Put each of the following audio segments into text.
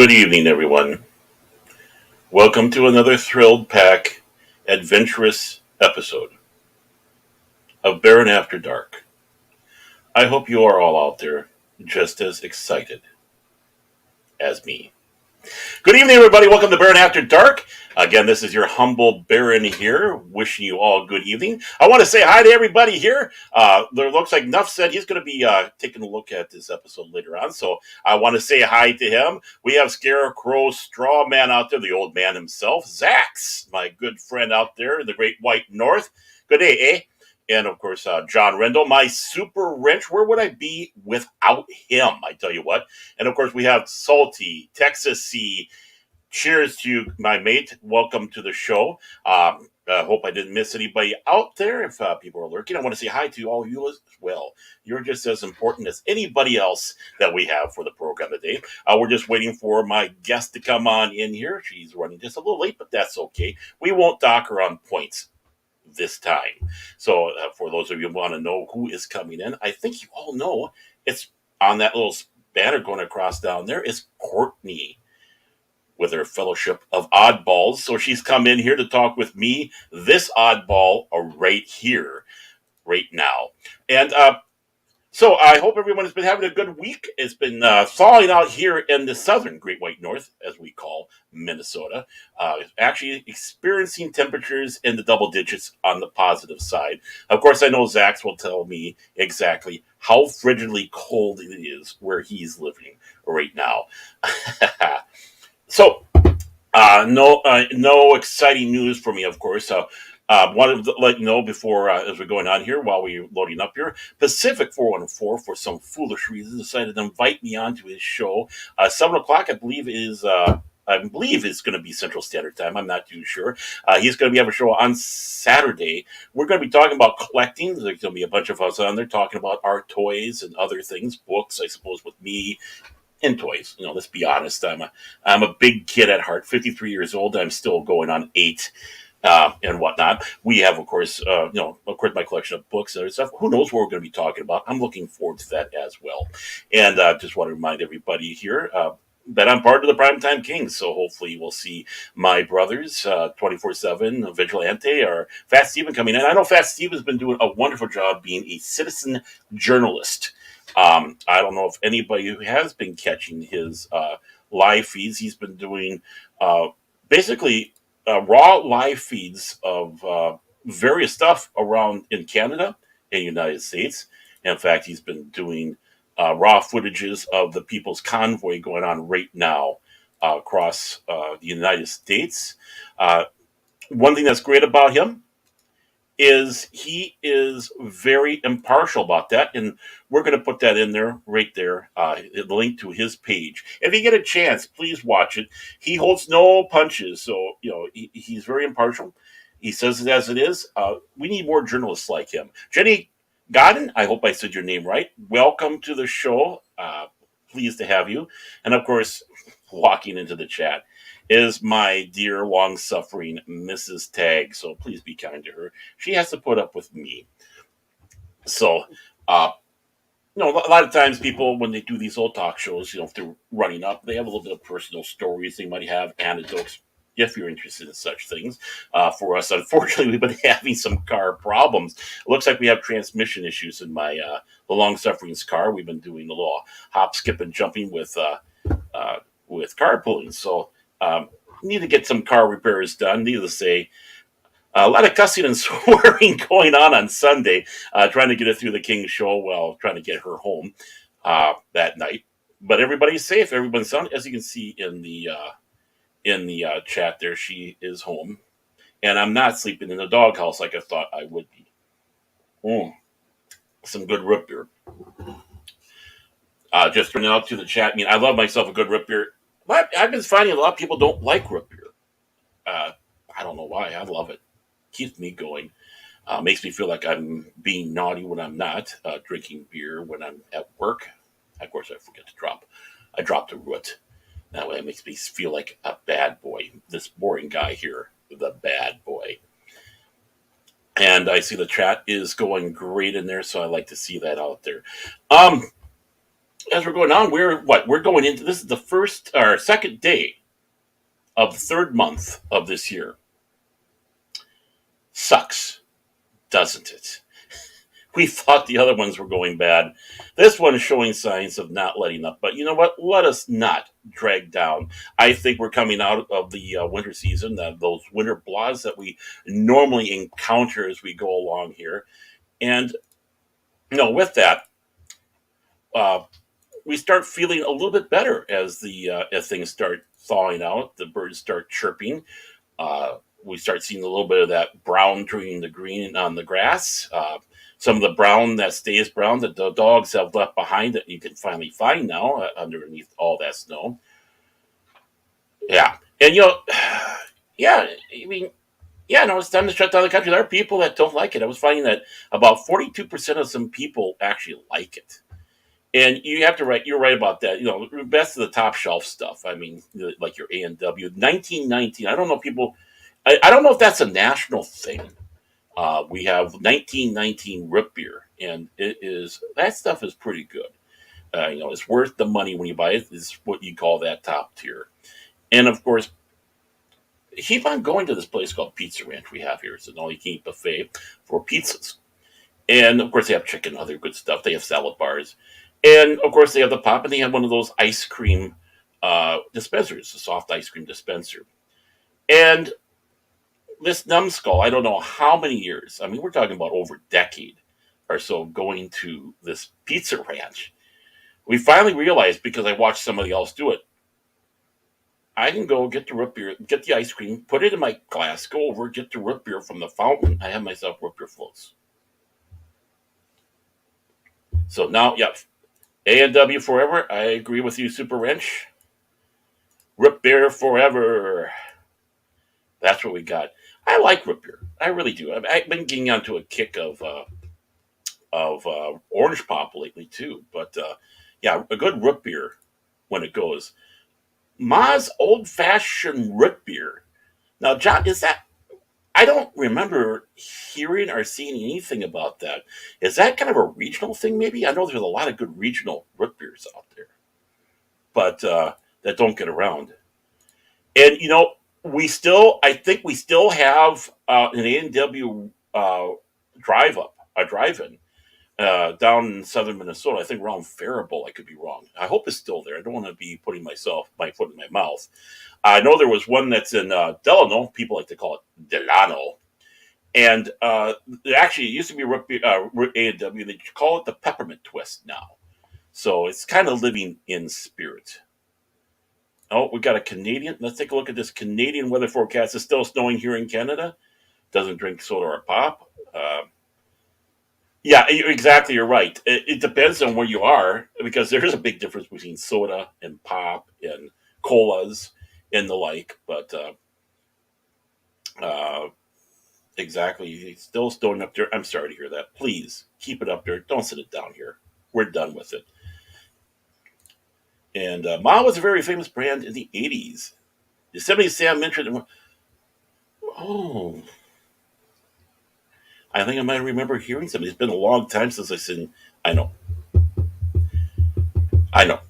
Good evening, everyone. Welcome to another thrilled pack, adventurous episode of Baron After Dark. I hope you are all out there just as excited as me. Good evening, everybody. Welcome to Baron After Dark. Again, this is your humble Baron here, wishing you all good evening. I want to say hi to everybody here. There looks like Nuff said he's going to be taking a look at this episode later on, so I want to say hi to him. We have Scarecrow Straw Man out there, the old man himself. Zax, my good friend out there in the Great White North. Good day, eh? And of course, John Rendell, my super wrench. Where would I be without him? I tell you what. And of course, we have Salty, Texas C. Cheers to you, my mate. Welcome to the show. I hope I didn't miss anybody out there. If people are lurking, I want to say hi to all of you as well. You're just as important as anybody else that we have for the program today. We're just waiting for my guest to come on in here. She's running just a little late, but that's okay. We won't dock her on points this time. So for those of you who want to know who is coming in, I think you all know it's on that little banner going across down there is Courtney with her fellowship of Oddballs. So she's come in here to talk with me, this oddball right here, right now. And so I hope everyone has been having a good week. It's been thawing out here in the southern Great White North, as we call Minnesota. Actually experiencing temperatures in the double digits on the positive side. Of course, I know Zax will tell me exactly how frigidly cold it is where he's living right now. So, no exciting news for me, of course. Wanted to let you know before, as we're going on here, while we're loading up here, Pacific 414, for some foolish reason, decided to invite me onto his show. 7 o'clock, I believe, is going to be Central Standard Time. I'm not too sure. He's going to have a show on Saturday. We're going to be talking about collecting. There's going to be a bunch of us on there talking about our toys and other things, books, I suppose, with me. And toys, let's be honest. I'm a big kid at heart. 53 years old. I'm still going on 8, and whatnot. We have, of course, my collection of books and other stuff. Who knows what we're going to be talking about? I'm looking forward to that as well. And just want to remind everybody here that I'm part of the Primetime Kings. So hopefully we'll see my brothers 24/7 Vigilante or Fat Steven coming in. I know Fat Steven's been doing a wonderful job being a citizen journalist. I don't know if anybody who has been catching his live feeds. He's been doing basically raw live feeds of various stuff around in Canada and United States. In fact, he's been doing raw footages of the People's Convoy going on right now across the United States. One thing that's great about him is he is very impartial about that, and we're going to put that in there right there, the link to his page. If you get a chance, please watch it. He holds no punches, so he's very impartial. He says it as it is. We need more journalists like him. Jenny Godden, I hope I said your name right. Welcome to the show. Pleased to have you. And of course, walking into the chat is my dear, long-suffering Mrs. Tag. So please be kind to her. She has to put up with me. So, a lot of times people, when they do these old talk shows, if they're running up, they have a little bit of personal stories. They might have anecdotes, if you're interested in such things. For us, unfortunately, we've been having some car problems. It looks like we have transmission issues in my the long-suffering car. We've been doing a little hop, skip, and jumping with carpooling. So, need to get some car repairs done. Needless to say, a lot of cussing and swearing going on Sunday, trying to get it through the King's show while trying to get her home that night. But everybody's safe. Everyone's sound. As you can see in the chat there, she is home. And I'm not sleeping in the doghouse like I thought I would be. Some good root beer. Just turning out to the chat. I love myself a good root beer. But I've been finding a lot of people don't like root beer. I don't know why. I love it. Keeps me going. Makes me feel like I'm being naughty when I'm not. Drinking beer when I'm at work. Of course, I forget to drop. I dropped a root. That way it makes me feel like a bad boy. This boring guy here, the bad boy. And I see the chat is going great in there, so I like to see that out there. as we're going on, we're going into this is the first or second day of the third month of this year. Sucks, doesn't it? We thought the other ones were going bad. This one is showing signs of not letting up. But you know what? Let us not drag down. I think we're coming out of the winter season, those winter blahs that we normally encounter as we go along here. And with that, uh, we start feeling a little bit better as the as things start thawing out. The birds start chirping. We start seeing a little bit of that brown turning the green on the grass. Some of the brown that stays brown that the dogs have left behind that you can finally find now underneath all that snow. Yeah, and yeah, I mean, yeah, no, it's time to shut down the country. There are people that don't like it. I was finding that about 42% of some people actually like it. And you have to write. You're right about that. Best of the top shelf stuff. I mean, like your A&W 1919. I don't know people. I don't know if that's a national thing. We have 1919 root beer, and that stuff is pretty good. It's worth the money when you buy it. It's what you call that top tier. And of course, keep on going to this place called Pizza Ranch we have here. It's an all-you-can-eat buffet for pizzas. And of course, they have chicken, other good stuff. They have salad bars. And of course, they have the pop, and they have one of those ice cream dispensers, a soft ice cream dispenser. And this numbskull, I don't know how many years, I mean, we're talking about over a decade or so going to this pizza ranch. We finally realized, because I watched somebody else do it, I can go get the root beer, get the ice cream, put it in my glass, go over, get the root beer from the fountain. I have myself root beer floats. So now, yep, A&W forever. I agree with you, Super Wrench. Root beer forever. That's what we got. I like root beer. I really do. I've been getting onto a kick of orange pop lately too. But yeah, a good root beer when it goes. Ma's old fashioned root beer. Now, John, is that? I don't remember hearing or seeing anything about that. Is that kind of a regional thing? Maybe I know there's a lot of good regional root beers out there, but that don't get around. And I think we still have an A&W drive-in down in southern Minnesota. I think around Faribault. I could be wrong. I hope it's still there. I don't want to be putting my foot in my mouth. I know there was one that's in Delano. People like to call it Delano. And actually, it used to be A&W. They call it the Peppermint Twist now. So it's kind of living in spirit. Oh, we got a Canadian. Let's take a look at this Canadian weather forecast. It's still snowing here in Canada. Doesn't drink soda or pop. Yeah, exactly. You're right. It depends on where you are because there is a big difference between soda and pop and colas and the like. But uh, exactly, it's still snowing up there. I'm sorry to hear that. Please keep it up there. Don't sit it down here. We're done with it. And Ma was a very famous brand in the 80s. Yosemite Sam mentioned. Oh, I think I might remember hearing something. It's been a long time since I've seen. I know. I know.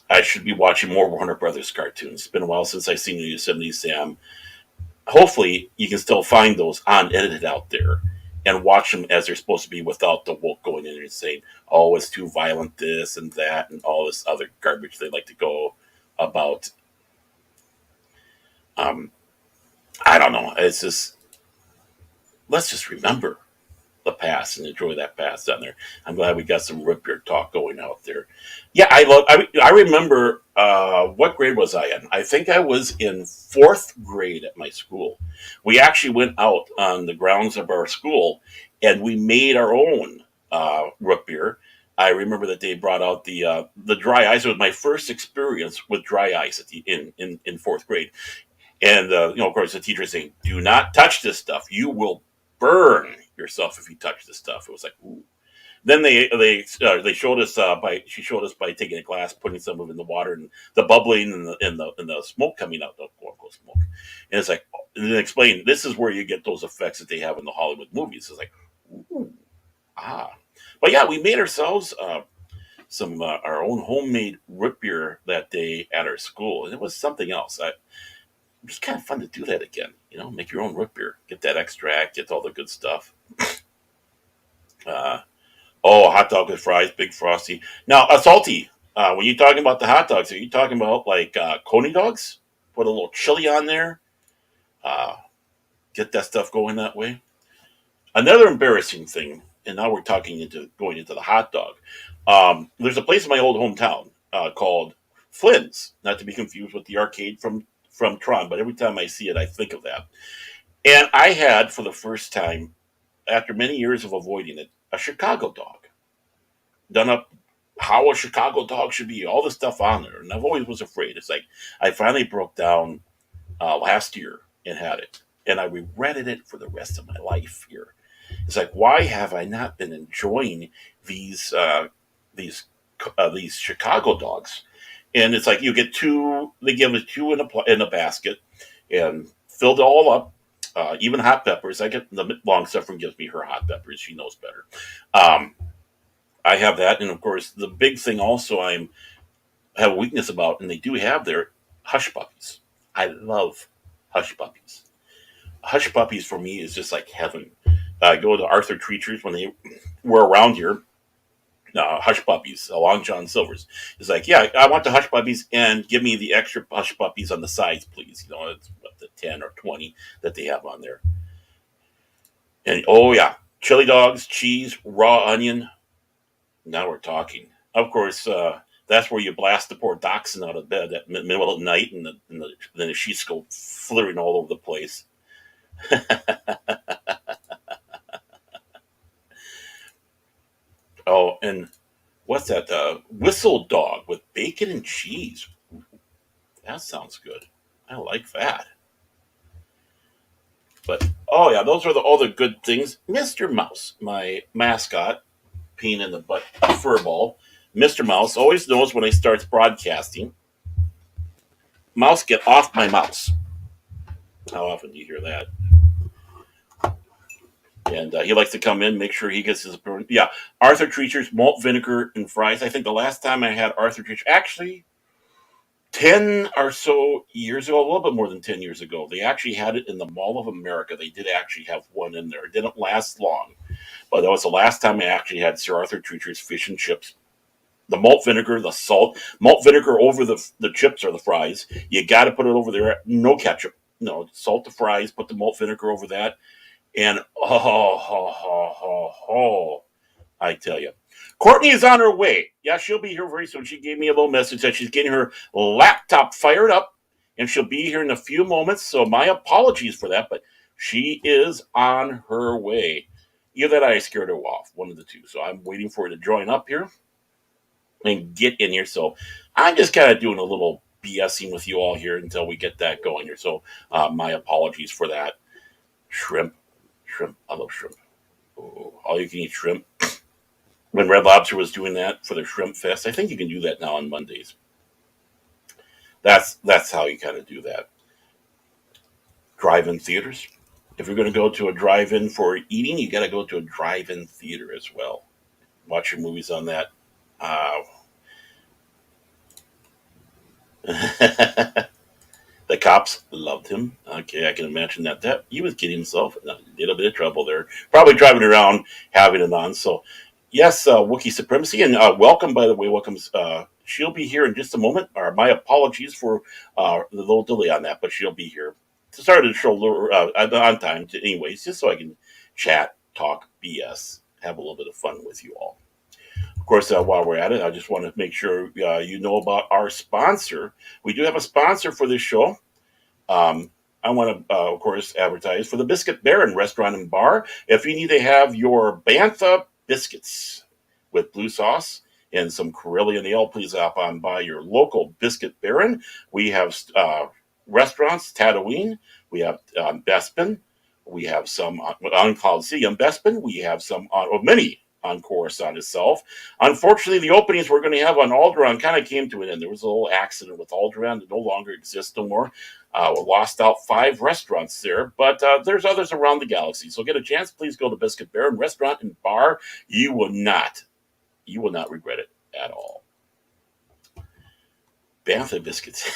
I should be watching more Warner Brothers cartoons. It's been a while since I've seen the Yosemite Sam. Hopefully, you can still find those unedited out there and watch them as they're supposed to be without the woke going in and saying, oh, it's too violent, this and that, and all this other garbage they like to go about. Um, I don't know. It's just, let's just remember the past and enjoy that past down there. I'm glad we got some root beer talk going out there. Yeah, I remember what grade was I in? I think I was in fourth grade at my school. We actually went out on the grounds of our school and we made our own root beer. I remember that they brought out the dry ice. It was my first experience with dry ice in fourth grade. And of course, the teacher saying, "Do not touch this stuff. You will burn yourself if you touch this stuff." It was like, ooh. Then they showed us she showed us by taking a glass, putting some of it in the water, and the bubbling and the smoke coming out, the quote unquote smoke. And it's like, and then explain this is where you get those effects that they have in the Hollywood movies. It's like, ooh, ah. But yeah, we made ourselves some our own homemade root beer that day at our school, and it was something else. It was kind of fun to do that again. Make your own root beer, get that extract, get all the good stuff. Uh, oh, hot dog with fries, big frosty. Now, a salty. When you're talking about the hot dogs, are you talking about like coney dogs? Put a little chili on there. Uh, get that stuff going that way. Another embarrassing thing, and now we're talking into going into the hot dog. There's a place in my old hometown called Flynn's, not to be confused with the arcade from Tron. But every time I see it, I think of that. And I had, for the first time, after many years of avoiding it, a Chicago dog done up how a Chicago dog should be, all the stuff on there. And I've always was afraid. It's like I finally broke down last year and had it, and I regretted it for the rest of my life here. It's like, why have I not been enjoying these these these Chicago dogs? And it's like you get two. They give us two in a basket, and filled it all up. Even hot peppers. I get the long suffering gives me her hot peppers. She knows better. Um, I have that, and of course, the big thing also have a weakness about, and they do have their hush puppies. I love hush puppies. Hush puppies for me is just like heaven. I go to Arthur Treacher's when they were around here. Hush puppies along John Silver's. It's like, yeah, I want the hush puppies and give me the extra hush puppies on the sides, please. It's what, the 10 or 20 that they have on there. And oh yeah, chili dogs, cheese, raw onion. Now we're talking. Of course, that's where you blast the poor dachshund out of bed at middle of the night, and then the sheets go flittering all over the place. Oh, and what's that? Whistle dog with bacon and cheese. That sounds good. I like that. But oh yeah, those are all the good things. Mr. Mouse, my mascot, peeing in the butt furball. Mr. Mouse always knows when I start broadcasting. Mouse, get off my mouse. How often do you hear that? And he likes to come in, make sure he gets his. Yeah, Arthur Treacher's malt vinegar and fries. I think the last time I had Arthur Treacher, actually 10 or so years ago, a little bit more than 10 years ago, they actually had it in the Mall of America. They did actually have one in there. It didn't last long, but that was the last time I actually had Sir Arthur Treacher's fish and chips. The malt vinegar, the salt, malt vinegar over the chips or the fries. You got to put it over there. No ketchup. No, salt the fries, put the malt vinegar over that. And I tell you, Courtney is on her way. Yeah, she'll be here very soon. She gave me a little message that she's getting her laptop fired up, and she'll be here in a few moments. So my apologies for that, but she is on her way. Either that, I scared her off, one of the two. So I'm waiting for her to join up here and get in here. So I'm just kind of doing a little BSing with you all here until we get that going here. So my apologies for that. Shrimp. I love shrimp. Oh, all you can eat shrimp. When Red Lobster was doing that for their shrimp fest, I think you can do that now on Mondays. That's how you kind of do that. Drive-in theaters. If you're going to go to a drive-in for eating, you got to go to a drive-in theater as well. Watch your movies on that. The cops loved him. Okay, I can imagine that he was getting himself in a little bit of trouble there. Probably driving around having it on. So, yes, Wookiee Supremacy. And welcome, by the way. Welcome. She'll be here in just a moment. My apologies for the little delay on that, but she'll be here to start the show on time, anyways, just so I can chat, talk, BS, have a little bit of fun with you all. Of course, while we're at it, I just want to make sure you know about our sponsor. We do have a sponsor for this show. I want to, of course, advertise for the Biscuit Baron Restaurant and Bar. If you need to have your Bantha biscuits with blue sauce and some Carillion ale, please hop on by your local Biscuit Baron. We have restaurants, Tatooine. We have Bespin. We have some on Coliseum Bespin. We have some on many on Coruscant itself. Unfortunately, the openings we're going to have on Alderaan kind of came to an end. There was a little accident with Alderaan that no longer exists no more. We lost out 5 restaurants there, but there's others around the galaxy. So get a chance, please go to Biscuit Baron Restaurant and Bar. You will not regret it. at all. Bantha biscuits.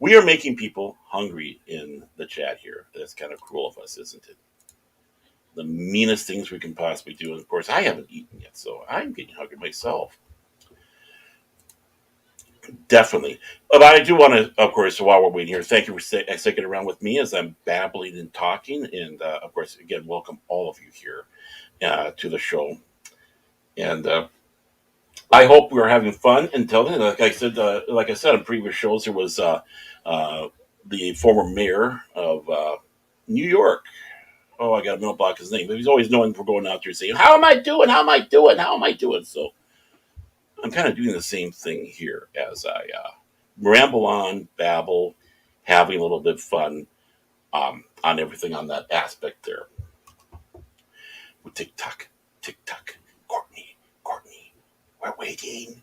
We are making people hungry in the chat here. That's kind of cruel of us, isn't it? The meanest things we can possibly do. And of course, I haven't eaten yet, so I'm getting hungry myself. Definitely. But I do want to, of course, while we're waiting here, thank you for sticking around with me as I'm babbling and talking. And of course, again, welcome all of you here to the show. And I hope we're having fun until then. Like I said in previous shows, there was the former mayor of New York. Oh, I got to middle block his name. But he's always knowing we're going out there saying, "How am I doing? How am I doing? How am I doing?" So I'm kind of doing the same thing here as I ramble on, babble, having a little bit of fun on everything on that aspect there. Tick tock, tick tock, Courtney, Courtney, we're waiting.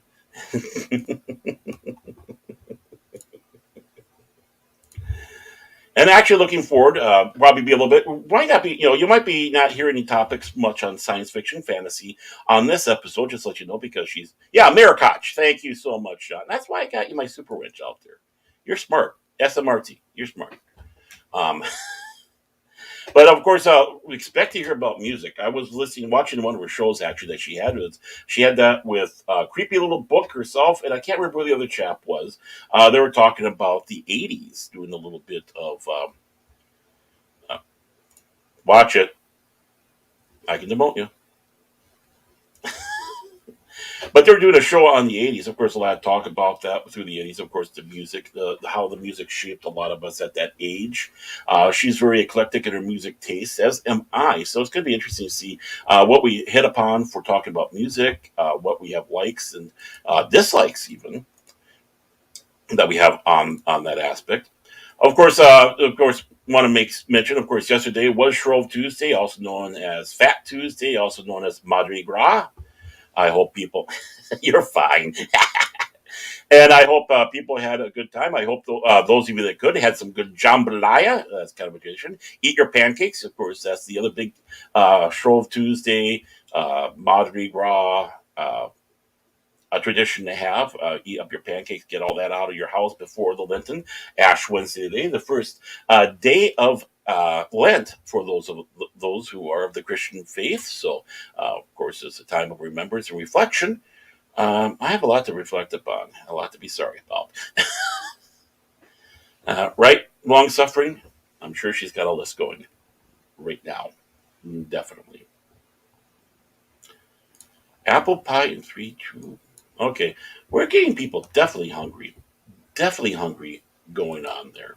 And actually looking forward, probably be a little bit, might not be, you might be not hear any topics much on science fiction, fantasy on this episode, just to let you know, because Mayor Koch, thank you so much, Sean. That's why I got you my super wrench out there. You're smart. SMRT, you're smart. Um, but of course, we expect to hear about music. I was watching one of her shows actually that she had. She had that with a creepy little book herself, and I can't remember who the other chap was. They were talking about the '80s, doing a little bit of watch it. I can demote you. But they were doing a show on the '80s. Of course, a lot of talk about that through the '80s. Of course, the music, how the music shaped a lot of us at that age. She's very eclectic in her music taste, as am I. So it's going to be interesting to see what we hit upon for talking about music, what we have likes and dislikes, even that we have on that aspect. Of course, want to make mention. Of course, yesterday was Shrove Tuesday, also known as Fat Tuesday, also known as Mardi Gras. I hope people, you're fine. And I hope people had a good time. I hope those of you that could had some good jambalaya. That's kind of a tradition. Eat your pancakes. Of course, that's the other big Shrove Tuesday, Mardi Gras a tradition to have. Eat up your pancakes, get all that out of your house before the Lenten, Ash Wednesday day, the first day of Lent for those who are of the Christian faith. So, of course, it's a time of remembrance and reflection. I have a lot to reflect upon, a lot to be sorry about. Right? Long suffering. I'm sure she's got a list going right now. Definitely. Apple pie in 3, 2. Okay. We're getting people definitely hungry. Definitely hungry going on there.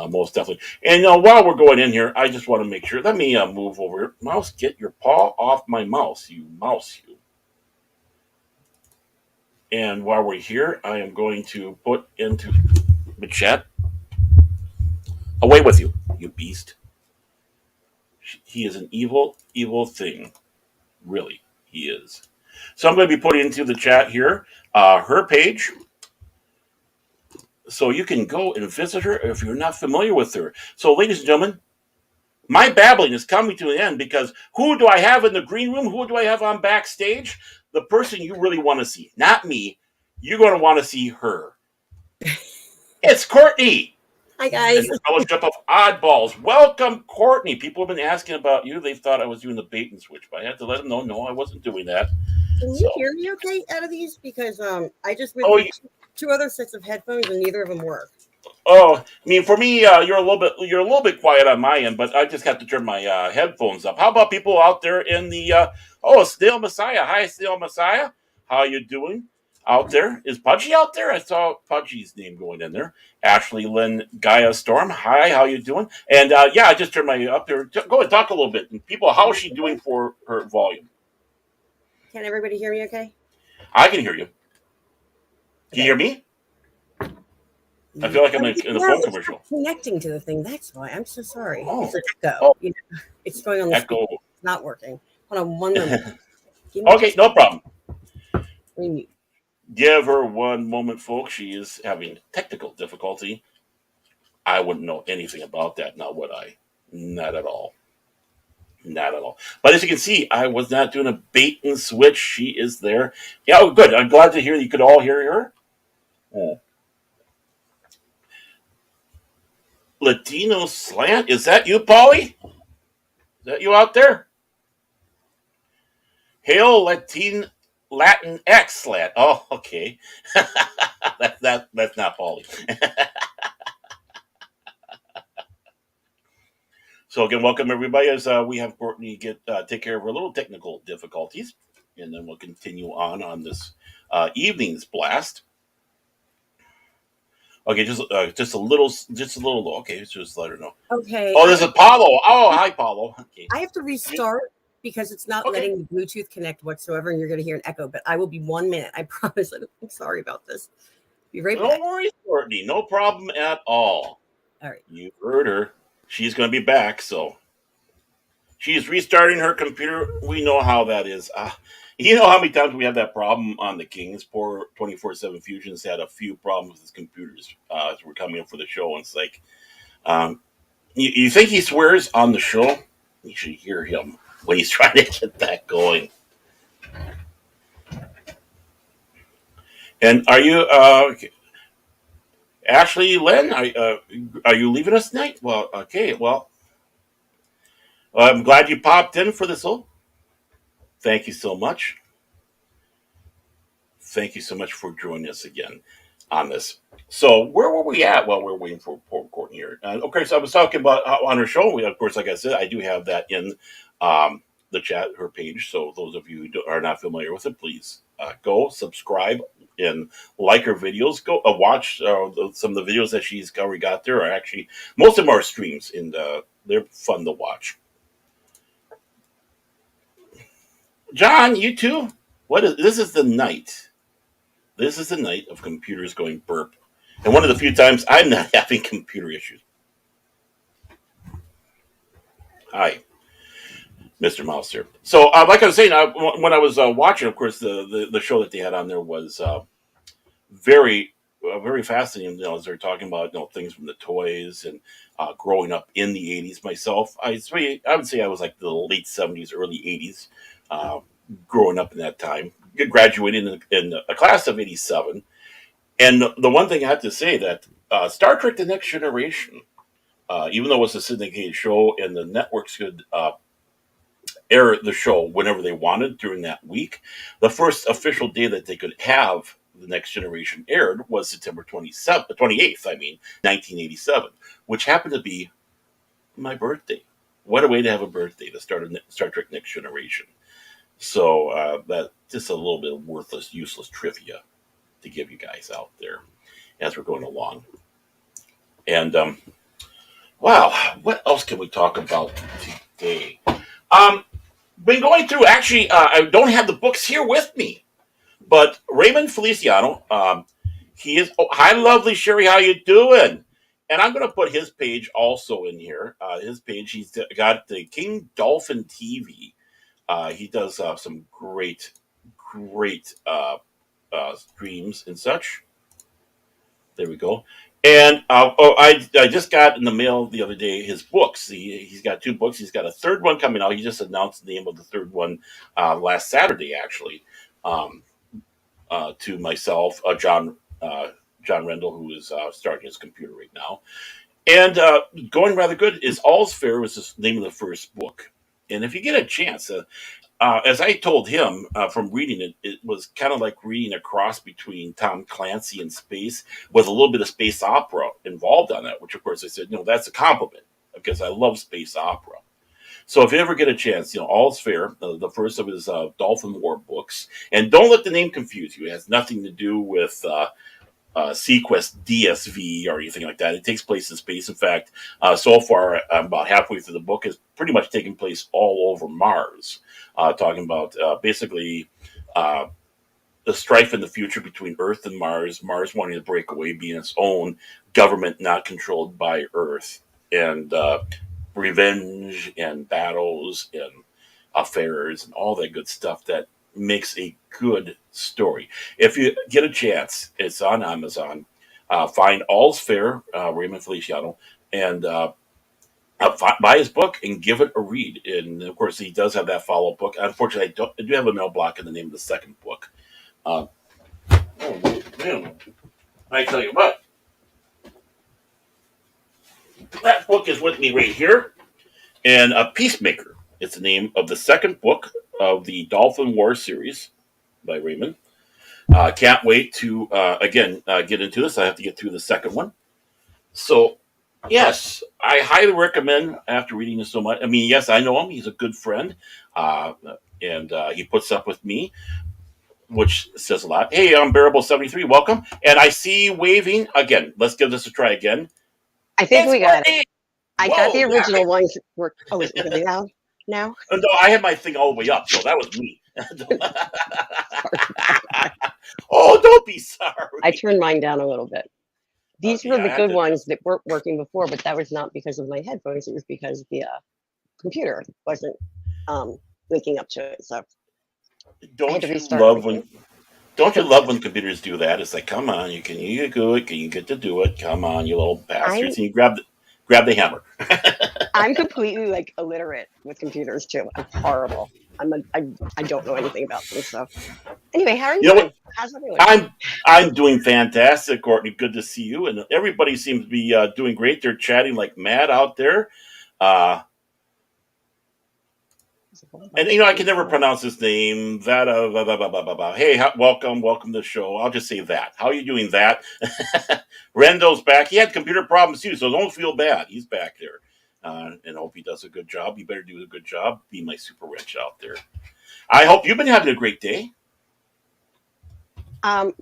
Most definitely. And while we're going in here, I just want to make sure. Let me move over. Mouse, get your paw off my mouse, you mouse, you. And while we're here, I am going to put into the chat. Away with you, you beast. He is an evil, evil thing. Really, he is. So I'm going to be putting into the chat here her page. So you can go and visit her if you're not familiar with her. So, ladies and gentlemen, my babbling is coming to an end because who do I have in the green room? Who do I have on backstage? The person you really want to see, not me. You're going to want to see her. It's Courtney. Hi, guys. And the Fellowship of Oddballs. Welcome, Courtney. People have been asking about you. They thought I was doing the bait and switch, but I had to let them know, no, I wasn't doing that. Can you hear me okay out of these? Because I just went through two other sets of headphones and neither of them work. Oh, I mean, for me, you're a little bit quiet on my end, but I just have to turn my headphones up. How about people out there in the Steel Messiah? Hi, Steel Messiah. How you doing out there? Is Pudgy out there? I saw Pudgy's name going in there. Ashley Lynn Gaia Storm. Hi, how you doing? And I just turned my up there. Go and talk a little bit. And people, how is she doing for her volume? Can everybody hear me okay? I can hear you. Can you hear me? I feel like I'm in a phone commercial. Connecting to the thing. That's why. I'm so sorry. Oh. It's an echo. It's going on the echo. Speaker. It's not working. Hold on one moment. Okay, no problem. Remute. Give her one moment, folks. She is having technical difficulty. I wouldn't know anything about that, now would I? Not at all. Not at all. But as you can see, I was not doing a bait and switch. She is there. Yeah, oh, good. I'm glad to hear you could all hear her. Oh. Latino slant. Is that you, Polly? Is that you out there? Hail Latin X slant. Oh, okay. That's not Polly. So again, welcome everybody as we have Courtney take care of her little technical difficulties, and then we'll continue on this evening's blast. Okay, just a little low. Okay, just let her know. Okay. Oh, there's Apollo. Oh, hi, Apollo. Okay. I have to restart because it's not Okay. letting the Bluetooth connect whatsoever, and you're going to hear an echo. But I will be 1 minute. I promise. I'm sorry about this. Be right No back. worries, Courtney. No problem at all. All right. You heard her. She's going to be back, so she's restarting her computer. We know how that is. You know how many times we had that problem on the Kings? Poor 24/7 Fusions had a few problems with his computers as we're coming up for the show. And it's like, um, you think he swears on the show? You should hear him when he's trying to get that going. And are you, Ashley Lynn? Are you leaving us tonight? Well, okay. Well, I'm glad you popped in for this. Oh, thank you so much. Thank you so much for joining us again on this. So, where were we at while we are waiting for poor Courtney here? Okay, so I was talking about on her show. Of course, like I said, I do have that in the chat, her page. So, those of you who are not familiar with it, please go subscribe and like her videos. Go watch some of the videos that she's already got there. Are actually most of them are streams, and they're fun to watch. John, you too. What is this? Is the night. This is the night of computers going burp. And one of the few times I'm not having computer issues. Hi, Mr. Mouse here. So, like I was saying, when I was watching, of course, the show that they had on there was very, very fascinating. You know, as they're talking about things from the toys and growing up in the '80s. Myself, I would say I was like the late '70s, early '80s, uh, growing up in that time. Graduated in a class of '87. And the one thing I have to say that Star Trek: The Next Generation, even though it was a syndicated show and the networks could air the show whenever they wanted during that week, the first official day that they could have The Next Generation aired was September 28th, 1987, which happened to be my birthday. What a way to have a birthday, to start Star Trek: Next Generation. So that just a little bit of worthless, useless trivia to give you guys out there as we're going along. And wow, what else can we talk about today? Been going through. Actually, I don't have the books here with me, but Raymond Feliciano. He is. Oh, hi, lovely Sherry. How you doing? And I'm going to put his page also in here. His page. He's got the King Dolphin TV. He does some great streams and such. There we go. And I just got in the mail the other day his books. He's got two books. He's got a third one coming out. He just announced the name of the third one last Saturday, actually, um, to myself, John Rendell, who is starting his computer right now. And going rather good is All's Fair was the name of the first book. And if you get a chance, as I told him from reading it, it was kind of like reading a cross between Tom Clancy and space with a little bit of space opera involved on that, which of course I said, that's a compliment because I love space opera. So if you ever get a chance, All's Fair, the first of his Dolphin War books, and don't let the name confuse you. It has nothing to do with Sequest DSV or anything like that. It takes place in space. In fact, so far, I'm about halfway through the book, has pretty much taken place all over Mars, talking about basically the strife in the future between Earth and Mars wanting to break away, being its own government not controlled by Earth, and revenge and battles and affairs and all that good stuff that makes a good story. If you get a chance, it's on Amazon. Find All's Fair, Raymond Feliciano, and buy his book and give it a read. And of course, he does have that follow up book. Unfortunately, I do have a mail block in the name of the second book. Uh, oh man, I tell you what, that book is with me right here. And a Peacemaker. It's the name of the second book of the Dolphin War series by Raymond. Can't wait to again get into this. I have to get through the second one. So yes, I highly recommend after reading this so much. I mean, yes, I know him. He's a good friend, uh, and he puts up with me, which says a lot. Hey, I'm Bearable73. Welcome, and I see you waving again. Let's give this a try again. I think It's we got it. Courtney. I thought Whoa, the yeah. original ones were. Oh, is it really loud now? No, I had my thing all the way up, so that was me. Oh, don't be sorry. I turned mine down a little bit. These were Yeah, I the had good to. ones that weren't working before, but that was not because of my headphones. It was because the computer wasn't linking up to it. So I had Don't to you restart love everything. when? Don't you love when computers do that? It's like, come on, you do it? Can you get to do it? Come on, you little I'm bastards! And you grab the hammer. I'm completely like illiterate with computers too. I'm horrible. I don't know anything about them. So anyway, how are you You know what? doing? How's everyone? I'm doing fantastic, Courtney. Good to see you, and everybody seems to be doing great. They're chatting like mad out there. Uh, and I can never pronounce his name. That hey, welcome to the show. I'll just say that. How are you doing? That Rendo's back. He had computer problems too, so don't feel bad. He's back there, and I hope he does a good job. You better do a good job. Be my super wrench out there. I hope you've been having a great day. Um,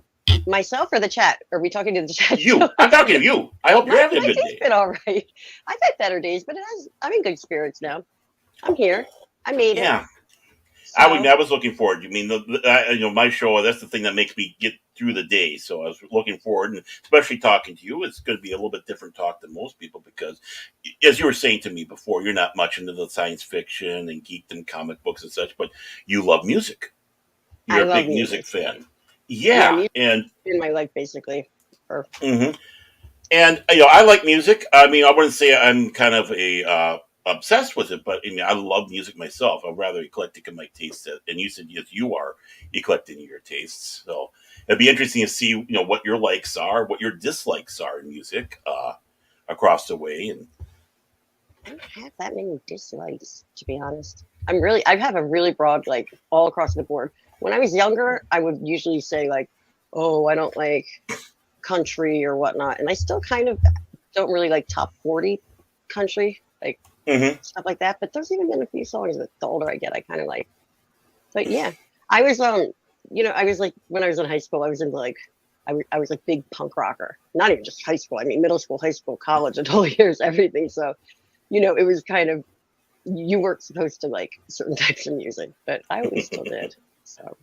myself or the chat? Are we talking to the chat? I'm talking to you. I hope you're my having a good day's day. been all right. I've had better days, but I'm in good spirits now. I'm here. I made it. Yeah. So I was looking forward. My show. That's the thing that makes me get through the day. So I was looking forward, and especially talking to you. It's going to be a little bit different talk than most people because, as you were saying to me before, you're not much into the science fiction and geekdom comic books and such, but you love music. I You're a love big music music. fan. Yeah, Yeah, music and in my life basically. Or mhm. And I like music. I mean, I wouldn't say I'm kind of a obsessed with it, but I mean, I love music myself. I'm rather eclectic in my tastes, and you said yes, you are eclectic in your tastes. So it'd be interesting to see what your likes are, what your dislikes are in music across the way. And I don't have that many dislikes, to be honest. I have a really broad, like all across the board. When I was younger, I would usually say like, oh, I don't like country or whatnot. And I still kind of don't really like top 40 country, like mm-hmm. stuff like that. But there's even been a few songs that the older I get, I kind of like. But yeah, I was, I was like, when I was in high school, I was into like, I was like big punk rocker. Not even just high school. I mean, middle school, high school, college, adult years, everything. So, it was kind of, you weren't supposed to like certain types of music, but I always still did. So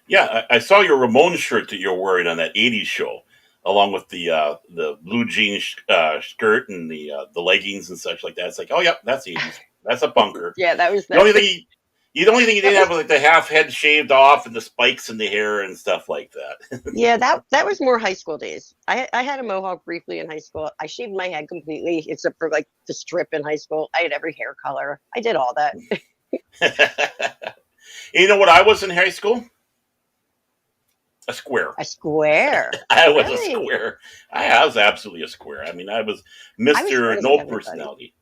Yeah, I saw your Ramones shirt that you're wearing on that '80s show, along with the blue jean skirt and the leggings and such like that. It's like, oh yeah, that's '80s. That's a bunker. yeah, that was The that. only thing the only thing you That didn't was have was like the half head shaved off and the spikes in the hair and stuff like that. yeah, that was more high school days. I had a mohawk briefly in high school. I shaved my head completely except for like the strip in high school. I had every hair color. I did all that. You know what I was in high school? A square. A square. I was a Really? square. I was absolutely a square. I mean, I was I was Mister friends with No everybody. Personality.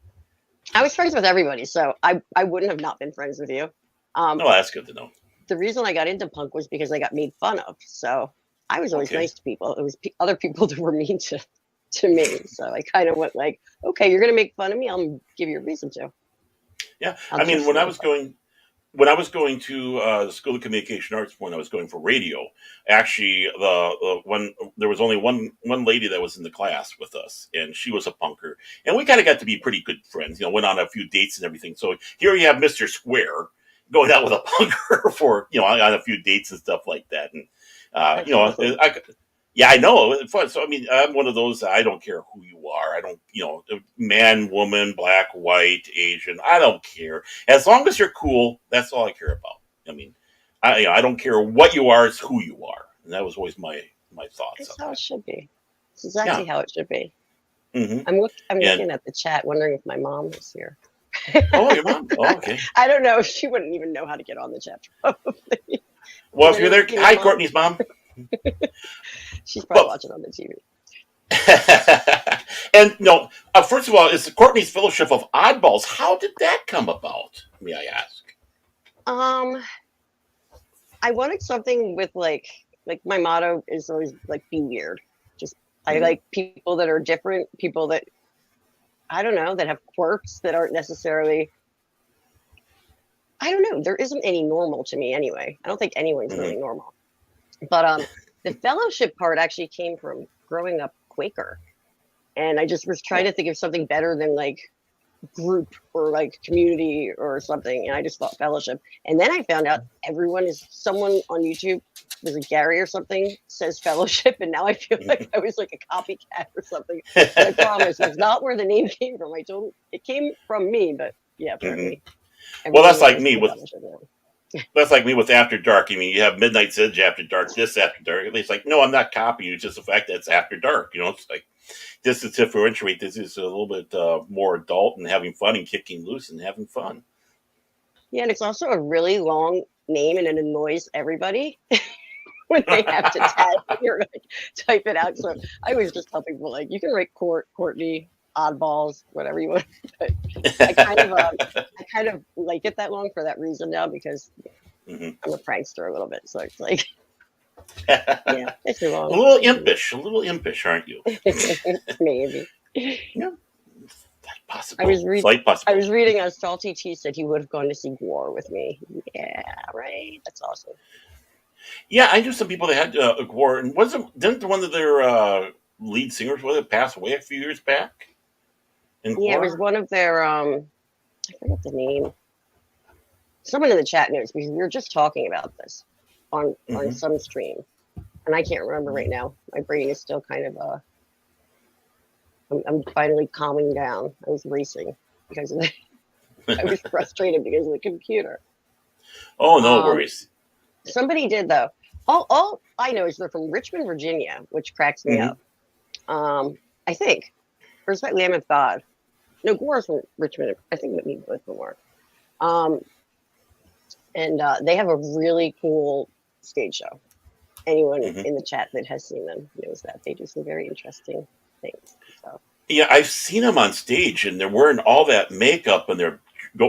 I was friends with everybody, so I wouldn't have not been friends with you. Um, No, that's good to know. the reason I got into punk was because I got made fun of. So I was always Okay. nice to people. It was other people that were mean to me. So I kind of went like, okay, you're gonna make fun of me. I'll give you a reason to. Yeah, I'll I mean, just make fun. when I was going to the School of Communication Arts, when I was going for radio, actually, the one there was only one lady that was in the class with us, and she was a punker, and we kind of got to be pretty good friends. Went on a few dates and everything. So here you have Mister Square going out with a punker for on a few dates and stuff like that, and That's awesome. yeah, I know. It's fun. So I mean, I'm one of those. I don't care who you are. I don't, man, woman, black, white, Asian. I don't care. As long as you're cool, that's all I care about. I mean, I don't care what you are. It's who you are, and that was always my thoughts on That's how it that. should be. It's Yeah, exactly how it should be. Mm-hmm. I'm And looking at the chat, wondering if my mom is here. oh, your mom. Oh, okay. I don't know. She wouldn't even know how to get on the chat. Probably. Well, Has if you're anyone there, seen my hi, mom? Courtney's mom. She's probably Well, watching on the TV. and no, first of all, it's Courtney's Fellowship of Oddballs. How did that come about? May I ask? Um, I wanted something with like my motto is always like be weird. Just I Mm-hmm. like people that are different, people that I don't know that have quirks that aren't necessarily. I don't know. There isn't any normal to me anyway. I don't think anyone's Mm-hmm. really normal. But the fellowship part actually came from growing up Quaker, and I just was trying to think of something better than like group or like community or something, and I just thought fellowship. And then I found out everyone is someone on YouTube. There's a Gary or something says fellowship, and now I feel like I was like a copycat or something. But I promise that's not where the name came from. I told it came from me, but yeah, Mm-hmm. apparently Well, everyone that's like refers me to with fellowship now. After Dark. I mean, you have Midnight Edge After Dark, this After Dark. It's like, no, I'm not copying. It's just the fact that it's After Dark. It's like this is differentiate. This is a little bit more adult and having fun and kicking loose and having fun. Yeah, and it's also a really long name, and it annoys everybody when they have to type it out. So I always just tell people like you can write Courtney, Oddballs, whatever you want. But I kind of like it that long for that reason now because Mm-hmm. I'm a prankster a little bit. So it's like, a yeah, it's too long. little impish, aren't you? Maybe. Yeah, I was slight possibility. I was reading a Salty T said he would have gone to see War with me. Yeah, right. That's awesome. Yeah, I knew some people that had war, and didn't one of their lead singers pass away a few years back? Yeah, it was one of their I forget the name. Someone in the chat knows because we were just talking about this on some stream, and I can't remember right now. My brain is still kind of I'm finally calming down. I was racing because of I was frustrated because of the computer. Oh, no worries. Somebody did though. All I know is they're from Richmond, Virginia, which cracks me up. I think, or is that Lamb of God? No, Gore's from Richmond. I think that we both were. And they have a really cool stage show. Anyone in the chat that has seen them knows that they do some very interesting things. So. Yeah, I've seen them on stage, and they're wearing all that makeup, and they're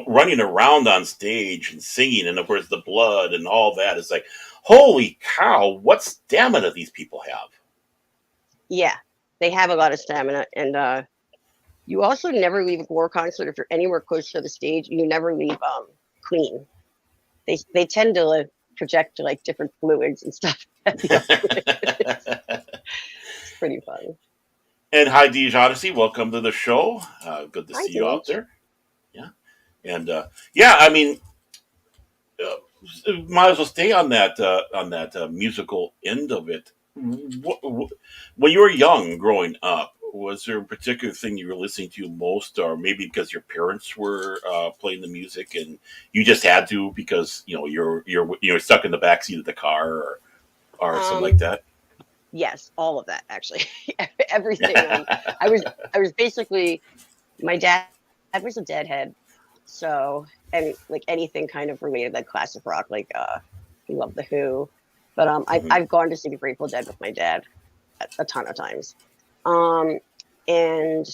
running around on stage and singing, and of course the blood and all that. It's like, holy cow, what stamina these people have! Yeah, they have a lot of stamina, and you also never leave a Gore concert if you're anywhere close to the stage. You never leave clean. They tend to like, project like different fluids and stuff. It's pretty fun. And hi, Deej Odyssey. Welcome to the show. Good to see you out there. Yeah. And I mean, might as well stay on that musical end of it. When you were young, growing up, was there a particular thing you were listening to most, or maybe because your parents were playing the music and you just had to because you're stuck in the backseat of the car or something like that? Yes, all of that actually, everything. I was basically my dad was a Deadhead, so and like anything kind of related like classic rock, like he loved the Who, but I've gone to see the Grateful Dead with my dad a ton of times, and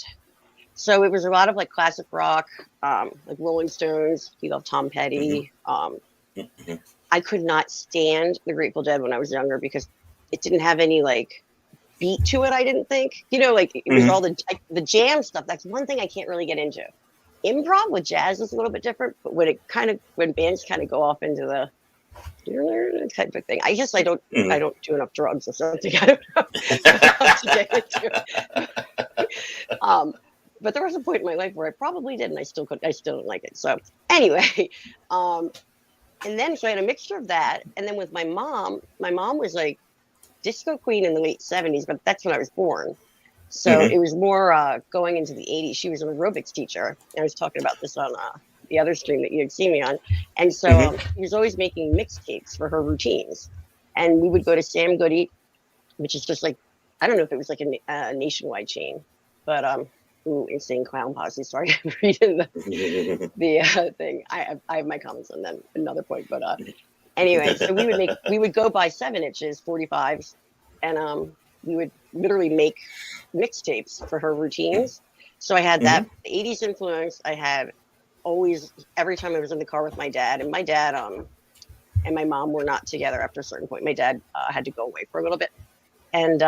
so it was a lot of like classic rock, like Rolling Stones. He loved Tom Petty. I could not stand the Grateful Dead when I was younger because it didn't have any like beat to it. I didn't think, like it was all the jam stuff. That's one thing I can't really get into. Improv with jazz is a little bit different, but when bands kind of go off into the type of thing, I don't do enough drugs or something. I don't know to get into it. But there was a point in my life where I probably did, and I still don't like it. So anyway, and then so I had a mixture of that, and then with my mom was like disco queen in the late 70s, but that's when I was born. So it was more going into the 80s. She was an aerobics teacher. I was talking about this on the other stream that you had seen me on. And so she was always making mixtapes for her routines. And we would go to Sam Goody, which is just like, I don't know if it was like a nationwide chain. But Insane Clown Posse. Sorry, I'm reading the thing. I have my comments on then another point, but anyway, so we would go buy 7 inches, 45s, and we would literally make mixtapes for her routines. So I had that 80s influence. I had always every time I was in the car with my dad, and my dad and my mom were not together after a certain point. My dad had to go away for a little bit, and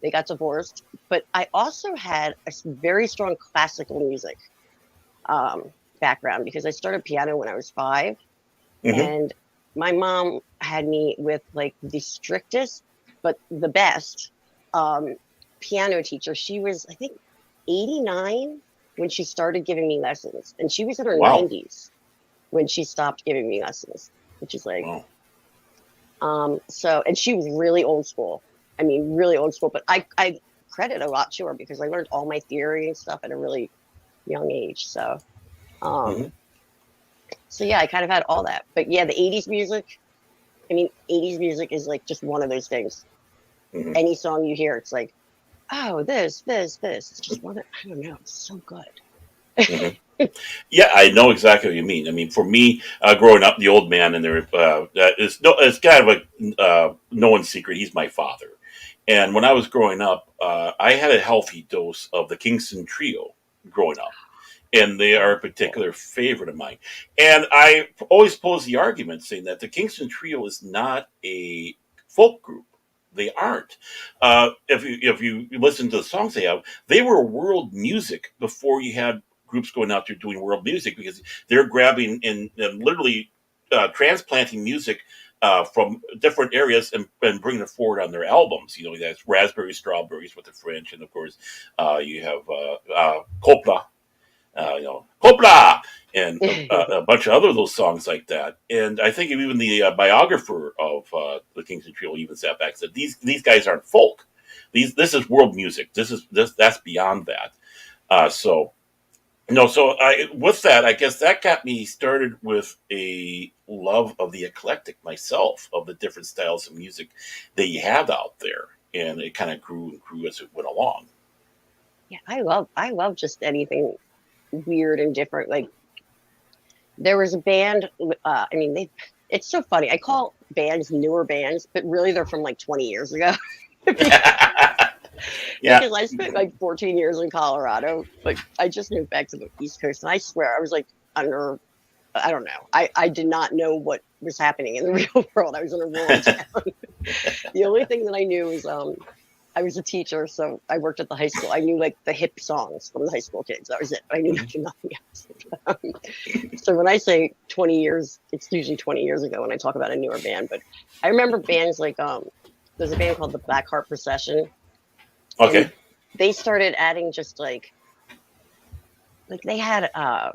they got divorced. But I also had a very strong classical music background because I started piano when I was 5, and my mom had me with like the strictest but the best piano teacher. She was, I think, 89 when she started giving me lessons, and she was in her Wow. 90s when she stopped giving me lessons, which is like, so, and she was really old school. I mean, really old school, but I credit a lot to her because I learned all my theory and stuff at a really young age. So, so yeah, I kind of had all that. But yeah, the 80s music, I mean, 80s music is like just one of those things. Any song you hear, it's like, oh, this. It's just one, I don't know, it's so good. Yeah, I know exactly what you mean. I mean, for me, growing up, the old man, and it's kind of a no one's secret. He's my father, and when I was growing up, I had a healthy dose of the Kingston Trio growing up, and they are a particular favorite of mine. And I always pose the argument saying that the Kingston Trio is not a folk group. They aren't. If you listen to the songs they have, they were world music before you had groups going out there doing world music, because they're grabbing and literally transplanting music from different areas and bringing it forward on their albums. You know, that's Raspberries, Strawberries with the French, and of course you have Copla, Copla, and a bunch of other those songs like that. And I think even the biographer of the Kingston Trio even sat back and said these guys aren't folk. This is world music. That's beyond that. So with that, I guess that got me started with a love of the eclectic myself, of the different styles of music that you have out there, and it kind of grew and grew as it went along. Yeah, I love just anything weird and different. Like there was a band. I mean, it's so funny. I call bands newer bands, but really they're from like 20 years ago. Yeah. Because I spent like 14 years in Colorado. Like I just moved back to the East Coast, and I swear I was like under. I don't know. I did not know what was happening in the real world. I was in a rural town. The only thing that I knew was I was a teacher, so I worked at the high school. I knew like the hip songs from the high school kids. That was it. I knew nothing else. So when I say 20 years, it's usually 20 years ago when I talk about a newer band. But I remember bands like there's a band called the Black Heart Procession. Okay. And they started adding just like they had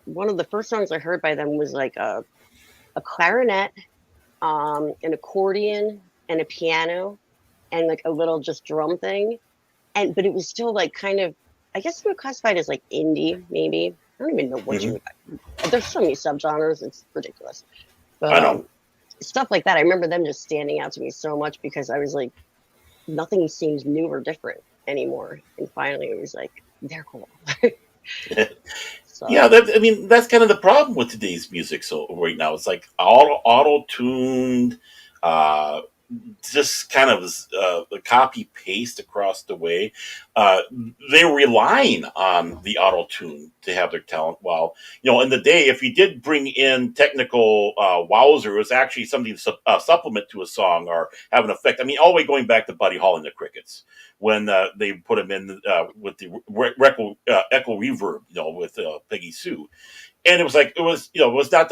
one of the first songs I heard by them was like a clarinet, an accordion, and a piano, and like a little just drum thing. But it was still like kind of, I guess you would classify it as like indie, maybe. I don't even know what you would. There's so many subgenres, it's ridiculous. But I know. Stuff like that, I remember them just standing out to me so much because I was like, nothing seems new or different anymore. And finally, it was like, they're cool. So. Yeah, I mean, that's kind of the problem with today's music. So right now, it's like auto tuned, just kind of the copy paste across the way. They're relying on the auto tune to have their talent. While in the day, if you did bring in technical wowzer, it was actually something to supplement to a song or have an effect. I mean, all the way going back to Buddy Holly and the Crickets, when they put him in with the echo reverb, with Peggy Sue, and it was like it was not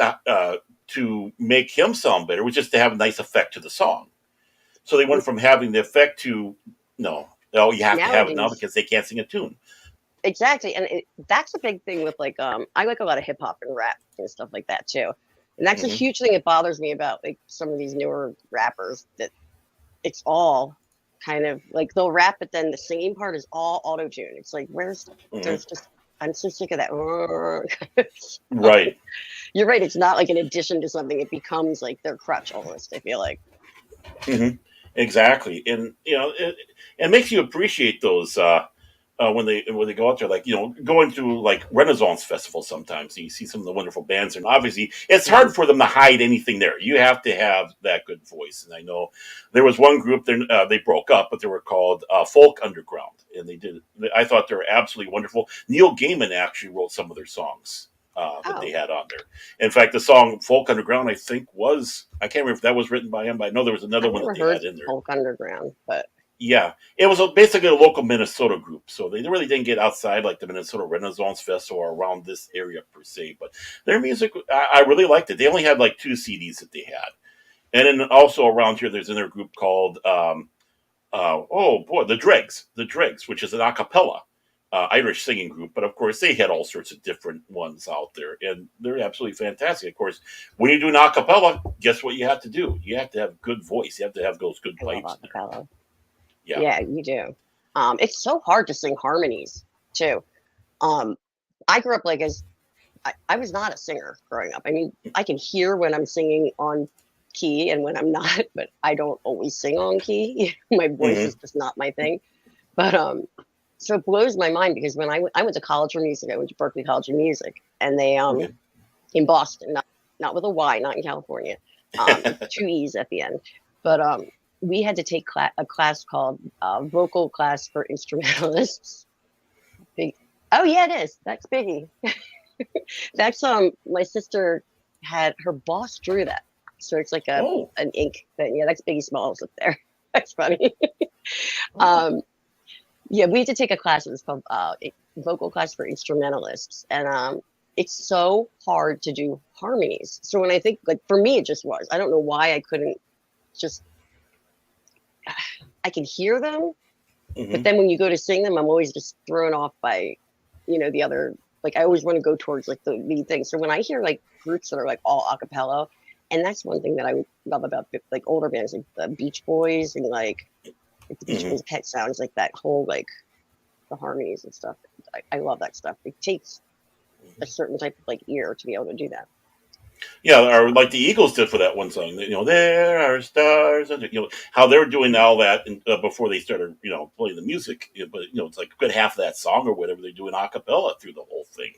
to make him sound better; it was just to have a nice effect to the song. So they went from having the effect to no, you have to have it now because they can't sing a tune. Exactly, and that's a big thing with like I like a lot of hip hop and rap and stuff like that too, and that's a huge thing that bothers me about like some of these newer rappers, that it's all kind of like they'll rap, but then the singing part is all auto tune. It's like there's just I'm so sick of that. Right. You're right. It's not like an addition to something. It becomes like their crutch almost, I feel like. Exactly, and it makes you appreciate those when they go out there, like going to like Renaissance Festival. Sometimes you see some of the wonderful bands, and obviously it's hard for them to hide anything there. You have to have that good voice. And I know there was one group there, they broke up, but they were called Folk Underground, and they did. I thought they were absolutely wonderful. Neil Gaiman actually wrote some of their songs. That they had on there. In fact, the song "Folk Underground" I think I can't remember if that was written by him, but I know there was another I've one never that they heard had in there. Folk Underground, but Yeah, it was basically a local Minnesota group, so they really didn't get outside like the Minnesota Renaissance Festival or around this area per se. But their music, I really liked it. They only had like 2 CDs that they had, and then also around here, there's another group called oh boy, the Dregs, which is an a cappella Irish singing group. But of course, they had all sorts of different ones out there, and they're absolutely fantastic. Of course, when you do an a cappella, guess what you have to do? You have to have good voice. You have to have those good I love pipes. acapella. Yeah. Yeah, you do. It's so hard to sing harmonies too. Um, I grew up like as I was not a singer growing up. I mean, I can hear when I'm singing on key and when I'm not, but I don't always sing on key. My voice Hmm. is just not my thing. But so it blows my mind because when I went to college for music, I went to Berkeley College of Music, and they Okay. in Boston, not with a Y, not in California, with 2 E's at the end. But we had to take a class called Vocal Class for Instrumentalists. Big, oh yeah, it is. That's Biggie. That's my sister had her boss drew that, so it's like Oh, an ink thing. Yeah, that's Biggie Smalls up there. That's funny. oh, um, yeah, we had to take a class. It was called Vocal Class for Instrumentalists, and it's so hard to do harmonies. So when I think, like, for me, it just was. I don't know why I couldn't just. I can hear them, but hmm, then when you go to sing them, I'm always just thrown off by, the other. Like I always want to go towards like the lead thing. So when I hear like groups that are like all a cappella, and that's one thing that I love about like older bands like the Beach Boys and like the Beach hmm. Boys Pet Sounds, like that whole like the harmonies and stuff. I love that stuff. It takes a certain type of like ear to be able to do that. Yeah, or So like the Eagles did for that one song. There are stars, and how they're doing all that before they started, playing the music. But it's like a good half of that song or whatever they're doing a cappella through the whole thing.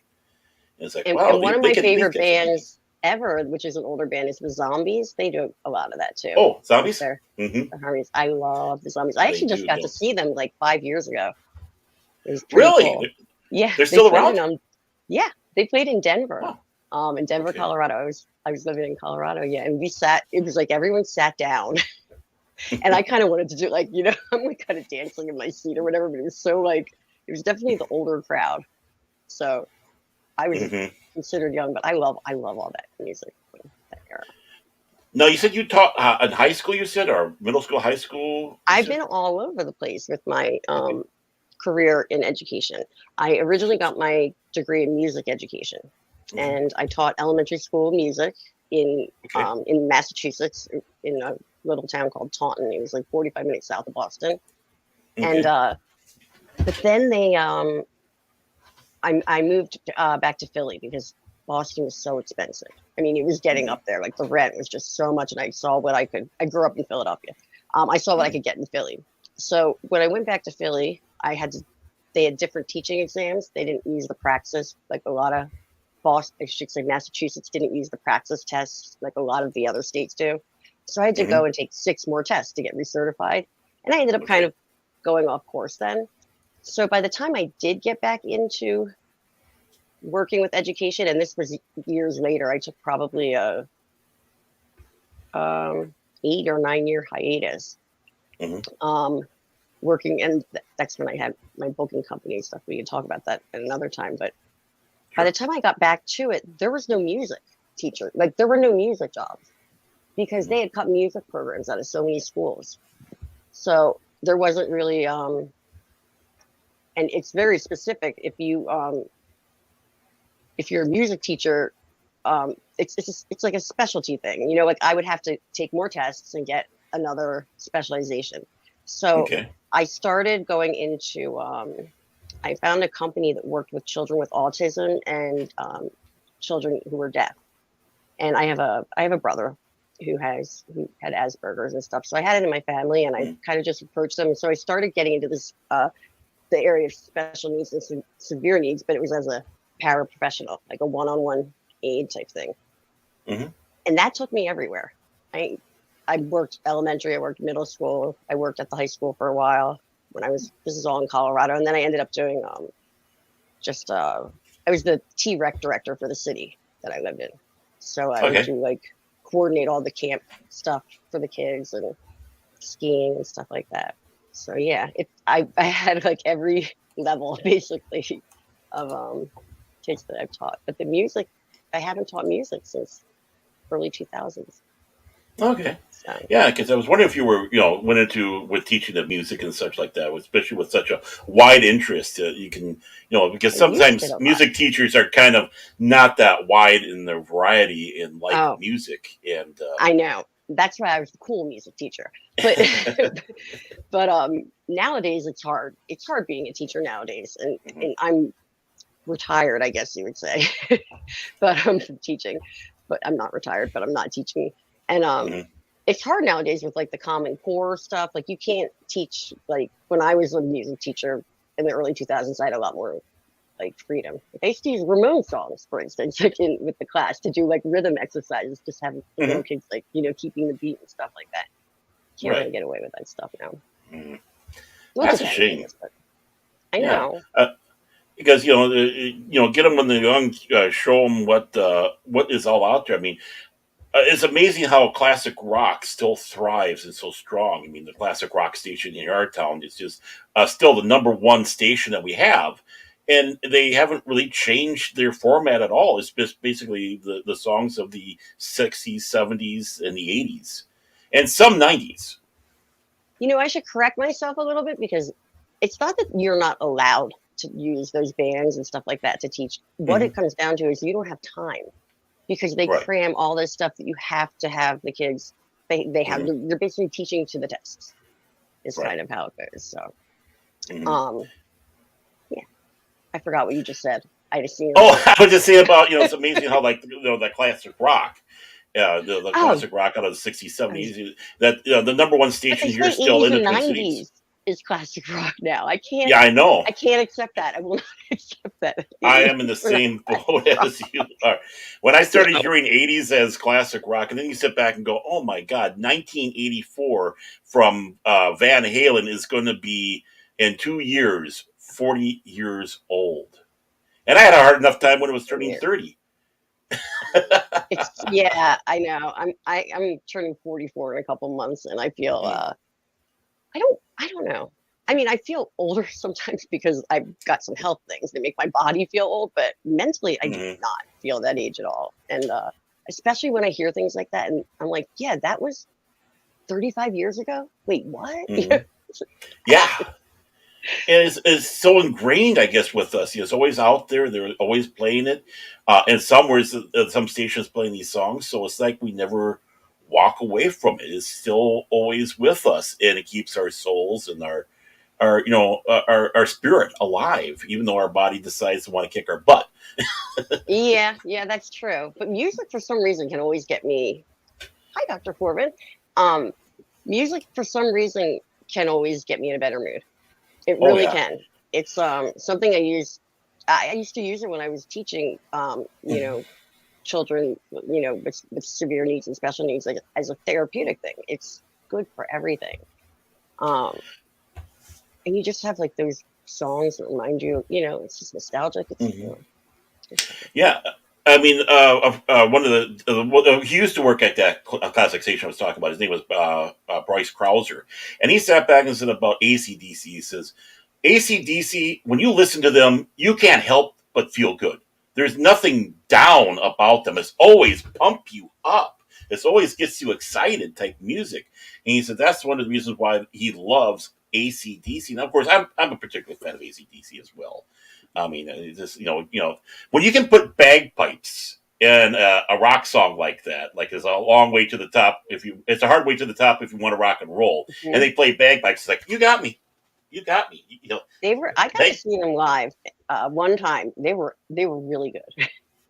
And it's like, wow, and one of they my can favorite get some. bands ever, which is an older band, is the Zombies. They do a lot of that too Oh, with zombies. their Hmm. the harmonies. I love the Zombies. I They actually just do. got to see them like 5 years ago. It was pretty Really? cool. Yeah, They're they still played around? in yeah, they played in Denver. Oh, In Denver, okay. Colorado. I was living in Colorado, yeah, and we sat. It was like everyone sat down, and I kind of wanted to do like I'm like kind of dancing in my seat or whatever. But it was so like it was definitely the older crowd. So I was Hmm. considered young, but I love all that music from that era. Now you said you taught in high school. You said, or middle school, high school. You I've said. been all over the place with my Okay. career in education. I originally got my degree in music education, Hmm. and I taught elementary school music in Okay. in Massachusetts, in a little town called Taunton. It was like 45 minutes south of Boston. And Okay. but then I moved back to Philly because Boston was so expensive. I mean, it was getting Hmm. up there. Like the rent was just so much, and I saw what I could. I grew up in Philadelphia. I saw what I Hmm. could get in Philly. So when I went back to Philly, I had to. They had different teaching exams. They didn't use the praxis like a lot of Boston. I should say Massachusetts didn't use the praxis tests like a lot of the other states do. So I had to Hmm. go and take 6 more tests to get recertified, and I ended up kind Okay. of going off course then. So by the time I did get back into working with education, and this was years later, I took probably a 8 or 9 year hiatus. Hmm. Um, Working, and that's when I had my booking company and stuff. We can talk about that at another time. But by the Sure. time I got back to it, there was no music teacher. Like there were no music jobs because Hmm. they had cut music programs out of so many schools. So there wasn't really, and it's very specific. If you're a music teacher, it's like a specialty thing. Like I would have to take more tests and get another specialization. So Okay. I started going into. I found a company that worked with children with autism and children who were deaf. And I have a brother who had Asperger's and stuff. So I had it in my family, and I Mm. kind of just approached them. So I started getting into this the area of special needs and severe needs, but it was as a paraprofessional, like a one-on-one aid type thing. Mm-hmm. And that took me everywhere. I worked elementary, I worked middle school, I worked at the high school for a while this is all in Colorado. And then I ended up doing I was the T-Rec director for the city that I lived in. So I would do like coordinate all the camp stuff for the kids and skiing and stuff like that. So yeah, I had like every level basically of kids that I've taught. But the music, I haven't taught music since early 2000s. Okay. So, Yeah, because I was wondering if you were, went into with teaching of music and such like that, especially with such a wide interest. You can, because sometimes music teachers are kind of not that wide in their variety in music. And I know that's why I was the cool music teacher. But but nowadays it's hard. It's hard being a teacher nowadays, and I'm retired, I guess you would say. But I'm teaching, but I'm not retired. But I'm not teaching, and it's hard nowadays with like the Common Core stuff. Like you can't teach like when I was a music teacher in the early 2000s. I had a lot more like freedom. They used to use Ramon songs, for instance, like with the class to do like rhythm exercises, just having the little kids like keeping the beat and stuff like that. Can't really get away with that stuff now. That's a shame. I know. Because get them when they're young, show them what is all out there. I mean, it's amazing how classic rock still thrives and so strong. I mean, the classic rock station in our town is just still the number one station that we have. And they haven't really changed their format at all. It's just basically the songs of the 60s, 70s, and the 80s, and some 90s. I should correct myself a little bit because it's not that you're not allowed to use those bands and stuff like that to teach. What it comes down to is you don't have time. Because they cram all this stuff that you have to have the kids. They have you're basically teaching to the tests. Is kind of how it goes. So, yeah, I forgot what you just said. I just seen. I was just saying about it's amazing how the classic rock, the classic rock out of the 60s, 70s. That the number one station here is still in the Twin Cities. Is classic rock now. I can't. Yeah, I know. I can't accept that. I will not accept that. I am in the same boat as you are. When I started hearing 80s as classic rock, and then you sit back and go, "Oh my God, 1984 from Van Halen is going to be in 2 years 40 years old," and I had a hard enough time when it was turning 30. I know. I'm turning 44 in a couple months, and I feel. I don't know. I mean, I feel older sometimes because I've got some health things that make my body feel old, but mentally, I do not feel that age at all. And especially when I hear things like that, and I'm like, yeah, that was 35 years ago. Wait, what? Yeah. And it's so ingrained, I guess, with us. It's always out there. They're always playing it. And some stations playing these songs. So it's like we never walk away from it. It's still always with us, and it keeps our souls and our spirit alive, even though our body decides to want to kick our butt. yeah, that's true. But music, for some reason, can always get me. Hi, Dr. Corbin. Music, for some reason, can always get me in a better mood. It really can. It's something I use. I used to use it when I was teaching. Children, with severe needs and special needs, like as a therapeutic thing. It's good for everything. And you just have like those songs that remind you, it's just nostalgic. Yeah. I mean, one of he used to work at that classic station I was talking about. His name was Bryce Krauser. And he sat back and said about AC/DC. He says, AC/DC, when you listen to them, you can't help but feel good. There's nothing down about them. It's always pump you up. It always gets you excited type music. And he said that's one of the reasons why he loves AC/DC. Now, of course, I'm a particular fan of AC/DC as well. I mean, it's just, when you can put bagpipes in a rock song like that, like it's a long way to the top. It's a hard way to the top if you want to rock and roll, and they play bagpipes. It's like, you got me. I got to see them live one time. They were really good.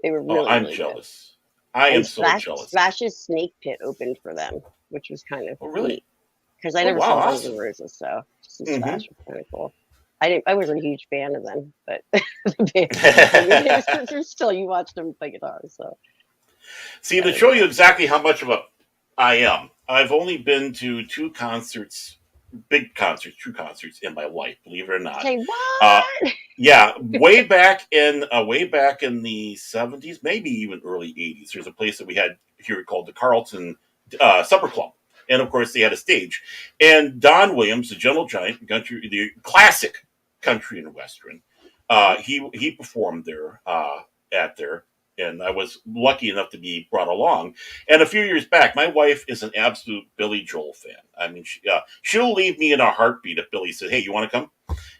They were really. I'm really jealous. Good. I am so jealous. Slash's Snake Pit opened for them, which was kind of really because I never saw Guns N' Roses, so Slash was kind of cool. I wasn't a huge fan of them, but the band, still you watched them play guitar. So See, to show you exactly how much of a I am, I've only been to two concerts, big concerts, true concerts in my life. Believe it or not. say Uh, what? yeah, way back in the '70s, maybe even early '80s. There's a place that we had here called the Carlton Supper Club, and of course they had a stage. And Don Williams, the Gentle Giant, country, the classic country and western, he performed there at there, and I was lucky enough to be brought along. And a few years back, my wife is an absolute Billy Joel fan. I mean, she'll leave me in a heartbeat if Billy says, "Hey, you want to come?"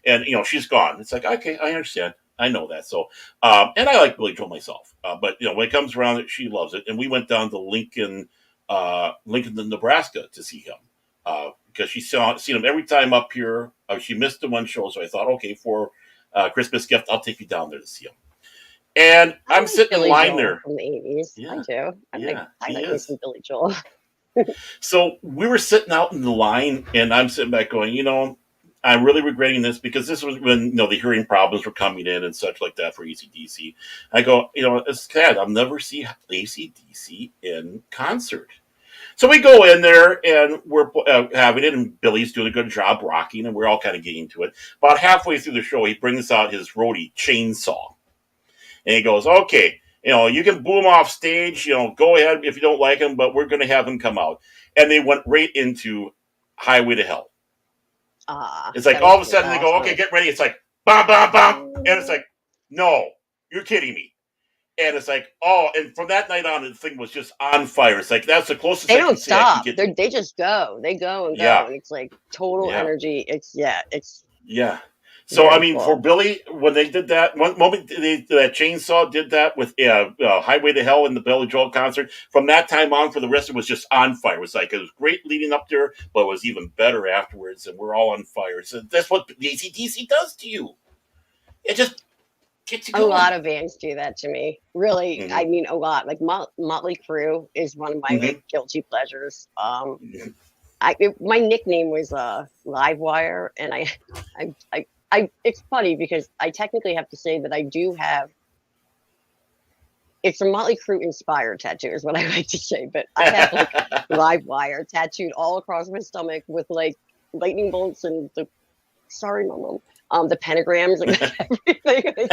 And she's gone. It's like, okay, I understand. I know that. So, and I like Billy Joel myself, but when it comes around, she loves it. And we went down to Lincoln, Nebraska, to see him because she's seen him every time up here. She missed the one show, so I thought, okay, for Christmas gift, I'll take you down there to see him. And I'm sitting in line there from the 80s. Yeah, I do. I like is. some Billy Joel. So we were sitting out in the line, and I'm sitting back going, I'm really regretting this because this was when the hearing problems were coming in and such like that for AC/DC. I go, it's sad. I'll never see AC/DC in concert. So we go in there and we're having it, and Billy's doing a good job rocking, and we're all kind of getting into it. About halfway through the show, he brings out his roadie chainsaw, and he goes, "Okay, you can boo him off stage. Go ahead if you don't like him, but we're going to have him come out." And they went right into Highway to Hell. It's like all of a sudden they go, "Okay, get ready." It's like, bam, bam, bam. And it's like, no, you're kidding me. And it's like, oh, and from that night on, the thing was just on fire. It's like, that's the closest they I don't can stop. Say They just go. They go and go. Yeah. And it's like total Yeah. energy. It's Yeah. So, very I mean, cool. for Billy, when they did that, one moment that chainsaw did that with Highway to Hell in the Billy Joel concert, from that time on, for the rest, it was just on fire. It was like, it was great leading up there, but it was even better afterwards, and we're all on fire. So that's what the AC/DC does to you. It just gets you going. A lot of bands do that to me. Really, Mhm. I mean, a lot. Like Motley Crue is one of my like guilty pleasures. Mhm. My nickname was Livewire, and I it's funny because I technically have to say that I do have. It's a Motley Crue inspired tattoo, is what I like to say. But I have like Livewire tattooed all across my stomach with like lightning bolts and the. Sorry, my mom. The pentagrams and everything.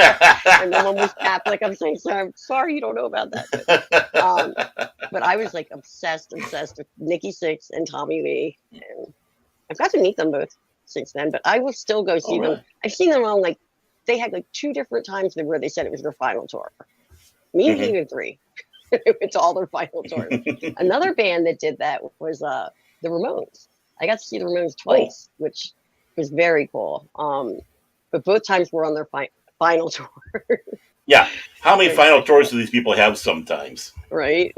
And my mom was Catholic. I'm saying, so I'm sorry you don't know about that. But I was like obsessed with Nikki Sixx and Tommy Lee, and I've got to meet them both since then. But I will still go see them. I've seen them on they had like 2 different times where they said it was their final tour. Maybe even 3. It's all their final tour. Another band that did that was the Ramones. I got to see the Ramones twice, which was very cool. But both times were on their final tour. Yeah. How many final tours do these people have sometimes? Right.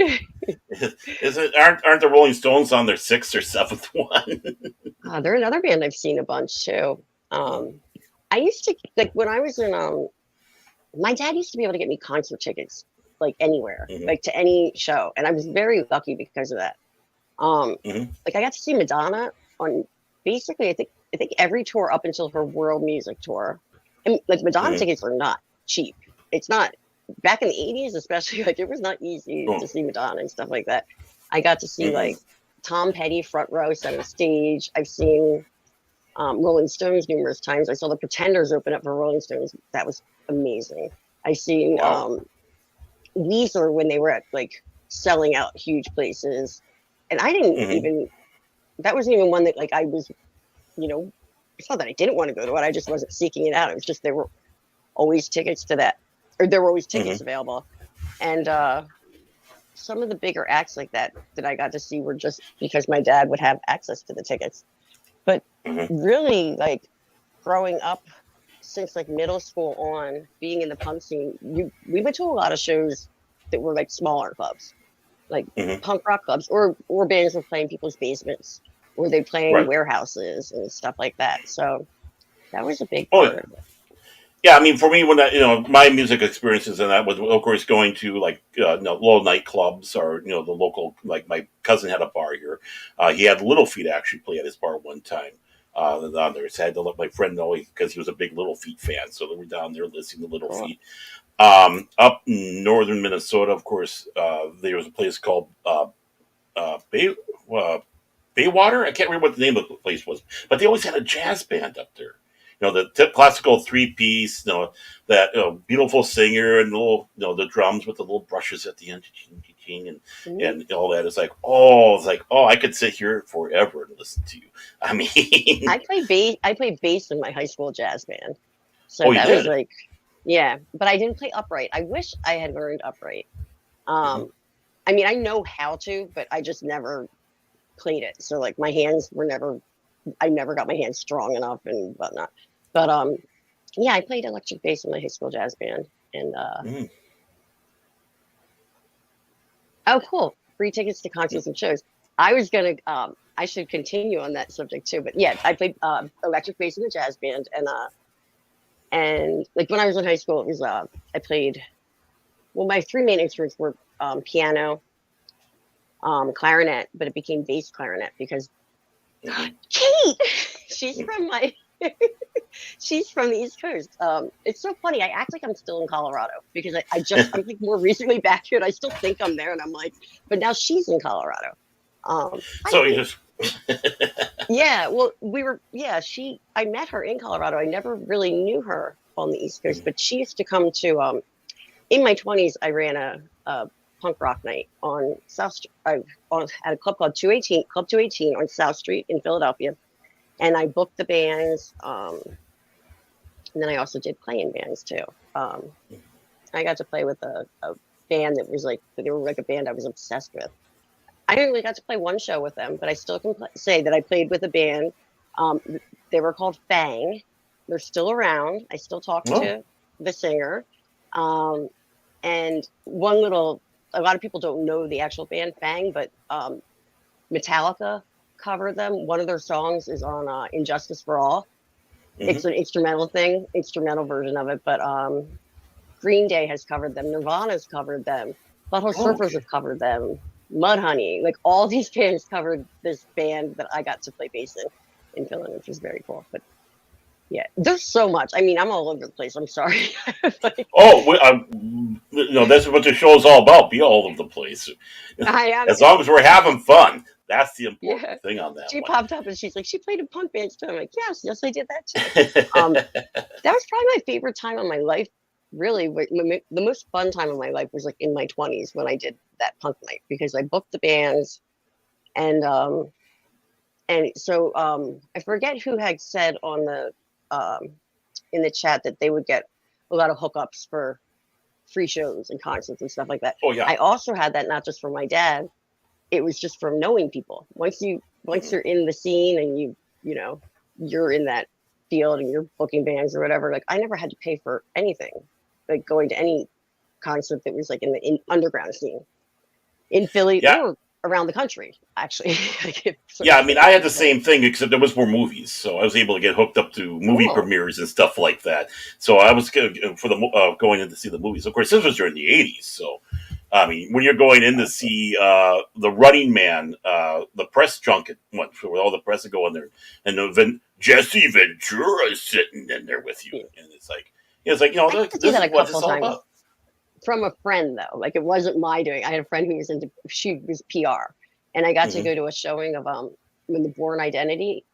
Aren't the Rolling Stones on their 6th or 7th one? They're another band I've seen a bunch too. I used to when I was in my dad used to be able to get me concert tickets like anywhere, like to any show, and I was very lucky because of that. Like I got to see Madonna on basically I think every tour up until her world music tour. And like Madonna tickets are not cheap. It's not back in the 80s, especially like it was not easy to see Madonna and stuff like that. I got to see like Tom Petty front row center stage. I've seen Rolling Stones numerous times. I saw the Pretenders open up for Rolling Stones. That was amazing. I've seen Weezer when they were at like selling out huge places. And I didn't even that wasn't even one that like I was it's not that I didn't want to go to it. I just wasn't seeking it out. It was just there were always tickets to that, or there were always tickets available. And some of the bigger acts like that I got to see were just because my dad would have access to the tickets. But really, like growing up since like middle school on, being in the punk scene, we went to a lot of shows that were like smaller clubs, like punk rock clubs, or bands were playing people's basements. Or they playing warehouses and stuff like that. So that was a big part of it. Yeah, I mean, for me, when my music experiences and that was, of course, going to like little nightclubs or the local. Like my cousin had a bar here. He had Little Feat actually play at his bar one time. down there. So I had to let my friend know because he was a big Little Feet fan. So they were down there listening to Little Cool. Feet. Up in northern Minnesota, of course, there was a place called Bay, Baywater. I can't remember what the name of the place was, but they always had a jazz band up there. The classical three piece, that beautiful singer and the little, the drums with the little brushes at the end, and Mhm. all that. It's like, I could sit here forever and listen to you. I mean, I played bass in my high school jazz band, so oh, you that was did. like, yeah. But I didn't play upright. I wish I had learned upright. Mhm. Um, I mean, I know how to, but I just never played it. So like my hands were never, I never got my hands strong enough and whatnot. But yeah, I played electric bass in my high school jazz band, and Mhm. oh, cool, free tickets to concerts and shows. I was gonna, I should continue on that subject too. But yeah, I played electric bass in the jazz band, and like when I was in high school, it was I played. Well, my three main instruments were piano, clarinet, but it became bass clarinet because Mhm. Kate, she's from my, she's from the East Coast. It's so funny. I act like I'm still in Colorado because I'm like more recently back here, and I still think I'm there, and I'm like, but now she's in Colorado. Hi, So you Kate. just Yeah, well, I met her in Colorado. I never really knew her on the East Coast, but she used to come to, in my 20s, I ran a punk rock night on South Street, at a club called 218, Club 218 on South Street in Philadelphia. And I booked the bands. And then I also did play in bands too. Um, I got to play with a band that was like, they were like a band I was obsessed with. I only got to play one show with them, but I still can say that I played with a band. Um, they were called Fang. They're still around. I still talk oh, to the singer. Um, and a lot of people don't know the actual band Fang, but Metallica covered them. One of their songs is on Injustice for All. hmm It's an instrumental version of it, but Green Day has covered them. Nirvana's covered them. Butthole oh, Surfers okay. have covered them. Mudhoney, like all these bands covered this band that I got to play bass in Finland, which was very cool. But yeah, there's so much. I mean, I'm all over the place. I'm sorry. Like, Oh, that's what the show is all about. Be all over the place. I am. As long as we're having fun, that's the Yeah. important thing on that She one. popped up and she's like, she played in punk bands too. I'm like, yes, I did that too. Um, that was probably my favorite time of my life. Really, the most fun time of my life was like in my 20s when I did that punk night because I booked the bands and I forget who had said on the um, in the chat that they would get a lot of hookups for free shows and concerts and stuff like that. Oh yeah. I also had that not just for my dad; it was just from knowing people. Once Mhm. you're in the scene and you're in that field and you're booking bands or whatever. Like I never had to pay for anything, like going to any concert that was like in the underground scene in Philly Yeah, or around the country. Actually, like if yeah. certain I mean, I shows had were the playing. same thing, except there was more movies, so I was able to get hooked up to movie Cool. premieres and stuff like that. So I was for going in to see the movies. Of course, this was during the '80s, so I mean, when you're going in to Gotcha. see the Running Man, the press junket, where all the press would go in there, and Jesse Ventura is sitting in there with you, Yeah. and it's like I got to see this that is a what couple it's of all times about. from a friend though. Like it wasn't my doing. I had a friend who was she was PR, and I got to hmm go to a showing of when the Born Identity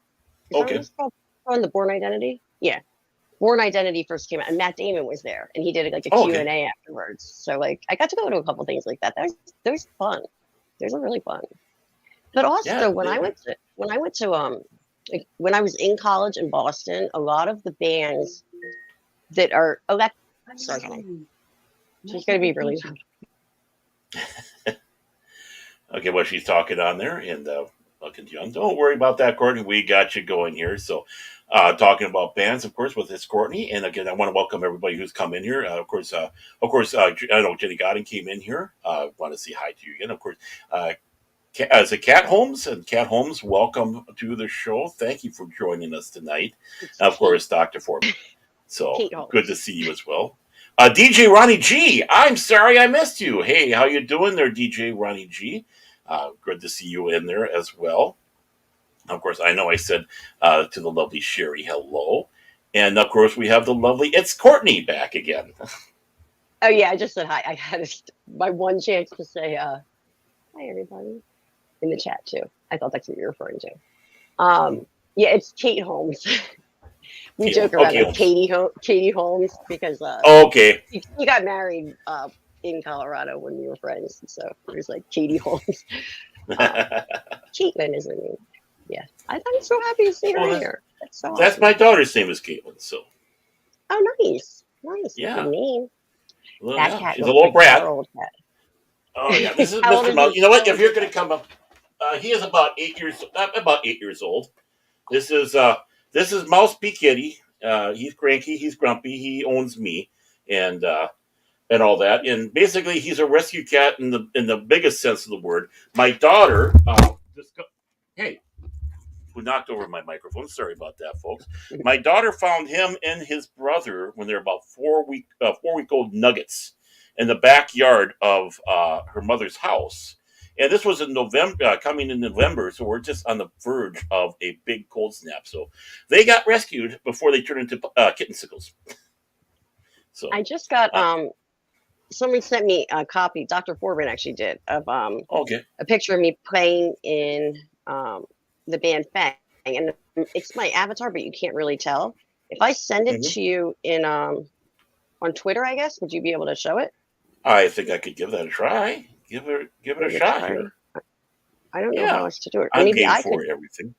is that what Okay. it's called? On the Born Identity? Yeah. Born Identity first came out, and Matt Damon was there, and he did like a Oh, Q okay. and A afterwards. So like, I got to go to a couple things like that. That was fun. Those are really fun. But Yeah. also, when I was in college in Boston, a lot of the bands that are elect. Sorry, honey. She's gonna be really loud. Okay, well, she's talking on there, and continue. Don't worry about that, Courtney. We got you going here. So, talking about bands, of course, with this Courtney, and again, I want to welcome everybody who's come in here. I know Jenny Godden came in here. Want to say hi to you again, of course. As a Cat Holmes and Cat Holmes, welcome to the show. Thank you for joining us tonight. It's And of Kate. course, Dr. Foreman. So Kate good to Holmes. see you as well. DJ Ronnie G, I'm sorry I missed you. Hey, how you doing there, DJ Ronnie G? Good to see you in there as well. Of course, I know I said to the lovely Sherry, hello. And of course, we have the lovely, it's Courtney back again. Oh yeah, I just said hi. I had my one chance to say hi everybody in the chat too. I thought that's what you're referring to. Yeah, it's Kate Holmes. We joke around Okay, like Holmes. Katie Holmes because Okay. he got married in Colorado when we were friends. So it was like Katie Holmes. Caitlin is her name. Yeah, I'm so happy to see her Well, here. That's so that's awesome. my daughter's name is Caitlin. So Oh, nice. yeah, Good name. well, That yeah, cat she's a looks little like brat. our old cat. Oh yeah, this is How old Mr. is Mouse. he? You know How what? old If is you're your going to cat? come up, he is about 8 years old. This is Mouse P Kitty. He's cranky. He's grumpy. He owns me, and and all that. And basically, he's a rescue cat in the biggest sense of the word. My daughter, hey, who knocked over my microphone. Sorry about that, folks. My daughter found him and his brother when they're about 4 week old nuggets in the backyard of her mother's house. And this was in November, coming in November, so we're just on the verge of a big cold snap. So they got rescued before they turned into kittensicles. So, I just got uh, someone sent me a copy. Dr. Forbin actually did of okay. a picture of me playing in the band Fang, and it's my avatar, but you can't really tell. If I send it Hmm. to you in on Twitter, I guess, would you be able to show it? I think I could give that a try. Give it a Maybe shot try. here. I don't know how Yeah, else to do it. Or I'm maybe game I for could, everything.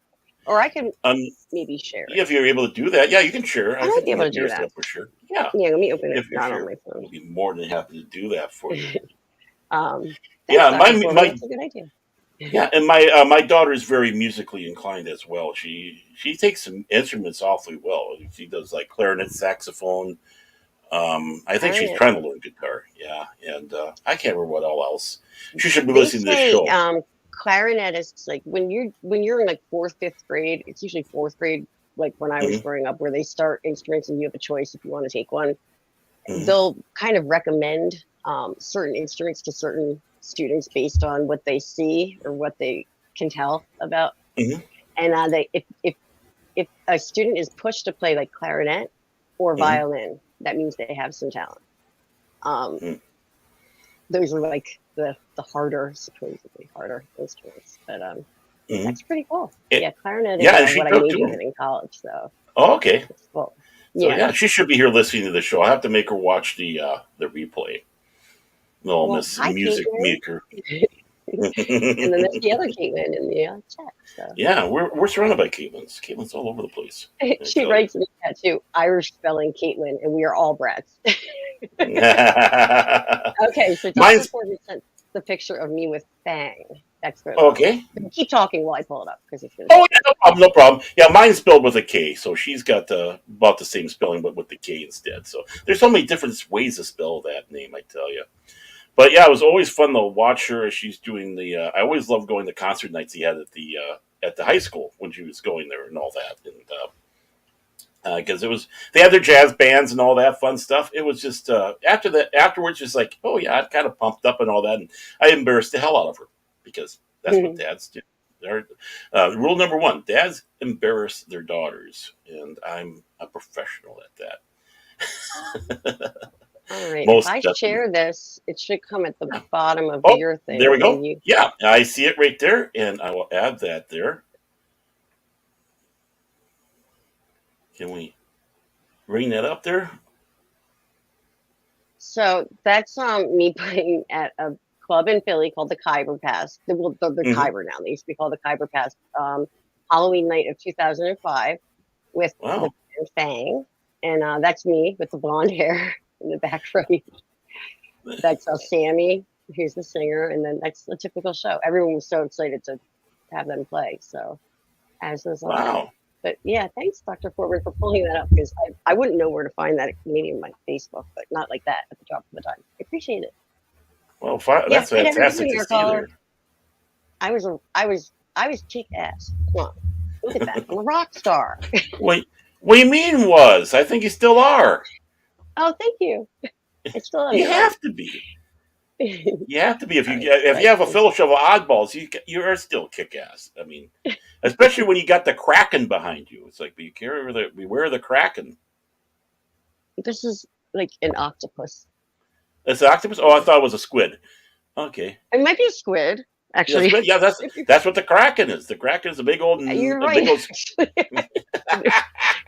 or I can Um, maybe share it. if you're able to do that, yeah, you can share. I I might think be you able can to get do your that. stuff for sure. Yeah, Yeah, let me open it. if you're Not on sure, my phone. we'll be more than happy to do that for you. um, thanks, Yeah, Dr. Forbin. That's a good idea. yeah, and my daughter is very musically inclined as well. She takes some instruments awfully well. She does like clarinet, saxophone. I think she's Clarinet. trying to learn guitar. Yeah, and I can't remember what all else. She should be They listening to this say show. clarinetists like when you're in like fourth, fifth grade. It's usually fourth grade, like when I was Hmm. growing up, where they start instruments and you have a choice if you want to take one. Hmm. They'll kind of recommend certain instruments to certain students based on what they see or what they can tell about. Hmm. And they if a student is pushed to play like clarinet or Hmm. violin, that means they have some talent. Um, Hmm. those are like the harder, supposedly harder instruments. But Hmm. that's pretty cool. It, Yeah, clarinet is yeah, and she what I took majored too. in college, so Oh, okay. it's cool. So Yeah. yeah, she should be here listening to the show. I have to make her watch the replay. No, Well, Miss hi, Music Caitlin. Maker. And then there's the other Caitlin in the chat. So Yeah, we're surrounded by Caitlins. Caitlins all over the place. I she tell you. writes in the chat too, Irish spelling Caitlin, and we are all brats. Okay, so Dr. Mine's Courtney sent the picture of me with Fang. That's good. okay. Keep talking while I pull it up because it's going to Oh take yeah, no problem, no problem. Yeah, mine's spelled with a K, so she's got about the same spelling, but with the K instead. So there's so many different ways to spell that name. I tell you. But yeah, it was always fun to watch her as she's doing the. I always loved going to concert nights he had at the high school when she was going there and all that, and because it was they had their jazz bands and all that fun stuff. It was just afterwards, just like oh yeah, I kind of pumped up and all that, and I embarrassed the hell out of her because that's what Mhm. dads do. Rule number one: dads embarrass their daughters, and I'm a professional at that. All right. If Most I definitely. share this, it should come at the Yeah. bottom of Oh, your there thing, we and then go. you. Yeah, I see it right there, and I will add that there. Can we bring that up there? So that's me playing at a club in Philly called the Khyber Pass. Well, the Hmm. Khyber now. They used to be called the Khyber Pass. Halloween night of 2005 with the Wow. band Fang, and that's me with the blonde hair in the back right. That's Sammy, who's the singer, and then that's the typical show. Everyone was so excited to have them play. So as was I. Wow. But yeah, thanks, Dr. Forward, for pulling that up because I wouldn't know where to find that maybe in my Facebook, but not like that at the drop of a dime. I appreciate it. Well, Yeah, that's I never fantastic knew to your see caller. there. I was kick ass. Come on, look at that. I'm a rock star. Wait, what do you mean was? I think you still are. Oh, thank you. I still am You now. have to be. You have to be All right, if you that's have a fellowship of oddballs, you are still kick ass. I mean, especially when you got the Kraken behind you. It's like beware the Kraken. this is like an octopus. It's an octopus. Oh, I thought it was a squid. Okay, It might be a squid, yeah, actually. squid. Yeah, If you, that's what the Kraken is. The Kraken is you're a right. big old.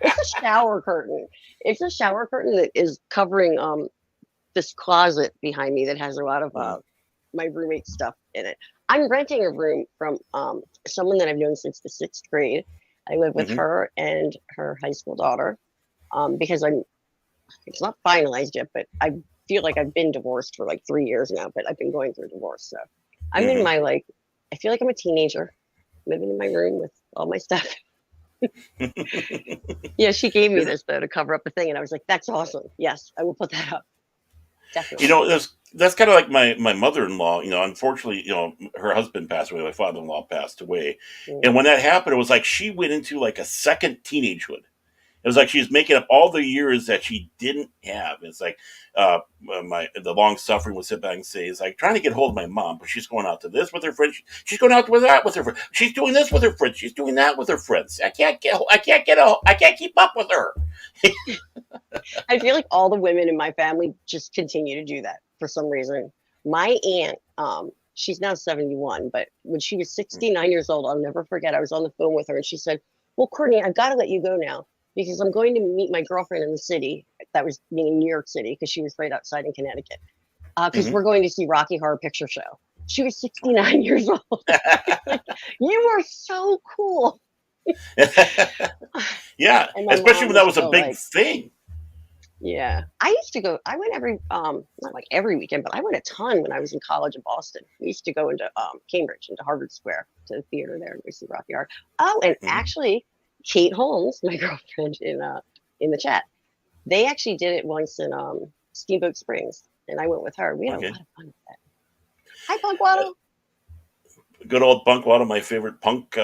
It's a shower curtain. It's a shower curtain that is covering this closet behind me that has a lot of my roommate's stuff in it. I'm renting a room from someone that I've known since the 6th grade. I live with Mhm. her and her high school daughter because it's not finalized yet, but I feel like I've been divorced for like 3 years now, but I've been going through divorce. So I'm in Mhm. my I feel like I'm a teenager living in my room with all my stuff. Yeah, she gave me this though to cover up the thing, and I was like, "That's awesome. Yes, I will put that up. You Definitely." know, that's kind of like my mother in law. You know, unfortunately, her husband passed away. My father in law passed away, Mm. and when that happened, it was like she went into like a second teenagehood. It was like she was making up all the years that she didn't have. It's like the long suffering would sit back and say, "It's like trying to get hold of my mom, but she's going out to this with her friends. She's going out with that with her friends. She's doing this with her friends. She's doing that with her friends. I can't keep up with her." I feel like all the women in my family just continue to do that for some reason. My aunt, she's now 71, but when she was 69 years old, I'll never forget. I was on the phone with her, and she said, "Well, Courtney, I've got to let you go now because I'm going to meet my girlfriend in the city." That was in New York City because she was right outside in Connecticut. Because Mhm. we're going to see Rocky Horror Picture Show. She was 69 years old. Like, you are so cool. Yeah, And my especially mom when was that was a still big like, thing. yeah. I used to go, I went every, not like every weekend, but I went a ton when I was in college in Boston. We used to go into Cambridge, into Harvard Square, to the theater there, and we see Rocky Horror. Oh, and Mhm. actually, Kate Holmes, my girlfriend in the chat, they actually did it once in Steamboat Springs, and I went with her. We had a Okay. lot of fun with that. Hi, Punkwaddle. Good old punk, one of my favorite punk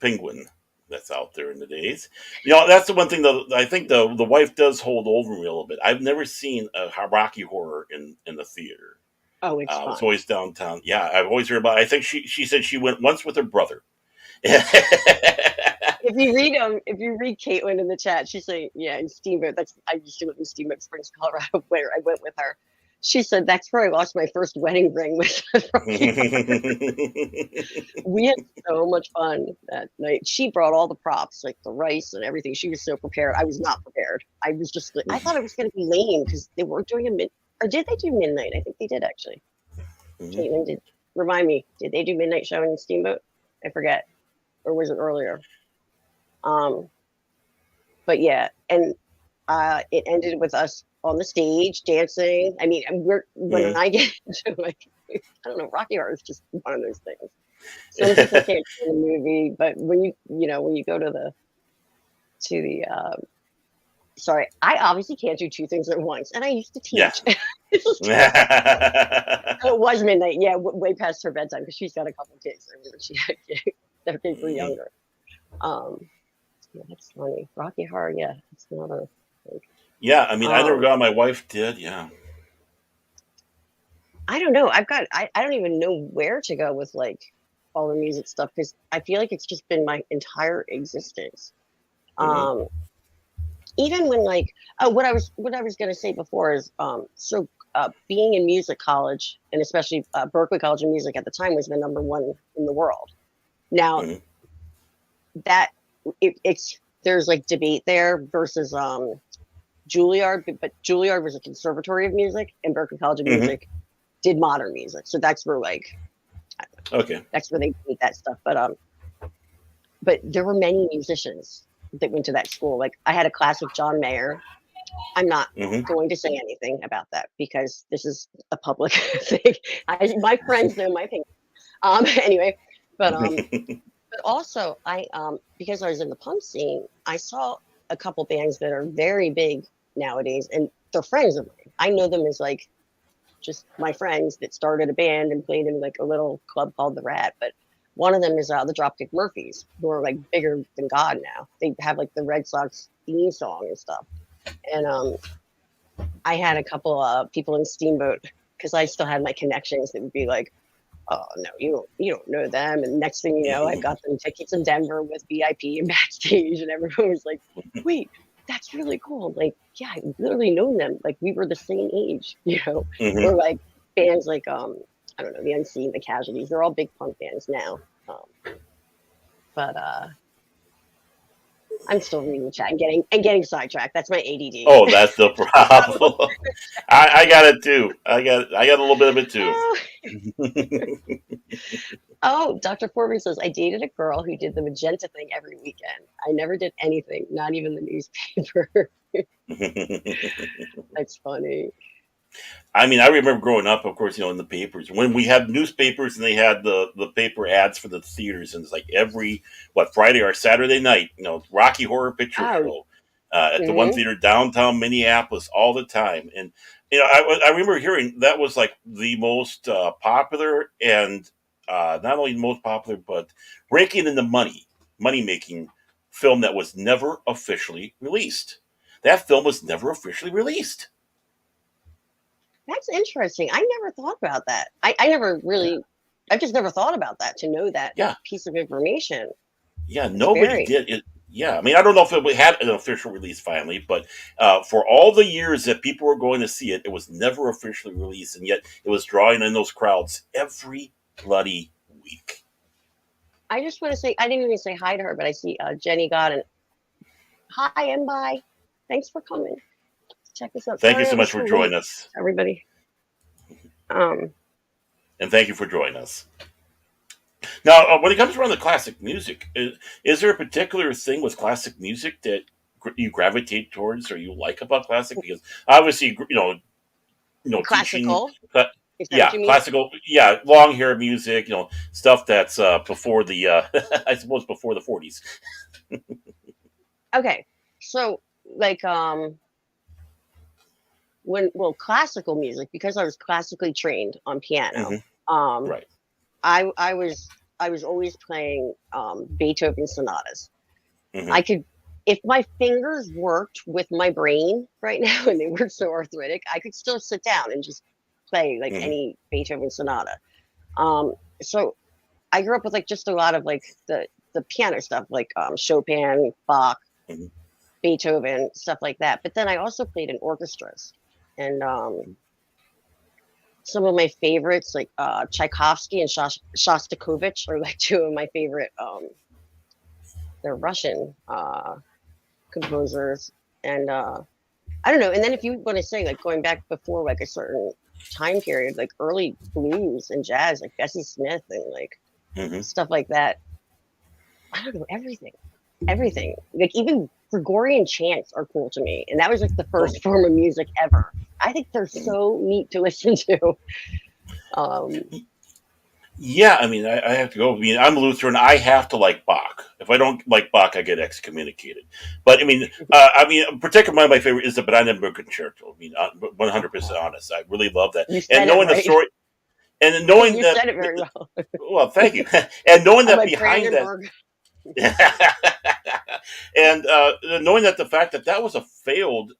penguin that's out there in the days. You know, that's the one thing that I think the wife does hold over me a little bit. I've never seen a Rocky Horror in the theater. Oh, it's It's fun. always downtown. Yeah, I've always heard about it. I think she said she went once with her brother. If you read Caitlin in the chat, she's saying, yeah, in Steamboat. I used to live in Steamboat Springs, Colorado, where I went with her. She said that's where I lost my first wedding ring with Rocky. We had so much fun that night. She brought all the props, like the rice and everything. She was so prepared. I was not prepared. I was just, I thought it was going to be lame because they weren't doing or did they do midnight? I think they did actually. Caitlin did. Remind me, did they do midnight showing in Steamboat? I forget, or was it earlier? Um, but yeah, and it ended with us on the stage dancing. I mean, when I get into like, I don't know, Rocky Horror is just one of those things. Some people can't do the movie, but when you go to the sorry, I obviously can't do two things at once, and I used to Yeah. teach. So it was midnight, yeah, way past her bedtime because she's got a couple kids. I remember she had kids. Their kids were younger. Um, yeah, that's funny. Rocky Horror, yeah, it's not a. Yeah, I mean, I never Um, got. My wife did. Yeah. I don't know. I don't even know where to go with like all the music stuff because I feel like it's just been my entire existence. Hmm. Um, Even when like what I was gonna say before is being in music college and especially Berkeley College of Music at the time was the number one in the world. Now Hmm. that it's there's like debate there versus Juilliard, but Juilliard was a conservatory of music and Berkeley College of Hmm. Music did modern music. So that's where Okay. they did that stuff. But there were many musicians that went to that school. Like I had a class with John Mayer. I'm not Hmm. going to say anything about that because this is a public thing. My friends know my opinion. Anyway, but but also because I was in the punk scene, I saw a couple bands that are very big nowadays, and they're friends of mine. I know them as like just my friends that started a band and played in like a little club called the Rat. But one of them is the Dropkick Murphys, who are like bigger than God now. They have like the Red Sox theme song and stuff. And I had a couple of people in Steamboat because I still had my connections that would be like, oh no, you don't know them. And next thing you know, I got them tickets in Denver with VIP and backstage, and everyone was like, wait, that's really cool. Like, yeah, I literally known them. Like we were the same age, Mm-hmm. or like bands like I don't know, the Unseen, the Casualties. They're all big punk bands now. But I'm still reading the chat and getting sidetracked. That's my ADD. Oh, that's the problem. I got it too. I got a little bit of it too. Oh, Dr. Foreman says, I dated a girl who did the magenta thing every weekend. I never did anything, not even the newspaper. That's funny. I mean, I remember growing up, of course, in the papers when we had newspapers and they had the paper ads for the theaters, and it's like every Friday or Saturday night, Rocky Horror Picture Show at the one theater downtown Minneapolis all the time, and I remember hearing that was like the most popular and not only the most popular but raking in the money making film that was never officially released. That film was never officially released. That's interesting. I never thought about that. I never really, I just never thought about that, to know that piece of information. Yeah, nobody did it. Yeah, I mean, I don't know if it had an official release finally, but for all the years that people were going to see it, it was never officially released, and yet it was drawing in those crowds every bloody week. I just want to say, I didn't even say hi to her, but I see Jenny got an hi and bye. Thanks for coming. Check this out. Thank you so much for joining us, everybody. And thank you for joining us. Now, when it comes around the classic music, is there a particular thing with classic music that you gravitate towards or you like about classic? Because obviously, classical. Teaching, classical. Yeah, long hair music. Stuff that's before the I suppose before the 40s. Okay, so like classical music, because I was classically trained on piano. Right. I was always playing Beethoven sonatas. I could, if my fingers worked with my brain right now and they weren't so arthritic, I could still sit down and just play like any Beethoven sonata. So I grew up with like just a lot of like the piano stuff, like Chopin, Bach, Beethoven, stuff like that. But then I also played in orchestras, and some of my favorites, like Tchaikovsky and Shostakovich, are like two of my favorite. They're Russian composers, and I don't know. And then if you want to say like going back before like a certain time period, like early blues and jazz, like Bessie Smith and like stuff like that. I don't know, everything. Like even Gregorian chants are cool to me, and that was like the first form of music ever. I think they're so neat to listen to. Yeah, I mean, I have to go. I mean, I'm Lutheran. I have to like Bach. If I don't like Bach, I get excommunicated. But I mean, particularly one of my favorite is the Brandenburg Concerto. I mean, 100% honest. I really love that. And knowing the story, and knowing you that said it very well. Well, thank you. And knowing that behind that. And knowing that the fact that was a failed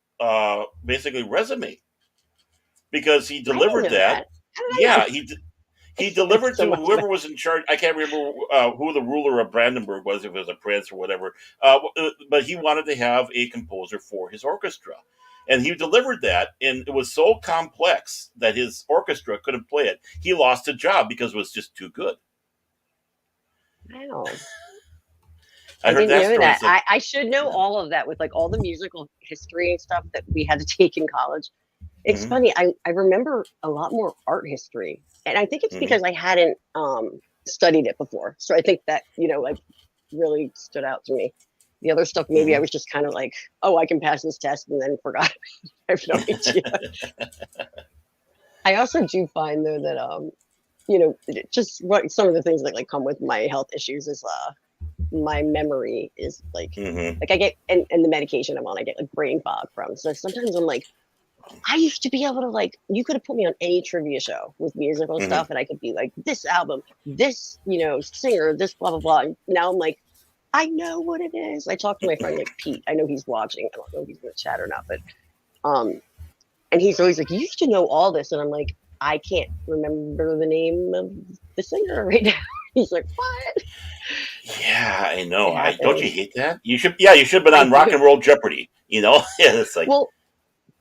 basically resume, because he delivered that. Yeah, he delivered to whoever was in charge. I can't remember who the ruler of Brandenburg was, if it was a prince or whatever, but he wanted to have a composer for his orchestra, and he delivered that, and it was so complex that his orchestra couldn't play it. He lost a job because it was just too good. Wow. I didn't know that. I should know all of that, with like all the musical history and stuff that we had to take in college. It's funny. I remember a lot more art history, and I think it's because I hadn't studied it before. So I think that like really stood out to me. The other stuff, maybe I was just kind of like, oh, I can pass this test, and then forgot. I have no idea. I also do find though that just what some of the things that like come with my health issues is my memory is like like I get and the medication I'm on, I get like brain fog from. So sometimes I'm like, I used to be able to like, you could have put me on any trivia show with musical stuff, and I could be like, this album, this singer, this blah blah blah. And now I'm like, I know what it is. I talked to my friend like Pete. I know he's watching. I don't know if he's in the chat or not, but and he's always like, you used to know all this, and I'm like, I can't remember the name of the singer right now. He's like, what? Yeah, I know. It I don't you happens. hate that? You should. Yeah, you should have been I on Rock do. and Roll Jeopardy. Yeah, it's like. Well,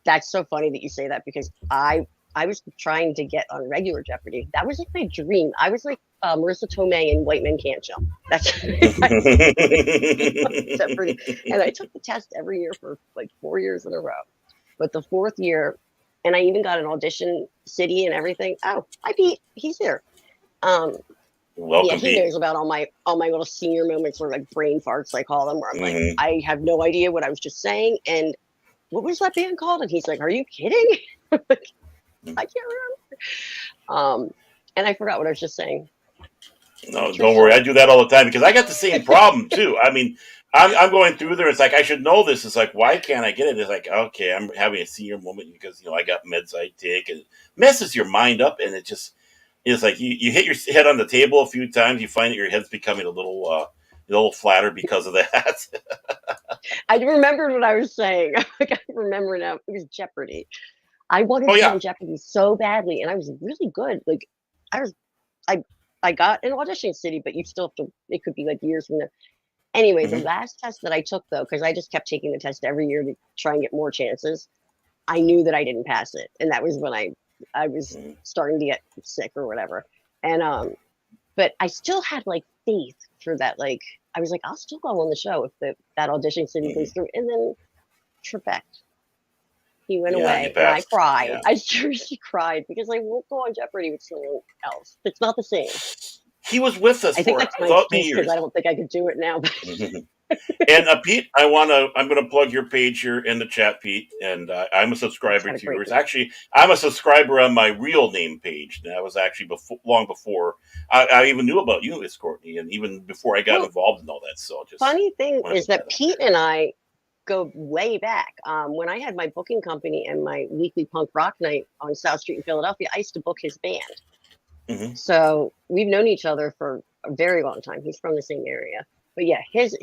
that's so funny that you say that because I was trying to get on regular Jeopardy. That was like my dream. I was like Marissa Tomei in White Men Can't Jump. That's I Jeopardy, and I took the test every year for like 4 years in a row. But the fourth year, and I even got an audition city and everything. Oh, hi Pete, he's here. Um, yeah, Welcome, he Pete. knows about all my little senior moments or like brain farts I call them, where I'm like, Hmm. I have no idea what I was just saying, and what was that band called? And he's like, are you kidding? I can't remember. And I forgot what I was just saying. No, True don't worry. I story. do that all the time because I got the same problem too. I mean, I'm going through there. It's like I should know this. It's like why can't I get it? It's like okay, I'm having a senior moment because I got meds I take and it messes your mind up, and it's like you hit your head on the table a few times. You find that your head's becoming a little flatter because of that. I remembered what I was saying. I remember now. It was Jeopardy. I wanted Oh to be yeah. on Jeopardy so badly, and I was really good. Like I was, I I got an audition city, but you still have to. It could be like years from now. Anyway, the Hmm. last test that I took though, because I just kept taking the test every year to try and get more chances. I knew that I didn't pass it, and that was when I was starting to get sick or whatever. And but I still had like faith for that. Like I was like, I'll still go on the show if that audition city Hmm. goes through. And then Trebek, he went Yeah, and you away, and I passed. cried. Yeah. I seriously cried because I won't go on Jeopardy with someone else. It's not the same. He was with us I think for that's my about many excuse because I years. don't think I could do it now. And Pete, I'm gonna plug your page here in the chat, Pete. And I'm a It's subscriber got a to great yours. name. Actually, I'm a subscriber on my real name page. And that was actually long before I even knew about you, Miss Courtney, and even before I got Well, involved in all that. So just funny thing want to is put that that out there. Pete and I go way back. When I had my booking company and my weekly punk rock night on South Street in Philadelphia, I used to book his band. Hmm. So we've known each other for a very long time. He's from the same area. But yeah, his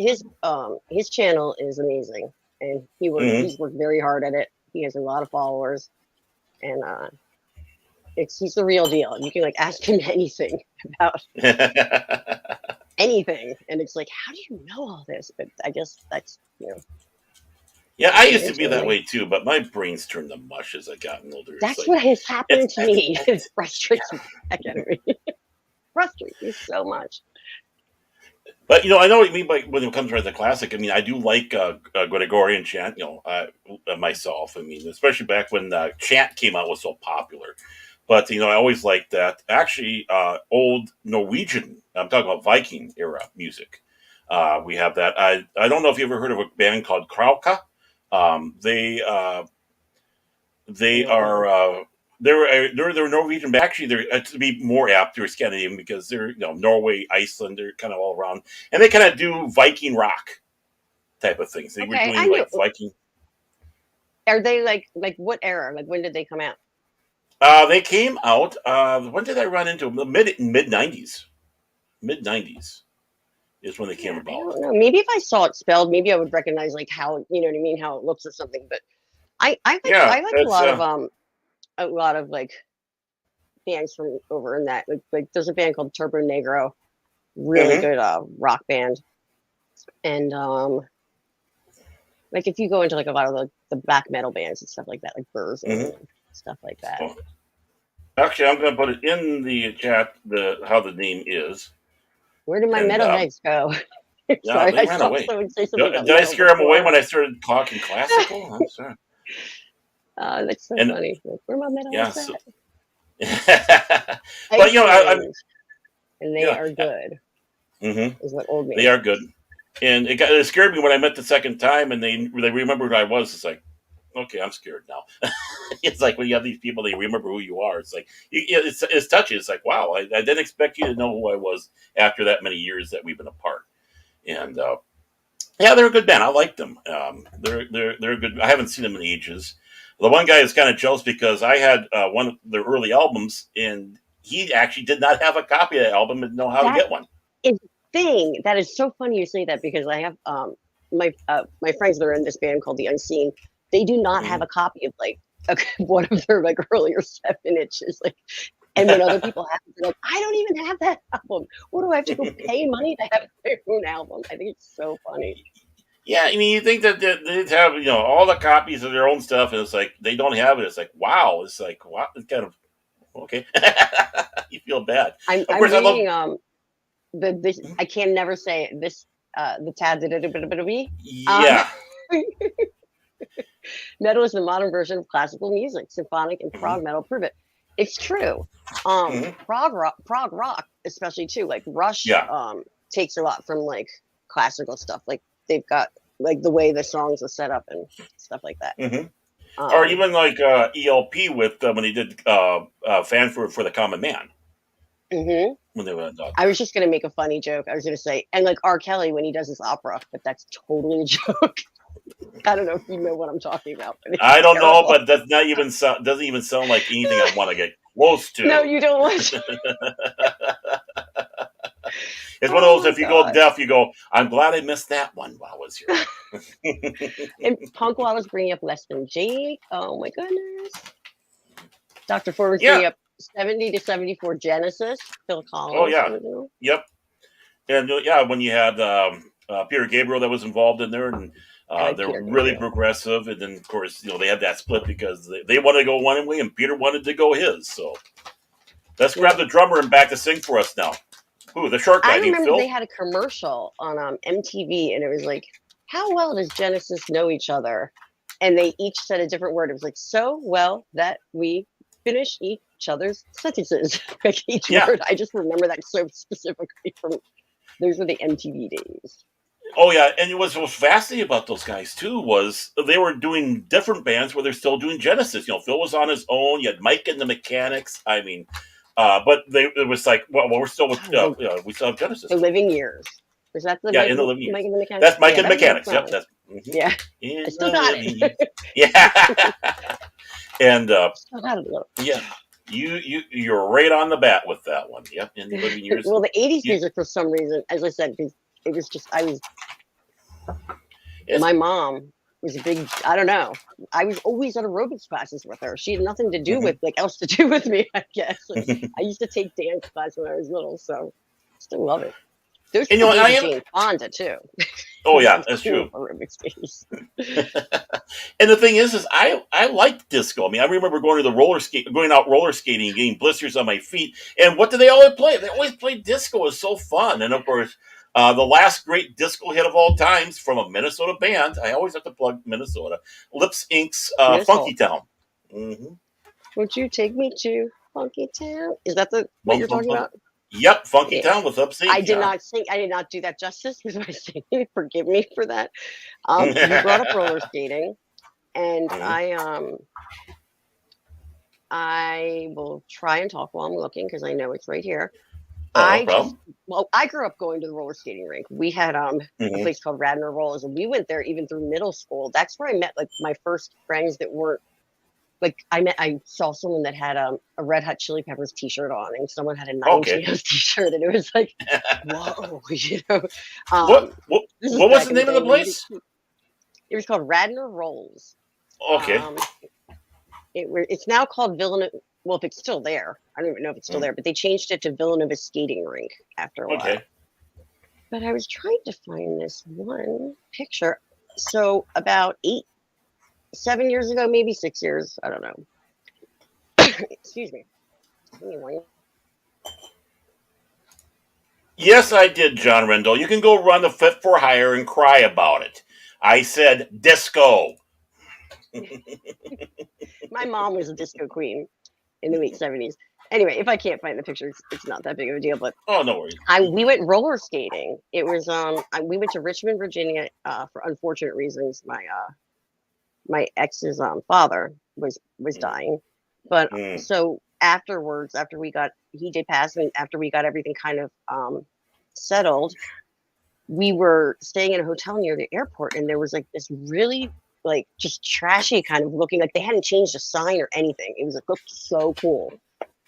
channel is amazing, and Hmm. he's worked very hard at it. He has a lot of followers, and he's the real deal. You can like ask him anything about anything, and it's like, how do you know all this? But I guess that's Yeah, I getting used to into be it. that way too, but my brain's turned to mush as I gotten older. It's That's like what has happened it's to me. It frustrates the heck out of me. Frustrates me so much. But I know what you mean by when it comes to the classic. I mean, I do like Gregorian chant. Myself. I mean, especially back when chant came out was so popular. But I always liked that. Actually, old Norwegian. I'm talking about Viking era music. We have that. I don't know if you ever heard of a band called Krauka. Um, they uh, they are No. they're Norwegian, but actually they're to be more apt, they're Scandinavian because they're Norway, Iceland, they're kind of all around, and they kind of do Viking rock type of things. They were Okay, doing I knew. like Viking. Are they like what era? Like when did they come out? They came out. When did I run into them? The mid 90s. Mid 90s is when they came Yeah, I about. don't know. Maybe if I saw it spelled, maybe I would recognize like how you know what I mean, how it looks or something. But Yeah, I like it's a lot of like bands from over in that like there's a band called Turbo Negro, really mhm, good rock band, and like if you go into like a lot of the black metal bands and stuff like that, like Burzum mhm. and stuff like that. So, actually, I'm going to put it in the chat the how the name is, Where did my and metalheads go? yeah, Sorry, they I ran saw away. someone say something about Did I metal scare them away before. when I started talking classical? I'm sorry. That's so And funny. Like, where my yeah, metalheads so, at? but Ice Trains, and they yeah, are good, hmm is what old they man are says. good. And it scared me when I met the second time, and they remembered who I was. It's like, okay, I'm scared now. It's like when you have these people, they remember who you are. It's like it's touchy. It's like, wow, I didn't expect you to know who I was after that many years that we've been apart. And yeah, they're a good band. I like them. They're good. I haven't seen them in ages. The one guy is kind of jealous because I had one of their early albums, and he actually did not have a copy of that album and know how to That get one. is the thing. That is so funny you say that because I have my friends that are in this band called The Unseen. They do not have Hmm. a copy of like one of their like earlier 7 inches. Like, and when other people have it, they're like, I don't even have that album. What do I have to go pay money to have their own album? I think it's so funny. Yeah, I mean, you think that they'd have all the copies of their own stuff, and it's like they don't have it. It's like wow, it's like wow, it's kind of okay. You feel bad. I'm Of course, I love. reading this. I can never say it. This the tad did it a bit of me. Yeah. Metal is the modern version of classical music, symphonic and prog metal. Prove it. It's true. Prog rock, especially too. Like Rush, Yeah. takes a lot from like classical stuff. Like they've got like the way the songs are set up and stuff like that. Or even like ELP with when he did "Fan for the Common Man." When they went. I was just gonna make a funny joke. I was gonna say, and like R. Kelly when he does his opera, but that's totally a joke. I don't know if you know what I'm talking about. But I don't know, but that's not even doesn't even sound like anything I want to get close to. No, you don't want to. It's one of those, if you go deaf, you go, I'm glad I missed that one while I was here. And Punk Wallace bringing up Less Than Jake. Oh my goodness. Dr. Ford was bringing up 70 to 74 Genesis. Phil Collins. Oh, yeah. Yep. And when you had Peter Gabriel that was involved in there, and they're really progressive. And then, of course, they had that split because they wanted to go one way and Peter wanted to go his. So let's grab the drummer and back to sing for us now. Ooh, the short guy. I remember they had a commercial on MTV, and it was like, how well does Genesis know each other? And they each said a different word. It was like, so well that we finish each other's sentences. Like each word. I just remember that so specifically from those were the MTV days. Oh yeah, and what was fascinating about those guys too was they were doing different bands where they're still doing Genesis. Phil was on his own. You had Mike and the Mechanics. I mean, but it was like, well, we're still with we still have Genesis. The Living Years. Is that the in the Living Years? Mike and the Mechanics? That's Mike and the Mechanics. Yep. That's, Yeah. I still got it. Yeah. And still got it. Yeah. You're right on the bat with that one. Yep. In the Living Years. Well, the 80s music for some reason, as I said, it was just my mom was a big, I don't know. I was always at aerobics classes with her. She had nothing to do with else to do with me, I guess. Like, I used to take dance class when I was little, so still love it. There's Jane Fonda too. Oh yeah, that's true. Aerobics days. And the thing is I liked disco. I mean, I remember going out roller skating and getting blisters on my feet. And what did they always play? They always played disco. It was so fun. And of course, the last great disco hit of all times from a Minnesota band. I always have to plug Minnesota. Lips Inc.'s Funky Town. Would you take me to Funky Town? Is that what you're talking about? Yep, Funky Town with Lips Inc. I did not sing. I did not do that justice with my singing. Forgive me for that. You brought up roller skating, and I will try and talk while I'm looking because I know it's right here. I grew up going to the roller skating rink. We had a place called Radnor Rolls, and we went there even through middle school. That's where I met like my first friends that weren't like I saw someone that had a Red Hot Chili Peppers t-shirt on, and someone had a Nine Inch Nails t-shirt, and it was like, whoa, What was the name of the place? It was called Radnor Rolls. Okay. It's now called Villanova. Well, if it's still there, I don't even know if it's still there, but they changed it to Villanova Skating Rink after a while. But I was trying to find this one picture. So about 7 years ago, maybe 6 years, I don't know. Excuse me. Anyway. Yes, I did, John Rendell. You can go run the Fit for Hire and cry about it. I said disco. My mom was a disco queen in the late 70s. Anyway, if I can't find the picture, it's not that big of a deal. But no worries. We went roller skating. It was we went to Richmond, Virginia, for unfortunate reasons. My ex's father was dying, but so afterwards, he did pass, and after we got everything kind of settled, we were staying in a hotel near the airport, and there was like this really like just trashy kind of looking, like they hadn't changed a sign or anything. It was like, looked so cool.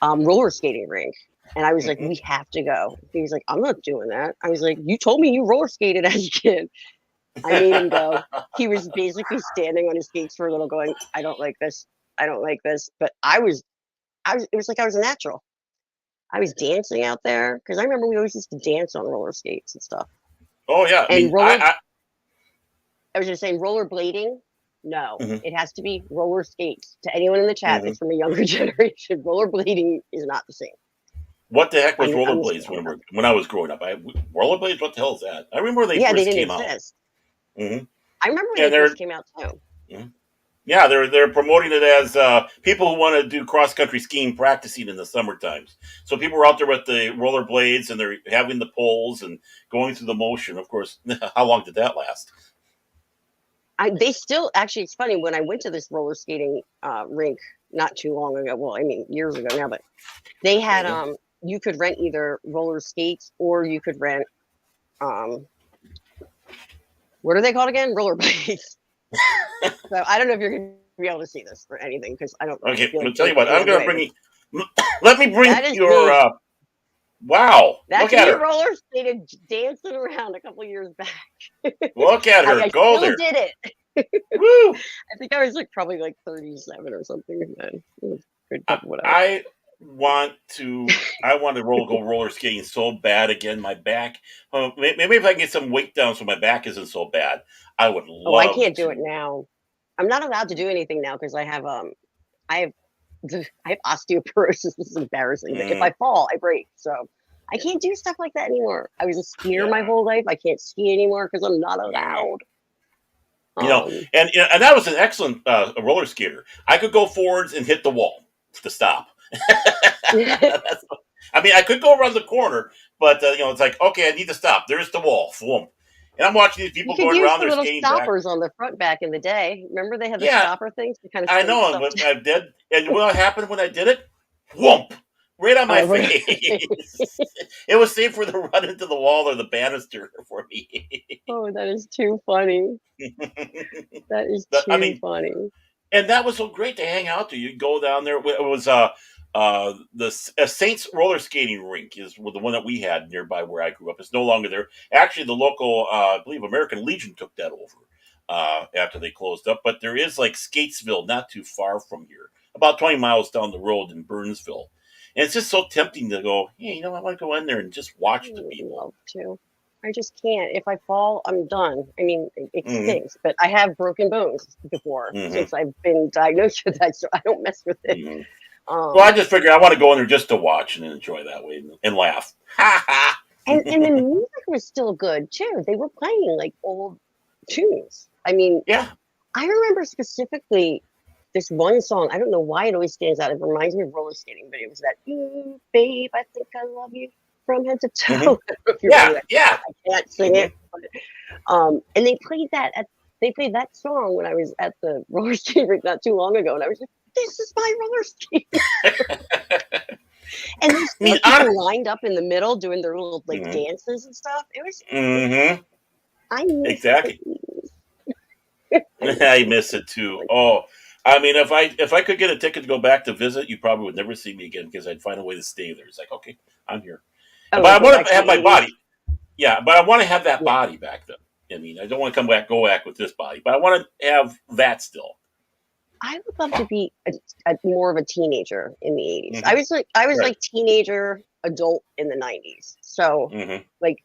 Roller skating rink. And I was like, we have to go. He was like, I'm not doing that. I was like, you told me you roller skated as a kid. I made him go. He was basically standing on his skates for a little going, I don't like this. I don't like this. But it was like I was a natural. I was dancing out there because I remember we always used to dance on roller skates and stuff. Oh yeah, I And mean, I was just saying rollerblading. No, mhm, it has to be roller skates. To anyone in the chat mhm. that's from a younger generation, rollerblading is not the same. What the heck was I'm just rollerblades saying that. when I was growing up? Rollerblades, what the hell is that? I remember when they Yeah, they first didn't came out. exist. Hmm. I remember when And they first they're came out too. mhm. Yeah, they're promoting it as people who want to do cross country skiing practicing in the summer times. So people were out there with the rollerblades and they're having the poles and going through the motion. Of course, how long did that last? They still actually. It's funny when I went to this roller skating rink not too long ago. Well, I mean years ago now, but they had Mhm. you could rent either roller skates or you could rent um what are they called again? Rollerblades. So I don't know if you're gonna be able to see this or anything because I don't Okay, feel I'll like tell doing you it what. any I'm other going to way. bring But you. Let me bring that is your. me. Wow! That's Look at me her. roller skated dancing around a couple years back. Look at her. I Go still there. did it. Woo! I think I was like probably like 37 or something then. It was a good I, couple whatever. I want to. I want to go roller skating so bad again. My back. Maybe if I can get some weight down so my back isn't so bad, I would Oh, I love can't do it to. now. I'm not allowed to do anything now because I have I have osteoporosis. This is embarrassing. But if Mm, I fall, I break. So I can't do stuff like that anymore. I was a skier my yeah. whole life. I can't ski anymore because I'm not Mm. allowed. You know, Um, and that was an excellent roller skater. I could go forwards and hit the wall to stop. you That's, I mean, I could go around the corner, but it's like okay, I need to stop. There's the wall, Whoom. And I'm watching these people could going use around. the They're little skating back. stoppers on the front back in the day. Remember they had the Yeah, stopper things to kind of I slow know. And yourself what down. I did, and what happened when I did it? Whoomp! Right on my Oh, face. It was safe for the run into the wall or the banister for me. oh, that is too funny. That is I too mean, funny. and that was so great to hang out to. You go down there. It was the Saints roller skating rink is the one that we had nearby where I grew up. It's no longer there. Actually, the local, I believe, American Legion took that over after they closed up. But there is like Skatesville, not too far from here, about 20 miles down the road in Burnsville. And it's just so tempting to go. Hey, I want to go in there and just I watch the would people. love to. I just can't. If I fall, I'm done. I mean, it Hmm. stinks, but I have broken bones before Hmm. since I've been diagnosed with that, so I don't mess with it. Hmm. Well, I Um, just figured I want to go in there just to watch and enjoy that way and laugh. Ha ha. and the music was still good too. They were playing like old tunes. I mean, Yeah. I remember specifically this one song. I don't know why it always stands out. It reminds me of roller skating, but it was that "Babe, I think I love you from head to toe." I Hmm. don't know if you remember Yeah. that Yeah. song. I can't sing Hmm. it, but and they played that song when I was at the roller skating rink not too long ago, and I was like, "This is my roller skating." And there's I mean, like people lined up in the middle doing their little like mhm, dances and stuff. mhm, I miss the exactly. 80s. I miss I the miss 80s. it too. Oh, I mean, if I could get a ticket to go back to visit, you probably would never see me again because I'd find a way to stay there. It's like, okay, I'm here, Oh, but like I go want back to to the have my 80s. body. Yeah, but I want to have that Yeah. body back then. I mean, I don't want to go back with this body, but I want to have that still. I would love to be more of a teenager in the 80s. Hmm. I was Right. like teenager adult in the 90s. So Hmm. like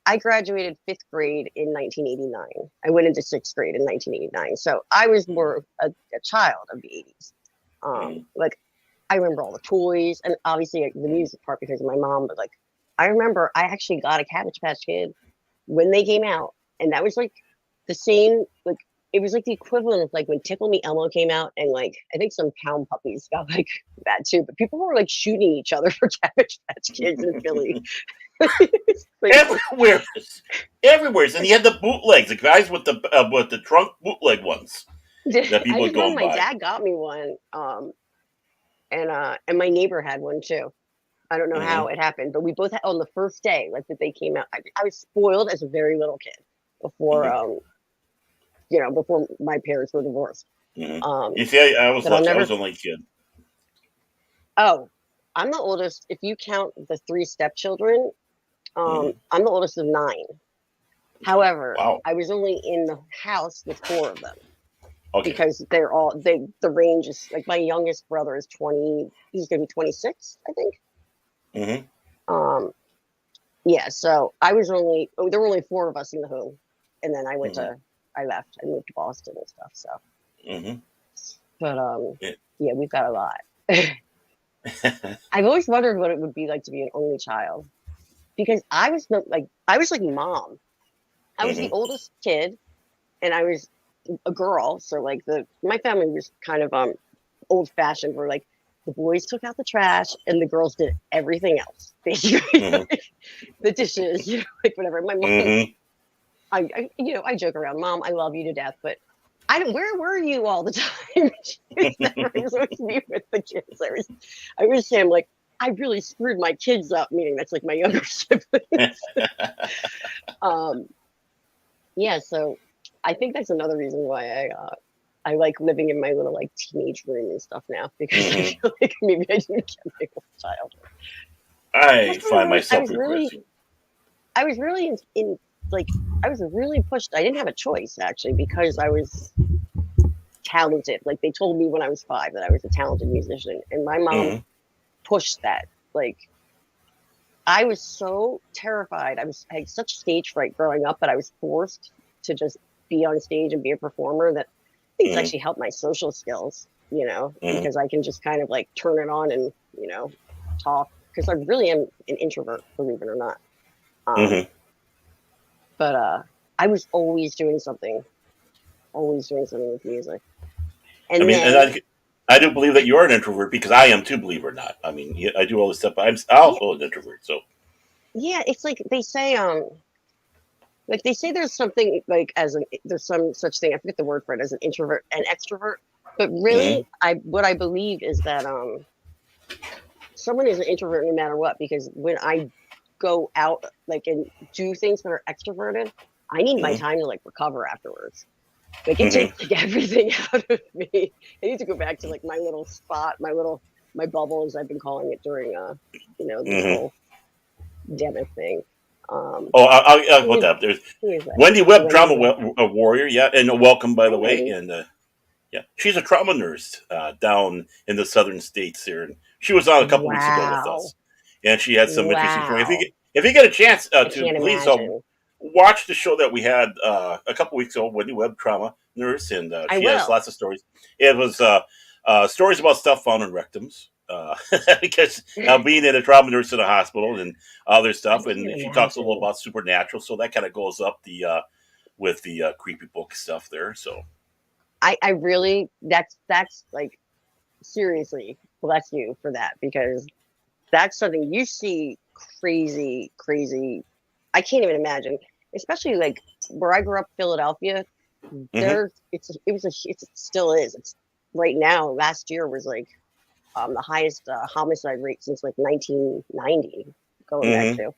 I graduated 5th grade in 1989. I went into 6th grade in 1989. So I was Hmm. more a child of the 80s. Hmm. Like I remember all the toys and obviously like, the music part because of my mom. But like I remember I actually got a Cabbage Patch Kid when they came out, and that was like the same. Like it was like the equivalent of like when Tickle Me Elmo came out, and like I think some Pound Puppies got like that too. But people were like shooting each other for Cabbage Patch Kids in Philly. It's crazy. Everywhere, everywhere, and he had the bootlegs, the guys with the trunk bootleg ones that I people just would go remember and my buy. dad got me one, and my neighbor had one too. I don't know how Hmm. it happened, but we both had on the first day, like that they came out. I was spoiled as a very little kid before, Hmm. before my parents were divorced. Hmm. Um, You see, I was but I'll lucky. I never. was the only kid. Oh, I'm the oldest. If you count the three stepchildren, Hmm. I'm the oldest of nine. However, Wow. I was only in the house with four of them. Okay. because the range is like my youngest brother is 20. He's gonna be 26, I think. Um, yeah. So I was there were only four of us in the home, and then I left. I moved to Boston and stuff. So, Mm-hmm. but Yeah. yeah, we've got a lot. I've always wondered what it would be like to be an only child because I was like mom. I was the Mm-hmm. oldest kid, and I was a girl. So like my family was kind of old fashioned, where like the boys took out the trash and the girls did everything else, basically. Mm-hmm. The dishes, like whatever. My mom, Mm-hmm. I joke around, Mom, I love you to death, but I don't. Where were you all the time? She was never supposed to be with the kids. I was saying like I really screwed my kids up. Meaning that's like my younger siblings. um, yeah. So I think that's another reason why I like living in my little like teenage room and stuff now because I Mm-hmm. feel like maybe I didn't get my whole childhood. I Plus, find myself I was really in like I was really pushed. I didn't have a choice actually because I was talented. Like they told me when I was 5 that I was a talented musician, and my mom regressing. pushed that. Like I was so terrified. I had such stage fright growing up, but I was forced to just be on stage and be a performer. That I think it's Mm-hmm. actually helped my social skills. Mm-hmm. Because I can just kind of like turn it on and talk. Because I really am an introvert, believe it or not. Um, Mm-hmm. but I was always doing something with music. I And mean, and then, I do believe that you are an introvert because I am too, believe it or not. I mean, I do all this stuff, but I'm yeah, also an introvert. So, yeah, it's like they say there's something like there's some such thing. I forget the word for it as an introvert and extrovert. But mm-hmm. really, what I believe is that someone is an introvert no matter what. Because when I go out like and do things that are extroverted, I need my Mm-hmm. time to like recover afterwards. Like it Mm-hmm. takes like everything out of me. I need to go back to like my little spot, my bubble, as I've been calling it during this Mm-hmm. whole demic thing. Um, Oh, I'll who put is that up. There's who is that? Wendy Webb, Wendy drama Webb. warrior, yeah, and welcome by Hi, the way, Wendy. and yeah, she's a trauma nurse down in the southern states here, and she was on a couple weeks ago with Wow. us, and she had some interesting story. Wow. If you get a chance I to can't please imagine. watch the show that we had a couple weeks ago, Wendy Webb, trauma nurse, and I she has will. lots of stories. It was stories about stuff found in rectums. Because being in a trauma nurse in a hospital and other I stuff, can't and she talks a little imagine. about supernatural, so that kind of goes up the with the creepy book stuff there. So I really that's like seriously bless you for that because that's something you see crazy, crazy. I can't even imagine, especially like where I grew up, Philadelphia. mm-hmm. It still is. It's right now. Last year was like the highest homicide rate since like 1990, going back Mm-hmm. to.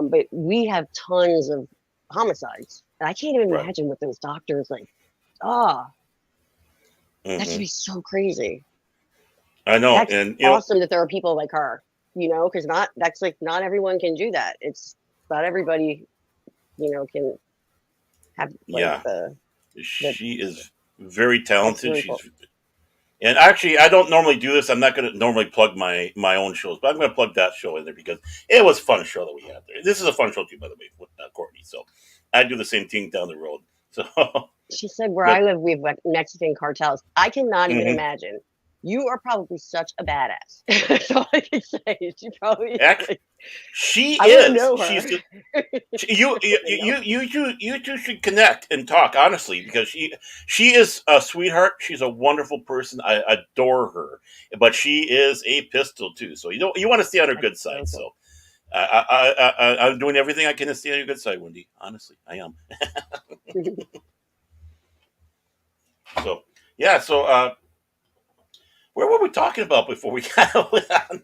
But we have tons of homicides, and I can't even Right. imagine what those doctors like. Ah, that should Mm-hmm. be so crazy. I know, That's and awesome that there are people like her, because not everyone can do that. It's not everybody, can have like yeah, the she is very that's talented. really cool. She's and actually, I don't normally do this. I'm not going to normally plug my own shows, but I'm going to plug that show in there because it was a fun show that we had there. This is a fun show too, by the way, with Courtney. So I do the same thing down the road. So, She said, "Where I but live, we have like Mexican cartels." I cannot even mm-hmm. imagine. You are probably such a badass. That's all I can say. She probably Actually, like she I wouldn't is. know She's her. the I wouldn't know. you two should connect and talk honestly because she is a sweetheart. She's a wonderful person. I adore her, but she is a pistol too. So you want to stay on her That's good side. so cool. So I'm doing everything I can to stay on your good side, Wendy. Honestly, I am. So yeah. So where were we talking about before we got on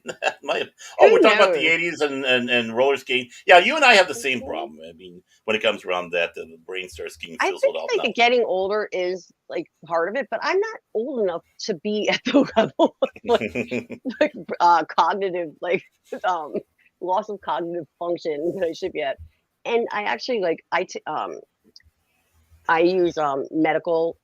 that? Who We're talking about the knows? '80s and roller skating. Yeah, you and I have the same problem. I mean, when it comes around that, the brain starts getting I fizzled think out like now. getting older is like part of it, but I'm not old enough to be at the level of like cognitive um loss of cognitive function that I should be at. And I actually I use medical.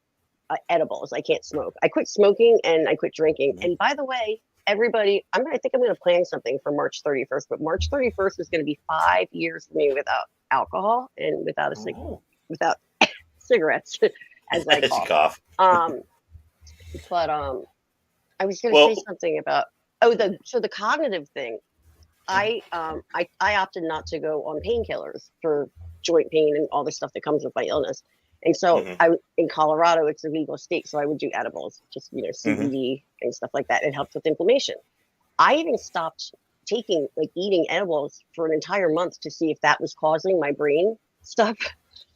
edibles. I can't smoke. I quit smoking and I quit drinking. And by the way, everybody, I think I'm going to plan something for March 31st. But March 31st is going to be 5 years for me without alcohol and without cigarettes, as I cough. But I was going to say something about the cognitive thing. I opted not to go on painkillers for joint pain and all the stuff that comes with my illness. And so in Colorado, it's a legal state. So I would do edibles, just, CBD and stuff like that. It helps with inflammation. I even stopped eating edibles for an entire month to see if that was causing my brain stuff.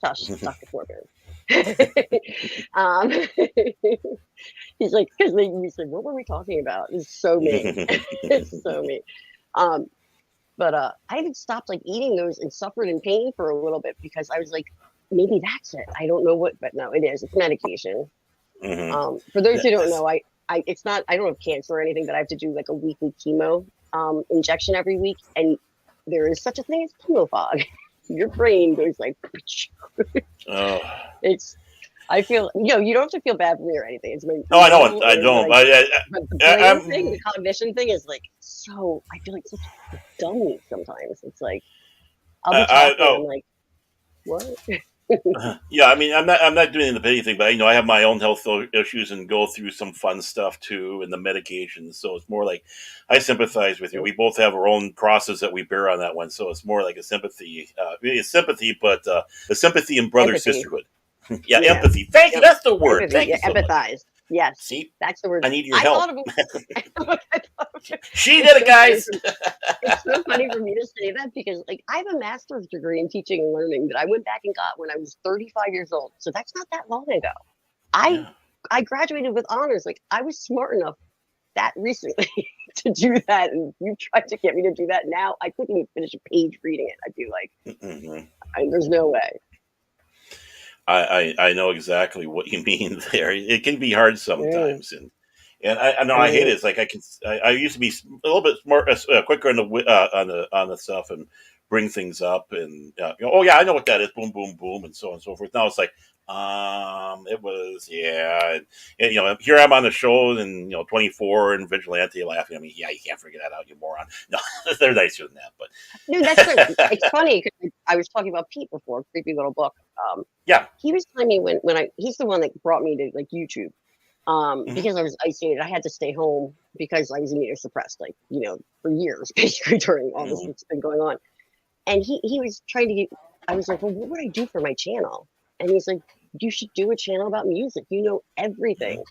Shush, Dr. Corbin. He's like, because we said, what were we talking about? It's so mean. It's so mean. But I even stopped eating those and suffered in pain for a little bit because I was like, maybe that's it. I don't know what, but no, it is. It's medication. For those who don't know, it's not. I don't have cancer or anything, but I have to do a weekly chemo injection every week, and there is such a thing as chemo fog. Your brain goes it's. I feel you don't have to feel bad for me or anything. It's no, I don't. I don't. But the brain thing, the cognition thing is so. I feel like such a dummy sometimes. It's I'll be talking. I'm like, what? Yeah, I mean, I'm not doing the anything, but I have my own health issues and go through some fun stuff too, and the medications. So it's more like I sympathize with you. We both have our own crosses that we bear on that one. So it's more like a sympathy, but a sympathy and brother sisterhood. Yeah, empathy. Thank you. That's the word. Empathy. Thank you so empathize. Much. Yes. See, that's the word. I need your help. She did it, guys. It's so funny for me to say that because I have a master's degree in teaching and learning that I went back and got when I was 35 years old. So that's not that long ago. I graduated with honors. I was smart enough that recently to do that, and you tried to get me to do that. Now I couldn't even finish a page reading it. I'd be there's no way. I know exactly what you mean there. It can be hard sometimes, and I know I hate it. It's I used to be a little bit more quicker on the stuff and bring things up and oh yeah, I know what that is. Boom, boom, boom, and so on and so forth. Now it's it was and here I'm on the show and 24 and Vigilante laughing at me. Yeah, you can't figure that out, you moron. No, they're nicer than that, but dude, that's true. It's funny because I was talking about Pete before, Creepy Little Book. He was telling me when he's the one that brought me to YouTube. Because I was isolated, I had to stay home because I was immunosuppressed, for years, basically during all this that's been going on. And he was trying to I was like, well, what would I do for my channel? And he's like, you should do a channel about music. You know everything.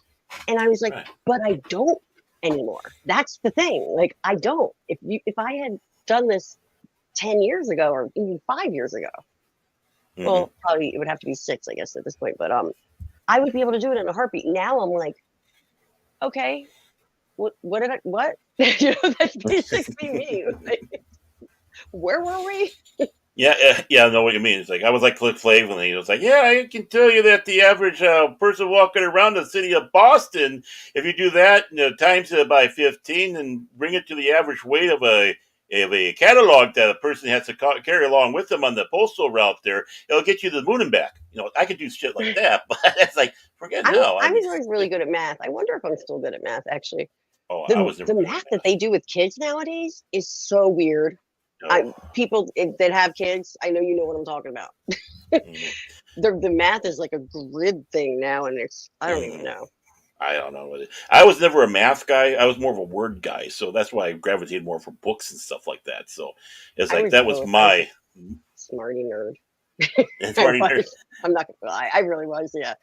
And I was like, but I don't anymore. That's the thing. I don't. If I had done this 10 years ago or even 5 years ago, well, probably it would have to be 6, I guess, at this point. But I would be able to do it in a heartbeat. Now I'm like, okay, what? That's basically me. Where were we? Yeah, I know what you mean. It's I was like Cliff Flavin, and he was like, yeah, I can tell you that the average person walking around the city of Boston, if you do that, times it by 15 and bring it to the average weight of a catalog that a person has to carry along with them on the postal route there, it'll get you to the moon and back. I could do shit like that, but it's forget now. I was always really good at math. I wonder if I'm still good at math, actually. Oh, the math that they do with kids nowadays is so weird. People that have kids, I know you know what I'm talking about. The math is like a grid thing now, and I don't even know. I don't know. I was never a math guy. I was more of a word guy, so that's why I gravitated more for books and stuff like that. So it's that was my smarty nerd. Smarty nerd. I'm not gonna lie. I really was. Yeah.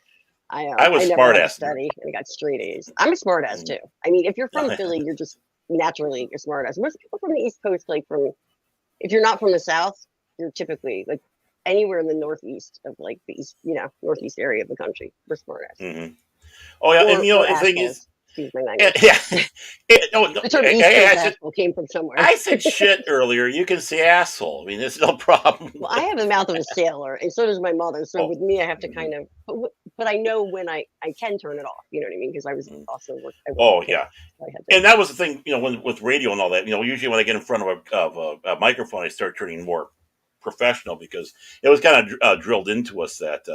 I was smart ass. Study and I got straight A's. I'm a smart ass too. I mean, if you're from Philly, you're just naturally a smart ass. Most people from the East Coast, if you're not from the South, you're typically anywhere in the Northeast of the East, Northeast area of the country. We're smart ass. Oh yeah, and the thing is, excuse my language. The term East Coast asshole came from somewhere. I said shit earlier. You can say asshole. I mean, there's no problem. Well, I have the mouth of a sailor, and so does my mother. So with me, I have to kind of, but I know when I can turn it off. You know what I mean? Because I was also yeah. And that was the thing, with radio and all that. Usually when I get in front of a microphone, I start turning more professional because it was kind of drilled into us that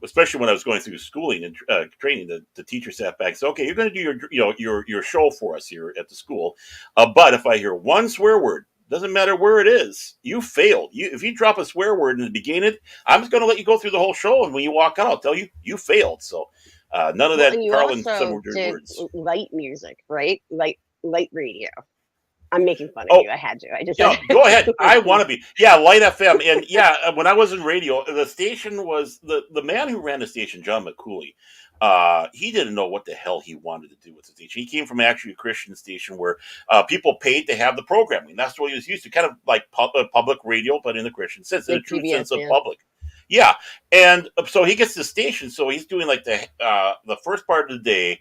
especially when I was going through schooling and training, the teacher sat back and said, "Okay, you're going to do your show for us here at the school, but if I hear one swear word, doesn't matter where it is, you failed. If you drop a swear word in the beginning, I'm just going to let you go through the whole show, and when you walk out, I'll tell you failed." So none of Well, that and you Carlin also dirty did words. light music, right? Light radio. I'm making fun of Oh, you. I had to. I just yeah, had go ahead. I to. want to be. Yeah, Light FM. And yeah, when I was in radio, the station was the man who ran the station, John McCooley. He didn't know what the hell he wanted to do with the station. He came from actually a Christian station where people paid to have the programming. That's what he was used to, kind of like public radio, but in the Christian sense, in the Like true PBS, sense of yeah. public. Yeah, and so he gets the station. So he's doing like the first part of the day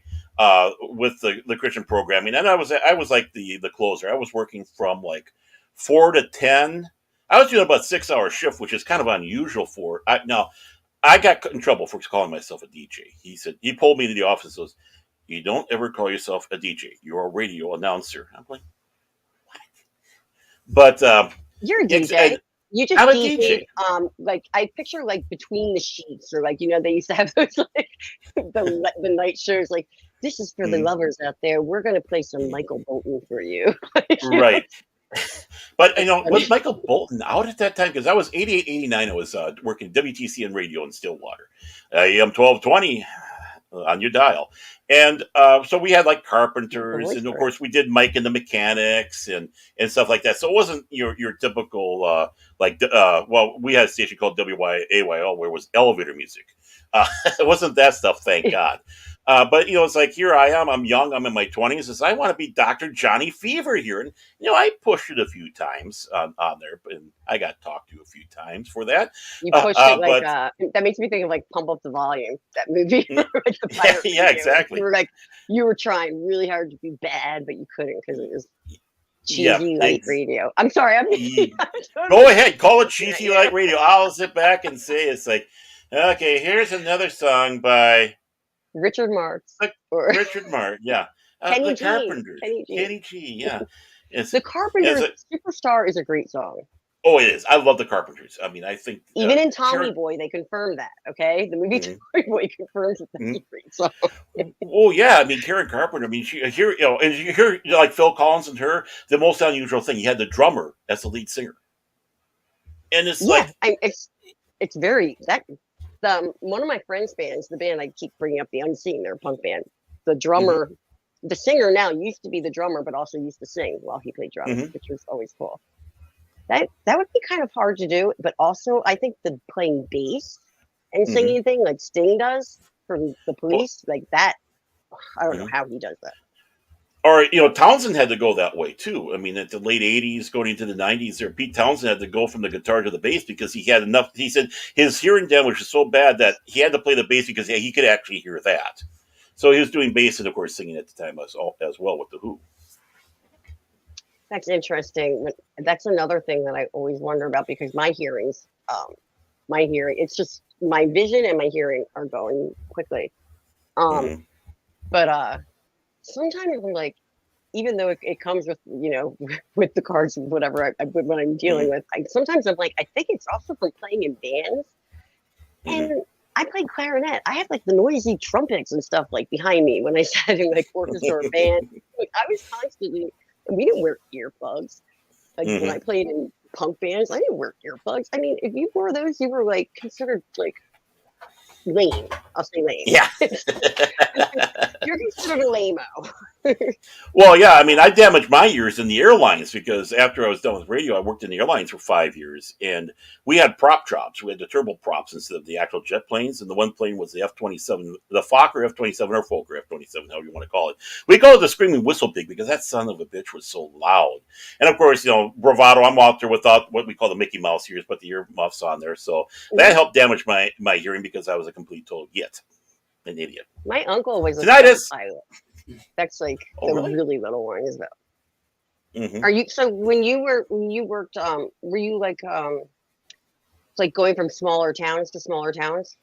with the Christian programming, and I was like the closer. I was working from like 4 to 10. I was doing about 6 hour shift, which is kind of unusual for. Now I got in trouble for calling myself a DJ. He pulled me into the office and says, "You don't ever call yourself a DJ. You're a radio announcer." I'm like, but You're a it's, DJ. You just I'm a DJ'd, DJ. like I picture like between the sheets, or like they used to have those like the night shows. Like, this is for the Mhm. lovers out there. We're gonna play some Michael Bolton for you. Right. But It's was funny. Michael Bolton out at that time? Because I was 88, 89. I was working WTCN radio in Stillwater. AM 1220 on your dial. And so we had like The carpenters, voice and of for it. course we did Mike and the Mechanics and stuff like that. So it wasn't your typical well, we had a station called WYAYL where it was elevator music. It wasn't that stuff, thank God. But it's like, here I am. I'm young. I'm in my 20s. Says I want to be Dr. Johnny Fever here, and I pushed it a few times on there, and I got talked to a few times for that. You pushed it like But that makes me think of like Pump Up the Volume, that movie, like the yeah, pirate yeah, radio. exactly. You were trying really hard to be bad, but you couldn't because it was Yeah, cheesy light radio. I'm sorry, I'm go totally ahead, call it looking at cheesy you. light radio. I'll sit back and say it's like, okay, here's another song by Richard Marx the or Richard Martin. Yeah, Kenny the G. Carpenters, Kenny G. Kenny G. Yeah, it's The it's Carpenters a, Superstar is a great song. oh, it is. I love the Carpenters. I mean, I think Even in Tommy Karen. Boy, they confirmed that. Okay, the movie Mhm, Tommy Boy confirms that that's mhm. a great song. Oh yeah, I mean Karen Carpenter. I mean, she here and you hear like Phil Collins and her. The most unusual thing, you had the drummer as the lead singer, and it's Yeah, like, it's very that. One of my friends' bands, the band I keep bringing up, the Unseen, they're a punk band. The mhm, drummer, the singer now used to be the drummer, but also used to sing while he played drums, mhm, which was always cool. That would be kind of hard to do, but also I think the playing bass and mhm. singing thing like Sting does from the Well, Police, like that. I don't know mhm. how he does that. Or Townsend had to go that way too. I mean, at the late '80s, going into the '90s, there Pete Townsend had to go from the guitar to the bass because he had enough. He said his hearing damage was so bad that he had to play the bass because he could actually hear that. So he was doing bass and of course singing at the time as well with the Who. That's interesting. That's another thing that I always wonder about because my hearing, it's just my vision and my hearing are going quickly. Um, Mm-hmm. but sometimes I'm like, even though it comes with with the cards and whatever what I'm dealing Mm-hmm. with, sometimes I'm like, I think it's also from playing in bands. Mm-hmm. And I played clarinet. I had like the noisy trumpets and stuff like behind me when I sat in like orchestra or band. Like I was constantly. We didn't wear earplugs. Like when I Mm-hmm. played in punk bands, I didn't wear earplugs. I mean, if you wore those, you were like considered like lame. I'll say lame. Yeah. You're considered a lame-o. Well, yeah, I mean, I damaged my ears in the airlines because after I was done with radio, I worked in the airlines for 5 years, and we had prop jobs. We had the turboprops instead of the actual jet planes, and the one plane was the F-27, the Fokker F-27 or Fokker F-27, however you want to call it. We call it the Screaming Whistle Pig because that son of a bitch was so loud. And of course, bravado. I'm out there without what we call the Mickey Mouse ears, but the ear muffs on there, so that helped damage my hearing because I was a complete total git, an idiot. My uncle was a stunt Tinnitus. pilot. That's like Oh, the really? really little ones though. Mm-hmm. Are you so when you worked were you like going from smaller towns to smaller towns?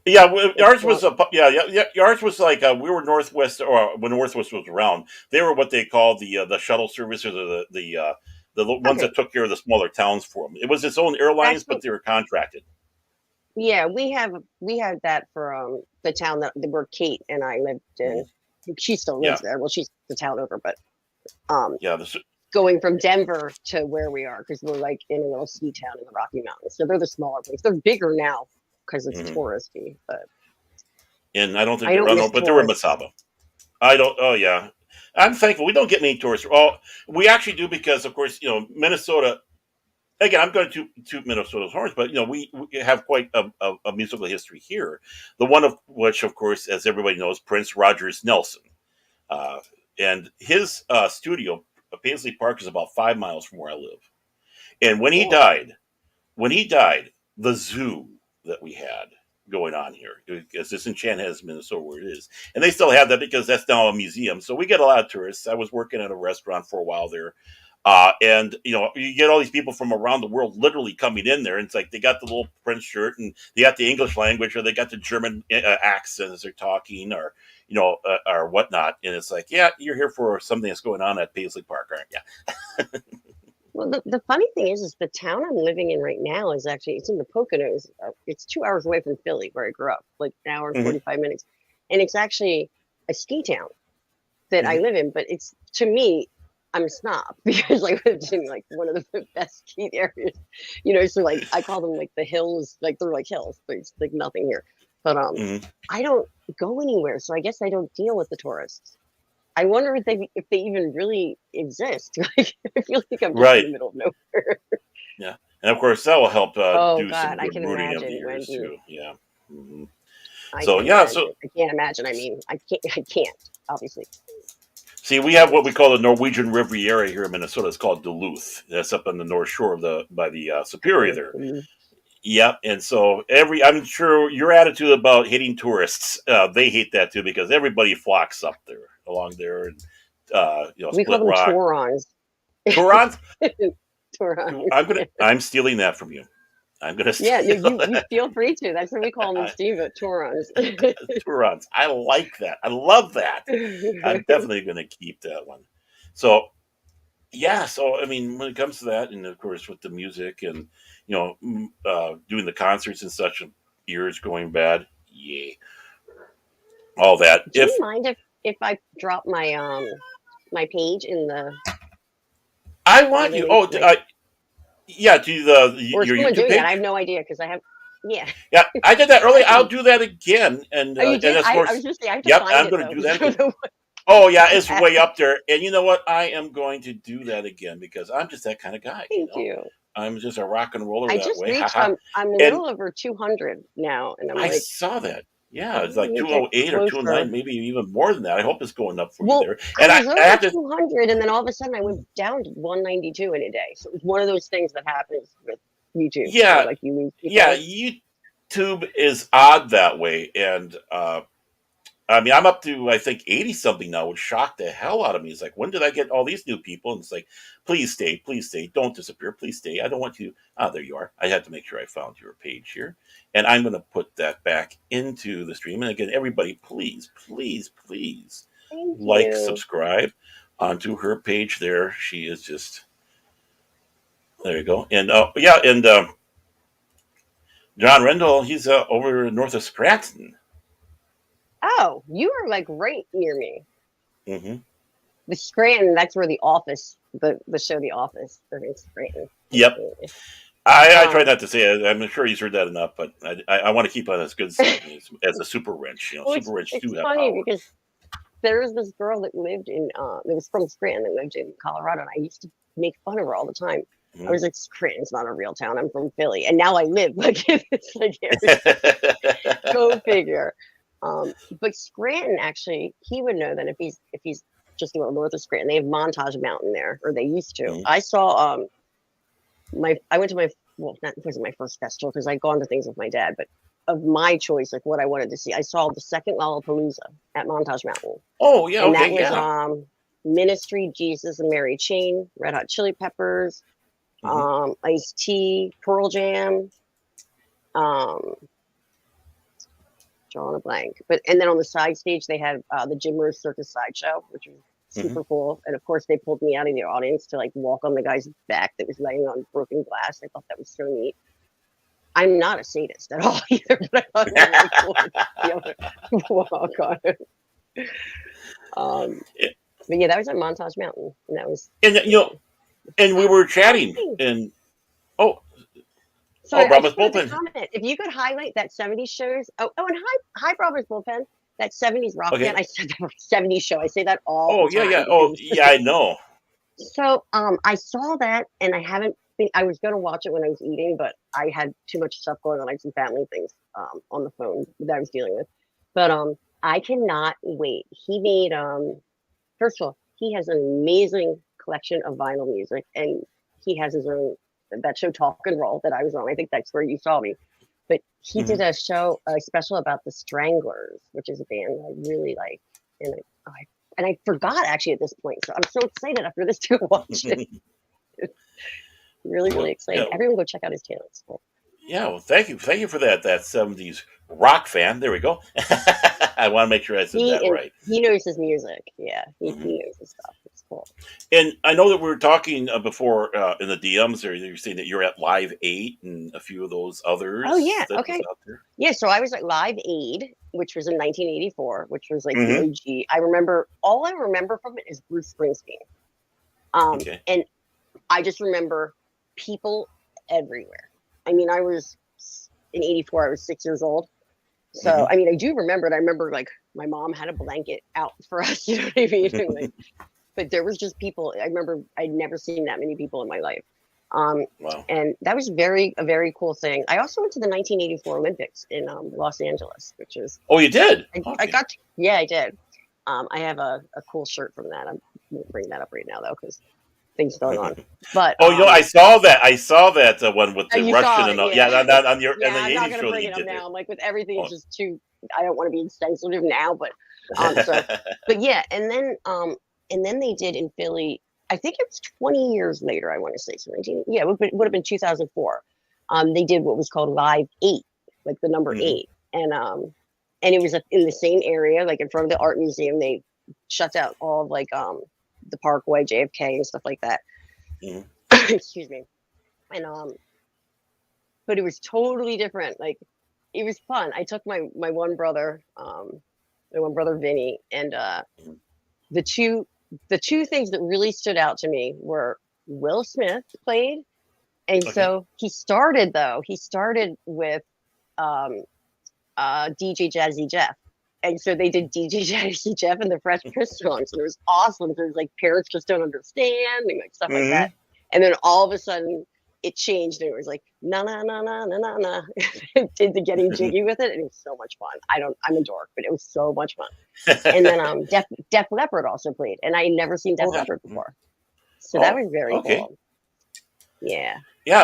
Yeah, Like ours small was yeah. Ours was like we were Northwest, or when Northwest was around, they were what they called the shuttle services, or the ones Okay. that took care of the smaller towns for them. It was its own airlines, That's but they were contracted. Yeah, we had that for the town that where Kate and I lived in. She still Yeah, lives there. Well, she's the town over, but um, yeah. going from Denver to where we are because we're like in a little ski town in the Rocky Mountains. So they're the smaller place. They're bigger now because it's Mhm. touristy, but And I don't think I they're don't no, miss but they're in tourists. Masaba. I don't. Oh yeah, I'm thankful we don't get many tourists. Well, we actually do because, of course, Minnesota. Again, I'm going to toot Minnesota's horns, but we have quite a musical history here. The one of which, of course, as everybody knows, Prince Rogers Nelson, uh, and his studio, Paisley Park, is about 5 miles from where I live. And Cool. when he died, the zoo that we had going on here, because it's in Chanhassen, Minnesota, where it is, and they still have that because that's now a museum. So we get a lot of tourists. I was working at a restaurant for a while there, and you get all these people from around the world literally coming in there, and it's like they got the little Prince shirt, and they got the English language, or they got the German accent as they're talking, or whatnot. And it's like, yeah, you're here for something that's going on at Paisley Park, aren't you? Well, the funny thing is the town I'm living in right now is actually it's in the Poconos. It's 2 hours away from Philly, where I grew up, like an hour and Hmm. 45 minutes, and it's actually a ski town that I Hmm. live in. But it's to me, I'm a snob because I lived in like one of the best ski areas, So like I call them like the hills, like they're like hills. There's like nothing here, but Hmm. I don't go anywhere, so I guess I don't deal with the tourists. I wonder if they even really exist. Like, I feel like I'm just in Right. the middle of nowhere. Yeah, and of course that will help Oh do some God, I good can rooting of the imagine, ears Wendy. too. Yeah. Hmm. I So can yeah, so imagine. I can't imagine. I mean, I can't. I can't. Obviously. see, we have what we call the Norwegian Riviera here in Minnesota. It's called Duluth. That's up on the north shore of the by the Superior there. Mhm. Yep. And so I'm sure your attitude about hating tourists, they hate that too because everybody flocks up there along there, and We call Split them Rock, Torons. Turons. Torons. I'm stealing that from you. I'm gonna Yeah. No, steal you that. feel free to. That's what we call them in Steamboat. Torons. Turons. I like that. I love that. I'm definitely going to keep that one. So yeah, so I mean, when it comes to that, and of course with the music and doing the concerts and such, ears going bad, yeah, all that. Do you If mind if I drop my page in I want you, link my yeah, to or is your someone YouTube doing that? I have page. no idea because I have yeah. Yeah, I did that I earlier. I'll can. do that again, and Oh, you and did? of I was course, just saying I have to yep, find I'm it going to though do because that I don't again. know Oh yeah, what it's way happened. up there. And you know what? I am going to do that again because I'm just that kind of guy. Thank you. I'm just a rock and roller I that just way. reached. Haha. I'm a And little over 200 now, and I'm I like, saw that. I Yeah, it's like want to get 208 or 209, closer. maybe even more than that. I hope it's going up for you Well, there. I And was I over have to. 200, and then all of a sudden I went down to 192 in a day. So it was one of those things that happens with YouTube, where Yeah, like you lose yeah. people. YouTube is odd that way, and I mean, I'm up to I think 80 something now, which shocked the hell out of me. It's like, when did I get all these new people? And it's like, please stay, don't disappear, please stay. I don't want you. Ah, there you are. I had to make sure I found your page here, and I'm going to put that back into the stream. And again, everybody, please Thank like, you. subscribe onto her page. There, she is just there. You go. And yeah, and John Rendell, he's over north of Scranton. Oh, you are like right near me. Hmm. The Scranton, that's where the Office, the show The Office, they're in Scranton. Yep. Absolutely. I try Um, not to say it. I'm sure he's heard that enough, but I want to keep on his good side as a super wrench. well, Super wrench do it's have funny power. because there was this girl that lived in that was from Scranton that lived in Colorado, and I used to make fun of her all the time. I Mhm. was like, Scranton's not a real town. I'm from Philly, and now I live like in this like area. Go figure. But Scranton actually, he would know that if he's just a little north of Scranton, they have Montage Mountain there, or they used to. Mhm. I saw I went to my well, not it wasn't my first festival because I'd gone to things with my dad, but of my choice, like what I wanted to see, I saw the second Lollapalooza at Montage Mountain, Oh yeah, and okay, that was yeah. Ministry, Jesus and Mary Chain, Red Hot Chili Peppers, Hmm. Ice T, Pearl Jam, um, drawing a blank. But and then on the side stage they had the Jim Rose Circus Sideshow, which was Hmm. super cool. And of course they pulled me out of the audience to like walk on the guy's back that was laying on broken glass. I thought that was so neat. I'm not a sadist at all either, but I thought it was really cool to be able to walk on it. But yeah, that was at Montage Mountain, and that was. And and we were chatting, and oh, sorry, I Brahma's just wanted to Bullpen. comment. If you could highlight that '70s shows. And hi, Brahma's Bullpen. That '70s rock Okay. band. I said that '70s show. I say that all. Oh the yeah, time. yeah. Oh yeah, I know. So I saw that, and I haven't. I was going to watch it when I was eating, but I had too much stuff going on. I had some family things on the phone that I was dealing with. But I cannot wait. He made first of all, he has an amazing collection of vinyl music, and he has his own that show Talk and Roll that I was on. I think that's where you saw me. But he did a special about the Stranglers, which is a band I really like, and I forgot actually at this point. So I'm so excited after this to watch it. Really excited. Yeah. Everyone go check out his channel. It's cool. Yeah, well, thank you for that 70s rock fan. There we go. I want to make sure I said that right. He knows his music. Yeah, he knows his stuff. It's cool. And I know that we were talking before in the DMs there. You're saying that you're at Live 8 and a few of those others. Oh yeah, okay. Yeah, so I was at Live Aid, which was in 1984, which was like the OG. All I remember from it is Bruce Springsteen. And I just remember people everywhere. I mean, I was in '84. I was 6 years old, so I mean, I do remember it. I remember like my mom had a blanket out for us. You know what I mean? Like, but there was just people. I remember I'd never seen that many people in my life. Wow. And that was a very cool thing. I also went to the 1984 Olympics in Los Angeles, which is. Oh, you did? I got to, yeah, I did. I have a cool shirt from that. I won't bring that up right now though, because things going on. But I saw that one with the Russian and all. Yeah, on your yeah, and the I'm not 80s gonna show bring that it you up did. now. I'm like with everything, it's just too. I don't want to be insensitive now, but but yeah, and then they did in Philly. I think it was 20 years later. I want to say 17. Yeah, it would have been 2004. They did what was called Live 8, like the number 8, and it was in the same area, like in front of the art museum. They shut down all of like the Parkway, JFK, and stuff like that. Excuse me. And but it was totally different. Like it was fun. I took my one brother, Vinny, and the two things that really stood out to me were Will Smith played, and so he started with DJ Jazzy Jeff. And so they did DJ Jazzy Jeff and the Fresh Prince songs, and it was awesome. So it was like Parents Just Don't Understand and like stuff like that. And then all of a sudden it changed, and it was like na na na na na na na. Did the getting jiggy with it, and it was so much fun. I'm a dork, but it was so much fun. And then Def Leppard also played, and I had never seen Def Leppard before, so that was very cool. Yeah.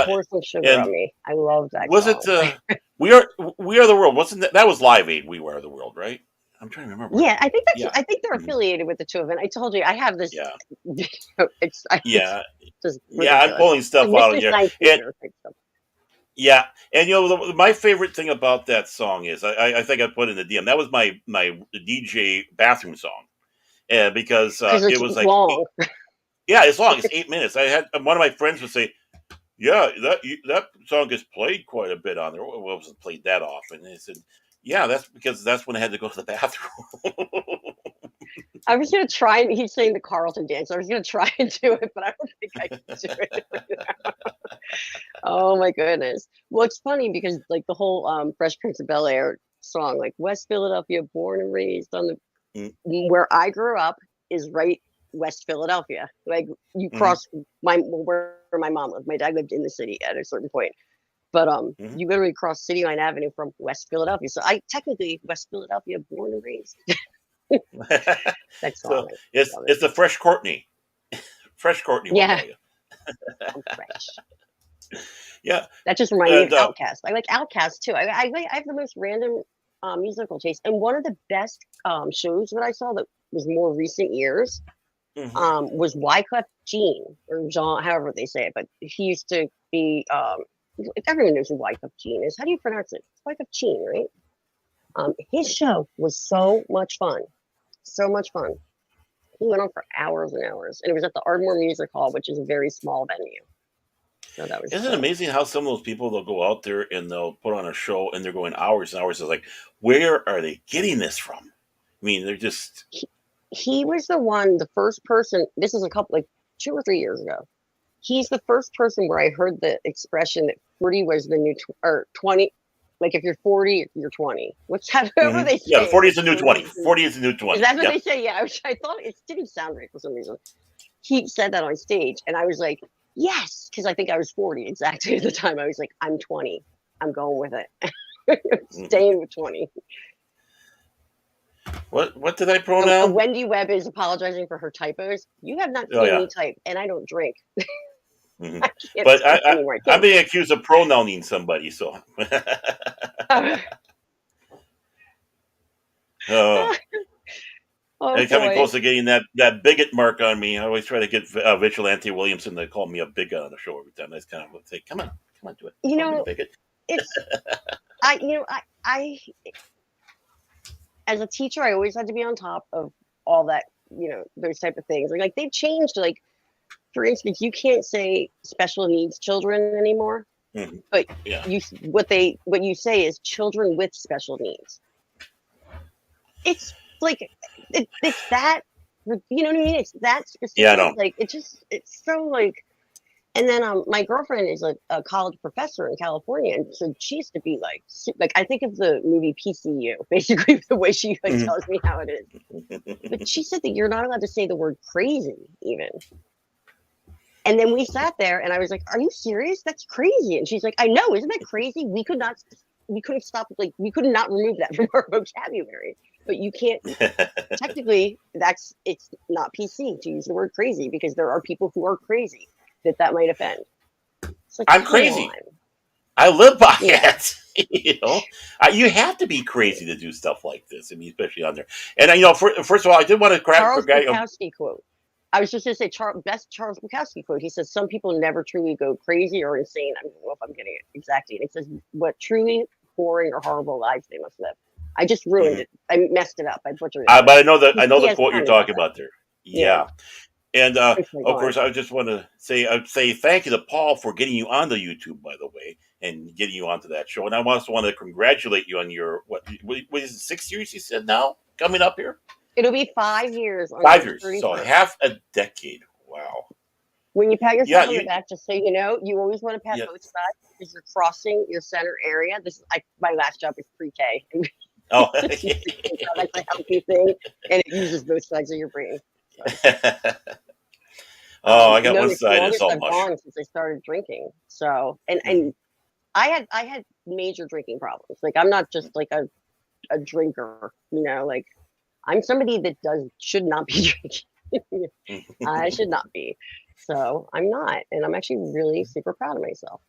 Pour some sugar on me. I love that. Was song. it We Are the World? Wasn't that was Live Aid? We Are the World, right? I'm trying to remember. Yeah, I think I think they're affiliated with the two of them. I told you I have this. Yeah. I'm pulling stuff out of here. Yeah, and my favorite thing about that song is I think I put in the DM. That was my DJ bathroom song, because it was like long. It's long. It's 8 minutes. I had one of my friends would say, "Yeah, that song gets played quite a bit on there. Well, it wasn't played that often." And they said, "Yeah, that's because that's when I had to go to the bathroom." I was gonna try, and he's saying the Carlton dance. I was gonna try and do it, but I don't think I can do it. Oh my goodness! Well, it's funny because like the whole Fresh Prince of Bel-Air song, like West Philadelphia, born and raised on the where I grew up is right West Philadelphia. Like you cross where my mom lived. My dad lived in the city at a certain point, but you literally cross City Line Avenue from West Philadelphia. So I technically West Philadelphia, born and raised. That's so it's the Fresh Courtney. Fresh Courtney. Yeah. I'm fresh. Yeah. That just reminded me of Outkast. I like Outkast too. I have the most random musical taste. And one of the best shows that I saw that was more recent years was Wyclef Jean, or Jean, however they say it. But he used to be, everyone knows who Wyclef Jean is. How do you pronounce it? It's Wyclef Jean, right? His show was so much fun. So much fun. He went on for hours and hours. And it was at the Ardmore Music Hall, which is a very small venue. So that was Isn't it cool. amazing how some of those people they'll go out there and they'll put on a show and they're going hours and hours. It's like, where are they getting this from? I mean, they're just He was the first person. This is a couple, like 2 or 3 years ago. He's the first person where I heard the expression that 40 was the new or 20. Like if you're 40, you're 20. What's that? Whatever they yeah. The say. 40 is the new 20. 40 is the new 20. Is that what Yep. they say? Yeah. I thought it didn't sound right for some reason. He said that on stage, and I was like, yes, because I think I was 40 exactly at the time. I was like, I'm 20. I'm going with it. Staying with 20. What did I pronoun? Wendy Webb is apologizing for her typos. You have not Oh seen yeah. me type, and I don't drink. Mhm. I can't But type anymore. I'm being accused of pronouning somebody, so. Oh, Oh they're coming boy. close to getting that bigot mark on me. I always try to get Vigilante Williamson to call me a bigot on the show every time. That's kind of say, come on, do it. You Call me a know, bigot. it's I as a teacher, I always had to be on top of all that, those type of things. Like they've changed. Like for instance, you can't say special needs children anymore, Mhm. but Yeah. what you say is children with special needs. It's like it's that, you know what I mean? It's that specific. Yeah, I know. Like it's so like. And then my girlfriend is a college professor in California, and so she used to be like I think of the movie PCU, basically the way she Mhm. tells me how it is. But she said that you're not allowed to say the word crazy even. And then we sat there, and I was like, "Are you serious? That's crazy." And she's like, "I know, isn't that crazy? We could have stopped, like we could not remove that from our vocabulary. But you can't. Technically, it's not PC to use the word crazy because there are people who are crazy that might offend. It's like, I'm come crazy. on. I live by Yeah. it. You have to be crazy to do stuff like this. I mean, especially on there. And first of all, I did want to Charles Bukowski quote. I was just going to say best Charles Bukowski quote. He says, "Some people never truly go crazy or insane." I don't know if I'm getting it exactly. And it says, "What truly boring or horrible lives they must live." I just ruined it. I messed it up. I butchered it. But I know the quote you're talking about there. Yeah. And of course, I just want to say thank you to Paul for getting you onto YouTube, by the way, and getting you onto that show. And I also want to congratulate you on your what is it, 6 years? You said now coming up here. It'll be 5 years. On 5 years, 31st. so half a decade. Wow. When you pat yourself on the back, just so you know, you always want to pat both sides because you're crossing your center area. My last job was pre-K. Oh, that's a healthy thing, and it uses both sides of your brain. So. I got one side. It's all I've mush. gone since I started drinking. So, and I had major drinking problems. Like I'm not just like a drinker, like I'm somebody that should not be drinking. I should not be. So I'm not, and I'm actually really super proud of myself.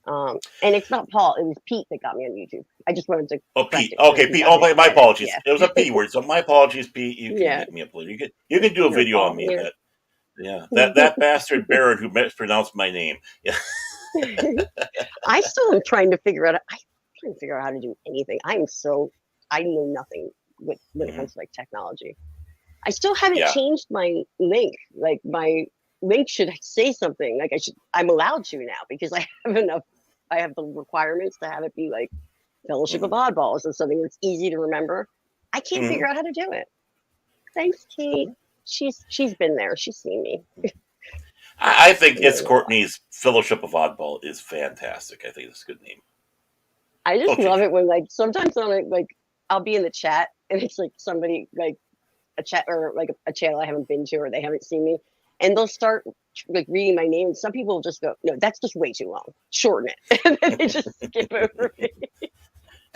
And it's not Paul; it was Pete that got me on YouTube. I just wanted to. Oh, Pete. Okay, Pete. Oh, my apologies. Yeah. It was a P word, so my apologies, Pete. You can get me up later. You can do a video on me. That bastard Baron who mispronounced my name. Yeah. I still am trying to figure out. How to do anything. I know nothing when it comes to like technology. I still haven't changed my link. Like my link should say something. Like I'm allowed to now because I have enough. I have the requirements to have it be like Fellowship of Oddballs or something that's easy to remember. I can't figure out how to do it. Thanks, Kate. She's been there. She's seen me. I think it's Courtney's Fellowship of Oddball is fantastic. I think it's a good name. I just love it when like sometimes I'll be in the chat and it's like somebody like a chat or like a channel I haven't been to or they haven't seen me and they'll start like reading my name and some people will just go, no, that's just way too long. Shorten it. And then they just skip over me.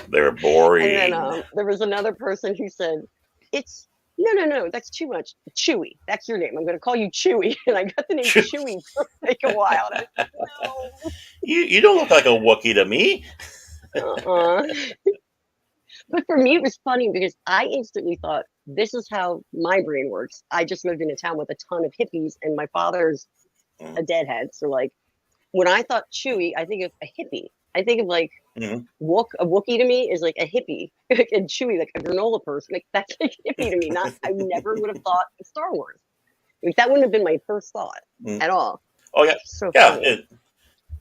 They're boring. And then there was another person who said, it's no, that's too much. Chewy, that's your name. I'm going to call you Chewy. And I got the name Chewy for like a while. And I was like, no. You don't look like a Wookiee to me. But for me, it was funny because I instantly thought, this is how my brain works. I just lived in a town with a ton of hippies and my father's a deadhead. So like when I thought Chewy, I think of a hippie. I think of like a Wookiee to me is like a hippie and Chewy, like a granola person. Like that's like hippie to me. I never would have thought of Star Wars. Like that wouldn't have been my first thought at all. Oh yeah. So yeah. funny.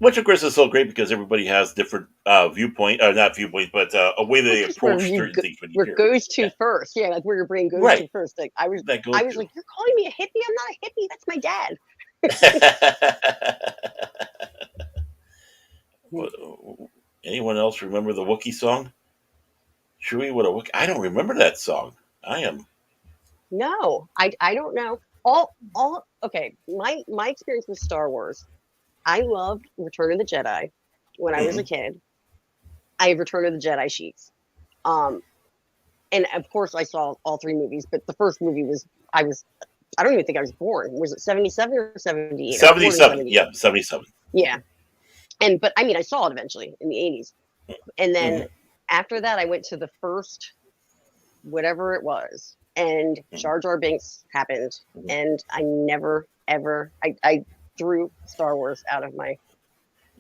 Which of course is so great because everybody has different viewpoint, not viewpoints, but a way Well, they just where approach you certain go, things when you where it hear. goes to Yeah, first. Yeah, like where your brain goes right. to first. Like That I goes was to. like, you're calling me a hippie? I'm not a hippie. That's my dad. Anyone else remember the Wookiee song? Chewie, what a Wookiee! I don't remember that song. I am. No, I don't know. All okay. My experience with Star Wars. I loved Return of the Jedi when I was a Mhm. kid. I have Return of the Jedi sheets. Um, and of course I saw all three movies, but the first movie was I don't even think I was born. Was it 77 or 78? I was born in 77. 78. Yeah, 77. Yeah. And but I mean I saw it eventually in the 80s. And then Hmm. after that I went to the first whatever it was. And Hmm. Jar Jar Binks happened. Hmm. And I never ever I threw Star Wars out of my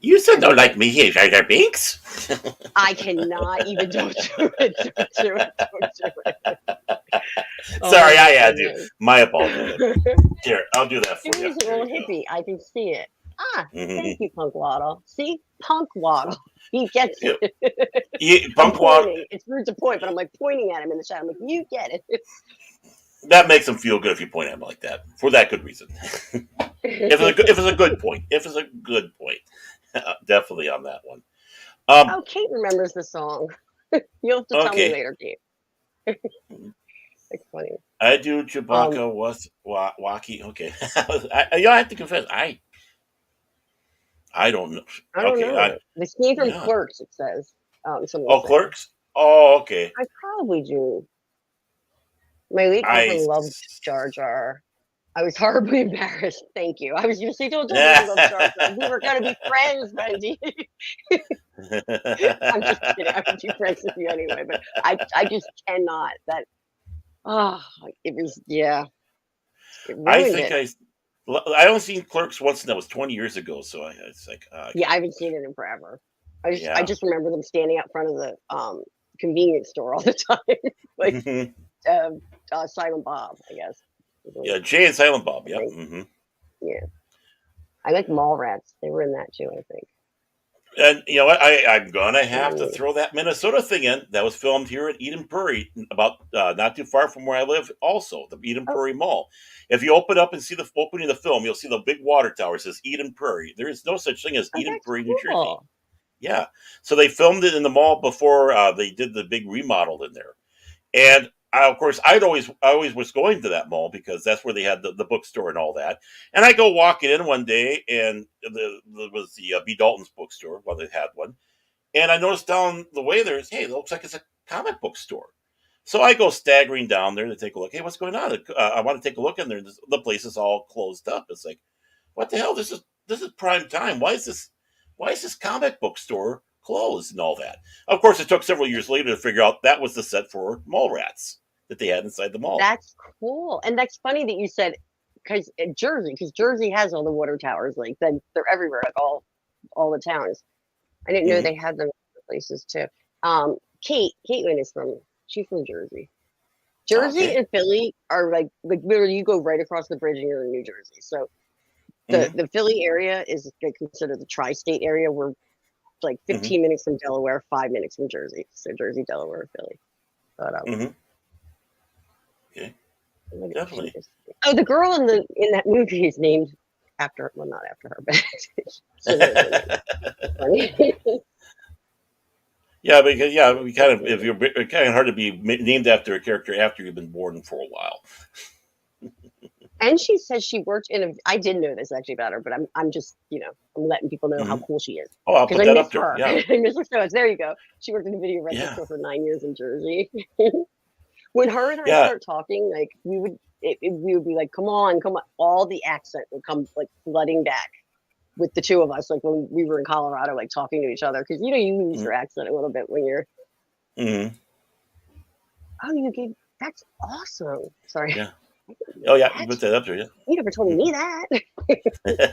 You still don't like everything. me here, Jar Jar Binks? I cannot even don't do it. Don't do it. Don't do it. Oh Sorry, I my had to. goodness. My apologies. Here, I'll do that for you. Chewy's an There you old go. hippie. I can see it. Ah, thank Mhm. you, Punk Waddle. See, Punk Waddle. He gets Yeah, it. I'm Punk Walk. pointing. It's rude to point, but I'm like pointing at him in the chat. I'm like, you get it. That makes him feel good if you point at him like that for that good reason. If it's a good point, if it's a good point, definitely on that one. Um, Oh, Kate remembers the song. You'll have to tell me okay, later, Kate. It's funny. I do Um, Chewbacca was Waki. Okay, I have to confess, I don't know. I don't Okay, know. This came from yeah. Clerks, it says. Someone Oh, saying. Clerks. Oh, okay. I probably do. My late I. girlfriend loved Jar Jar. I was horribly embarrassed. Thank you. I was going to say, don't tell me you love Jar Jar. We were going to be friends, Wendy. I'm just kidding. I would be friends with you anyway, but I just cannot. That, oh, it was, yeah, it I ruined think it. I only seen Clerks once, and that was 20 years ago. So it's like, Yeah, I haven't seen it in forever. I yeah. just remember them standing out front of the convenience store all the time, like uh, Silent Bob, I guess. Yeah, Jay and Silent Bob. I Yep. think. Yeah, I like Mallrats. They were in that too, I think. And you know what? I'm gonna have to Mm. throw that Minnesota thing in. That was filmed here at Eden Prairie, about not too far from where I live. Also, the Eden Oh, Prairie Mall. If you open up and see the opening of the film, you'll see the big water tower. It says Eden Prairie. There is no such thing as oh, Eden that's Prairie, New Jersey. cool. Yeah. So they filmed it in the mall before they did the big remodel in there. And of course, I always was going to that mall because that's where they had the bookstore and all that. And I go walking in one day, and there was the B. Dalton's bookstore. Well, they had one, and I noticed down the way there's, hey, it looks like it's a comic book store. So I go staggering down there to take a look. Hey, what's going on? I want to take a look in there. The place is all closed up. It's like, what the hell? This is prime time. Why is this comic book store closed and all that? Of course, it took several years later to figure out that was the set for Mallrats that they had inside the mall. That's cool. And that's funny that you said because Jersey has all the water towers, like they're everywhere, like all the towns. I didn't know Hmm. they had them in other places too. Caitlin is she's from Jersey. Jersey Okay. and Philly are like literally you go right across the bridge and you're in New Jersey. So the Hmm. the Philly area is like considered the tri-state area. We're like Hmm. 15 minutes from Delaware, 5 minutes from Jersey. So Jersey, Delaware, Philly. But Hmm. Okay. Definitely. oh, the girl in that movie is named after, well, not after her, but she knows her name. Funny. Yeah, because we kind of if you're it's kind of hard to be named after a character after you've been born for a while. And she says she worked in a. I didn't know this actually about her, but I'm just I'm letting people know how Hmm. cool she is Oh, I'll because put I that miss up there. her. Yeah, I miss her so much. There you go. She worked in a video rental yeah, store for 9 years in Jersey. When her and I yeah. start talking, like we would be like, come on, come on. All the accent would come like flooding back with the two of us, like when we were in Colorado, like talking to each other, because you lose your accent a little bit when you're. Mm-hmm. Oh, you gave. That's awesome. Sorry. Yeah. I didn't know Oh, yeah. You that. put that up there. You never told me that. Yeah.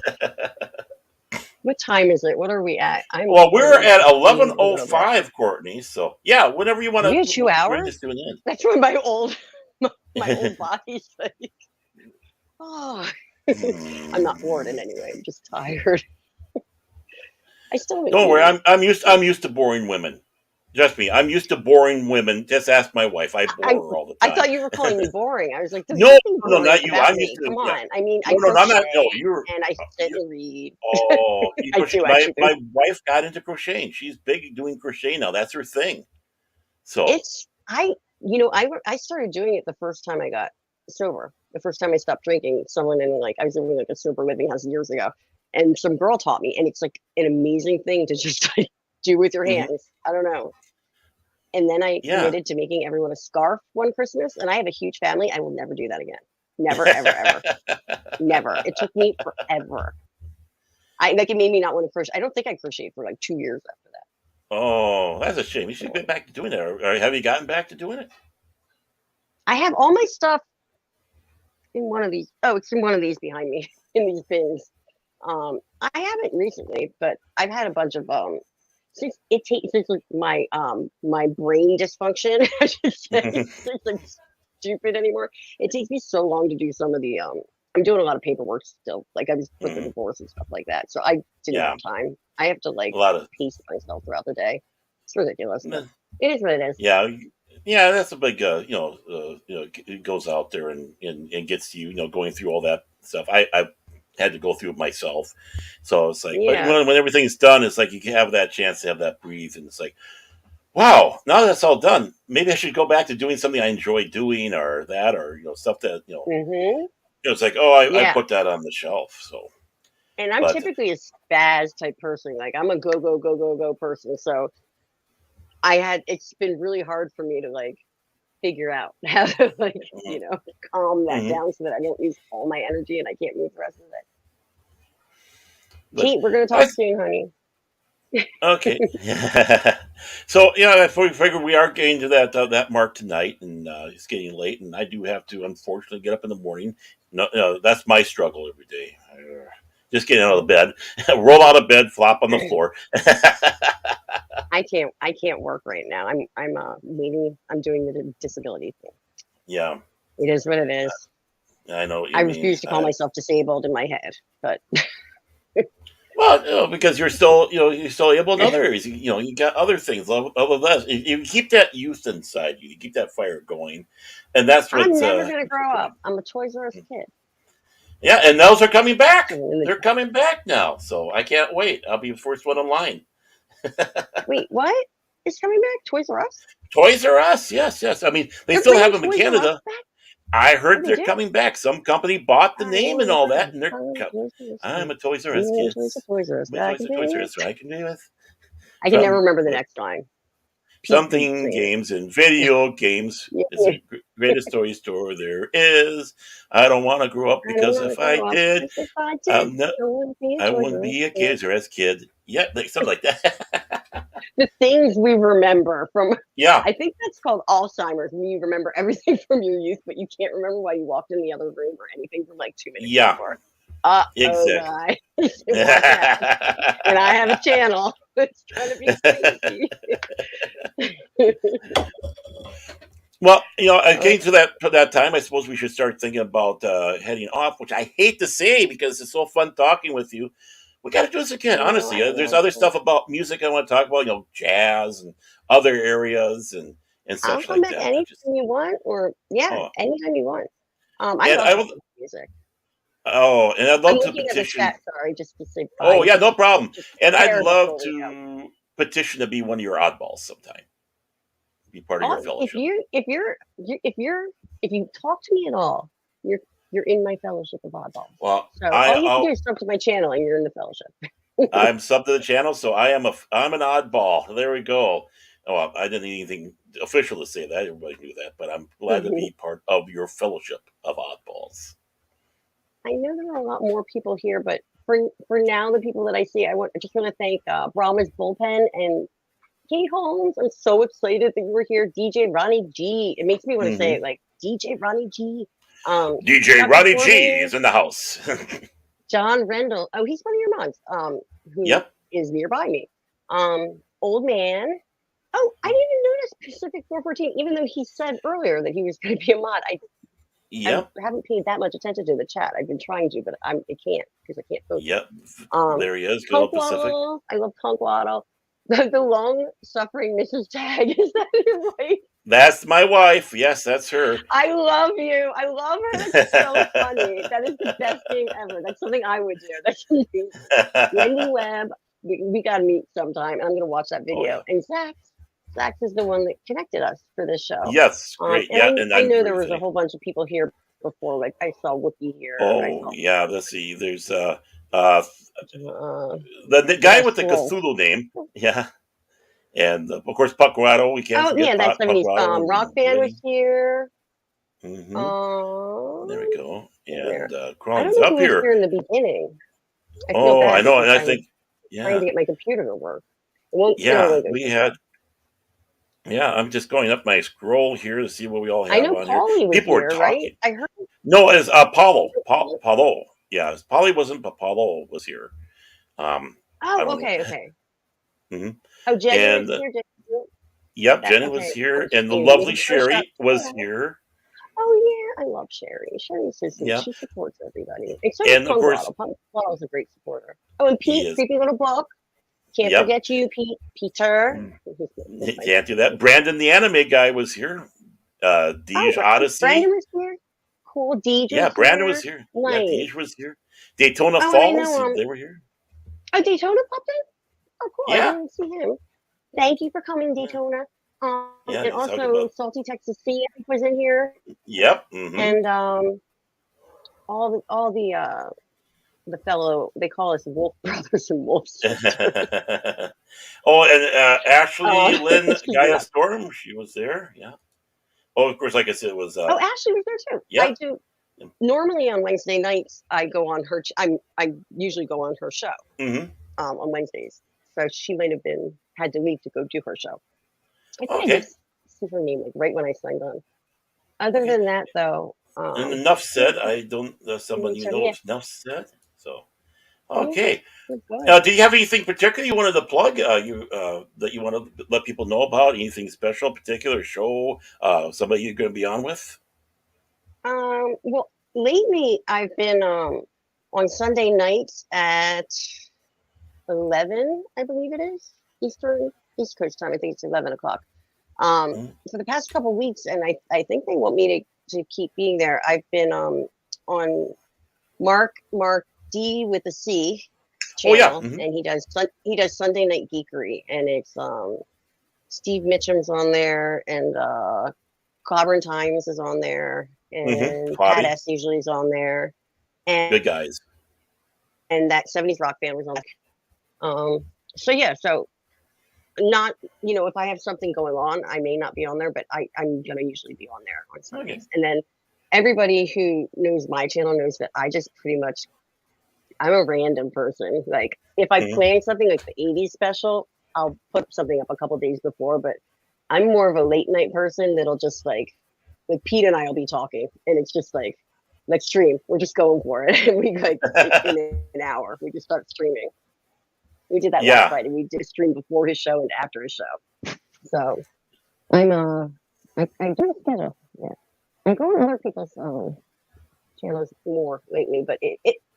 What time is it? What are we at? I'm Well, we're already at being a little bit. 11:05, Courtney. So yeah, whenever you want We to had two bring us hours? to an That's when my old my old body's like, oh, I'm not bored in end. any way. I'm just tired. I still haven't Don't worry, eaten. I'm used to boring women. Just me. I'm used to boring women. Just ask my wife. I bore I her all the I time. thot you were calling me boring. I was like, there's No, nothing no, boring not you. about I'm used me. to Come yeah. on. I mean, I No, no, no, I'm not. No, crochet you're. and I sit and read. Oh, you I crochet. do My actually do. my wife got into crocheting. She's big doing crochet now. That's her thing. So, It's I started doing it the first time I got sober. The first time I stopped drinking, someone in like I was living like a sober living house years ago, and some girl taught me, and it's like an amazing thing to just like do with your mhm, hands. I don't know. And then I yeah. committed to making everyone a scarf one Christmas, and I have a huge family. I will never do that again. Never, ever, ever, never. It took me forever. I like it made me not want to crochet. I don't think I crocheted for like 2 years after that. Oh, that's a shame. You should get back to doing that. Or have you gotten back to doing it? I have all my stuff in one of these. Oh, it's in one of these behind me in these bins. I haven't recently, but I've had a bunch of since like my brain dysfunction, I should say, since I'm stupid anymore. It takes me so long to do some of the I'm doing a lot of paperwork still. Like I was with the Mhm, divorce and stuff like that. So I didn't yeah, have time. I have to like a lot of. pace myself throughout the day. It's ridiculous, but it is what it is. Yeah, yeah, that's a big, it goes out there and gets you, going through all that stuff. I had to go through it myself, so it's like, but Yeah. when everything's done, it's like you can have that chance to have that breathe, and it's like, wow, now that's all done. Maybe I should go back to doing something I enjoy doing, or that, or stuff that Hmm. it's like, oh, I Yeah. put that on the shelf. So, And I'm but typically a spaz type person. Like I'm a go, go, go, go, go person. So it's been really hard for me to like figure out how to like, mhm, calm that mhm, down so that I don't use all my energy and I can't move the rest of it. but Kate, we're gonna I talk soon, honey. Okay. So I figure we are getting to that mark tonight, and it's getting late, and I do have to unfortunately get up in the morning. No, that's my struggle every day. Just getting out of bed, roll out of bed, flop on the floor. I can't work right now. I'm waiting. I'm doing the disability thing. Yeah, It is what it is. I know what I you mean. refuse to call myself disabled in my head, but Well, because you're still able in other areas. You got other things. Other than that, you keep that youth inside you. You keep that fire going, and that's I'm what's never gonna grow up. important. I'm a Toys R Us kid. Yeah, and those are coming back. And They're coming back now, so I can't wait. I'll be the first one in line. wait, what is coming back? Toys R Us? Toys R Us, yes, yes. I mean, they They're still have bringing them in Toys R Us Canada. back? I Oh, heard they they're do? coming back. Some company bought the I name and want all that, them. and they're. Toys R Us. I'm a Toys R Us Me and kid. Toys R Us back Toys in R Toys R day. Us, I can be with I can never from remember the next line. Pete something singing it. games and video games. It's Yeah. the greatest toy store there is. I don't want to grow up I don't because want to if I grow up. did, 'Cause if I I'm did, not, I wouldn't be a I Toys wouldn't R Us be a kid. Toys R Us kid. Yeah, like something like that. The things we remember from, Yeah, I think that's called Alzheimer's, when you remember everything from your youth, but you can't remember why you walked in the other room or anything for like 2 minutes yeah, before. Oh, exactly. guy. Watch out. And I have a channel that's trying to be crazy. Well, Oh, getting to that time, I suppose we should start thinking about heading off, which I hate to say because it's so fun talking with you. We got to do this again, honestly. I There's know. other stuff about music I want to talk about, jazz and other areas and I'll such come like back that. I just anytime you want, or yeah, oh, anytime you want. I and love I will. talking about music. And I'd I'm love to looking at the petition. chat, sorry, just to say Oh bye. yeah, no problem. Just And I'd prepare love before we go. to petition to be one of your oddballs sometime. Be part of your If fellowship. if you talk to me at all, you're in my fellowship of oddballs. Well, So all you have to do is sub to my channel, and you're in the fellowship. I'm sub to the channel, so I'm an oddball. There we go. Oh, I didn't need anything official to say that. Everybody knew that, but I'm glad to be part of your fellowship of oddballs. I know there are a lot more people here, but for now, the people that I see, I just want to thank Brahma's Bullpen and Kate Holmes. I'm so excited that you were here, DJ Ronnie G. It makes me want to say Hmm it like DJ Ronnie G. DJ Dr. Ronnie G Foreman, is in the house. John Rendell. Oh, he's one of your moms. Who Yep. is nearby me. Old man. Oh, I didn't even notice Pacific 414, even though he said earlier that he was going to be a mod. I Yep. haven't paid that much attention to the chat. I've been trying to, but I can't because I can't focus. Yep. Um, There he is. Good Punk old Pacific. Waddle. I love Punk Waddle. The long suffering Mrs. Tag. Is that your wife? That's my wife. Yes, that's her. I love you. I love her. That's so funny. That is the best game ever. That's something I would do. That's amazing. Wendy Webb. We got to meet sometime. I'm going to watch that Oh video. yeah. And Zach is the one that connected us for this show. Yes. Great. Yeah. And And I I'm know very there was a thankful. whole bunch of people here before. Like I saw Whoopi here. I Oh saw yeah. Let's see. There's uh, the guy yeah, with the Swole. Cthulhu name. Yeah. And of course, Puckwattle. We can't Oh forget yeah, that 70s Puckwattle rock and band was Winnie. here. Hmm. Um, There we go. And there. I Cron's don't know up who was here. here in the beginning. I feel Oh, I bad know. because And I I was think, trying yeah, to get my computer to work. It won't yeah, go we too had. fast. Yeah, I'm just going up my scroll here to see what we all I have know on here. Paulie was People were here, right? talking. I heard. No, it's Paulo. Paulo. Yeah, Polly wasn't, but Paulo was here. I Oh, don't know. okay. Hmm. Oh, Jenny was And here. yep, That Jenny was okay. here, I'm just and the saying, lovely maybe go shop. Sherry was here. Oh yeah, I love Sherry. Sherry's so sweet. Yeah, She supports everybody. And so does and of Punk course Waddle. Punk Waddle's a great supporter. Oh, and he Pete, is. creepy little book. Can't Yep, forget you, Peter. you can't do that. Brandon, the anime guy, was here. Oh, Deej Odyssey. Brandon was here. Cool. Deej Yeah, was Brandon was here. here. Yeah, Nice. Deej was here. Daytona Oh, and I Falls, know they were here. oh, Daytona popped in. Oh, cool. I Yeah, didn't see him. Thank you for coming, yeah, Daytona. yeah. And He's talking also about. Salty Texas C I think was in here, Yep. Hmm. and all the fellow they call us Wolf Brothers and Wolf Sisters. Oh, and Ashley Lynn Gaia Yeah. Storm, she was there. Yeah. Oh, of course, like I said, it was. Oh, Ashley was there too. Yeah. I do normally on Wednesday nights. I go on her. I usually go on her show Hmm. on Wednesdays. So she might have had to leave to go do her show. I think I Okay. did see her name like right when I signed on. Other Okay. than that, though, And enough said. I don't. Someone you know. yeah, Enough said. So. yeah, Okay. we're good. Do you have anything particular you wanted to plug? You that you want to let people know about? Anything special, particular show? Somebody you're going to be on with? Well, lately I've been on Sunday nights at 11, I believe it is East Coast time. I think it's 11 o'clock. Mhm. For the past couple weeks, and I think they want me to keep being there. I've been on Mark D with a C Oh yeah. channel, Hmm. and he does Sunday Night Geekery, and it's Steve Mitchum's on there, and Clobberin Times is on there, Hmm. and Pat Hobby. S usually is on there, and Good guys. that 70s rock band was on there. So yeah, so not if I have something going on, I may not be on there, but I'm gonna usually be on there on Sundays. Okay. And then everybody who knows my channel knows that I just pretty much I'm a random person. Like if I Hmm. plan something like the 80s special, I'll put something up a couple days before, but I'm more of a late night person that'll just like Pete and I'll be talking, and it's just like, let's stream. We're just going for it. And we like in an hour, we just start streaming. We did that last Yeah. Friday. We did a stream before his show and after his show. So I'm I do schedule. Yeah, I go on other people's channels more lately, but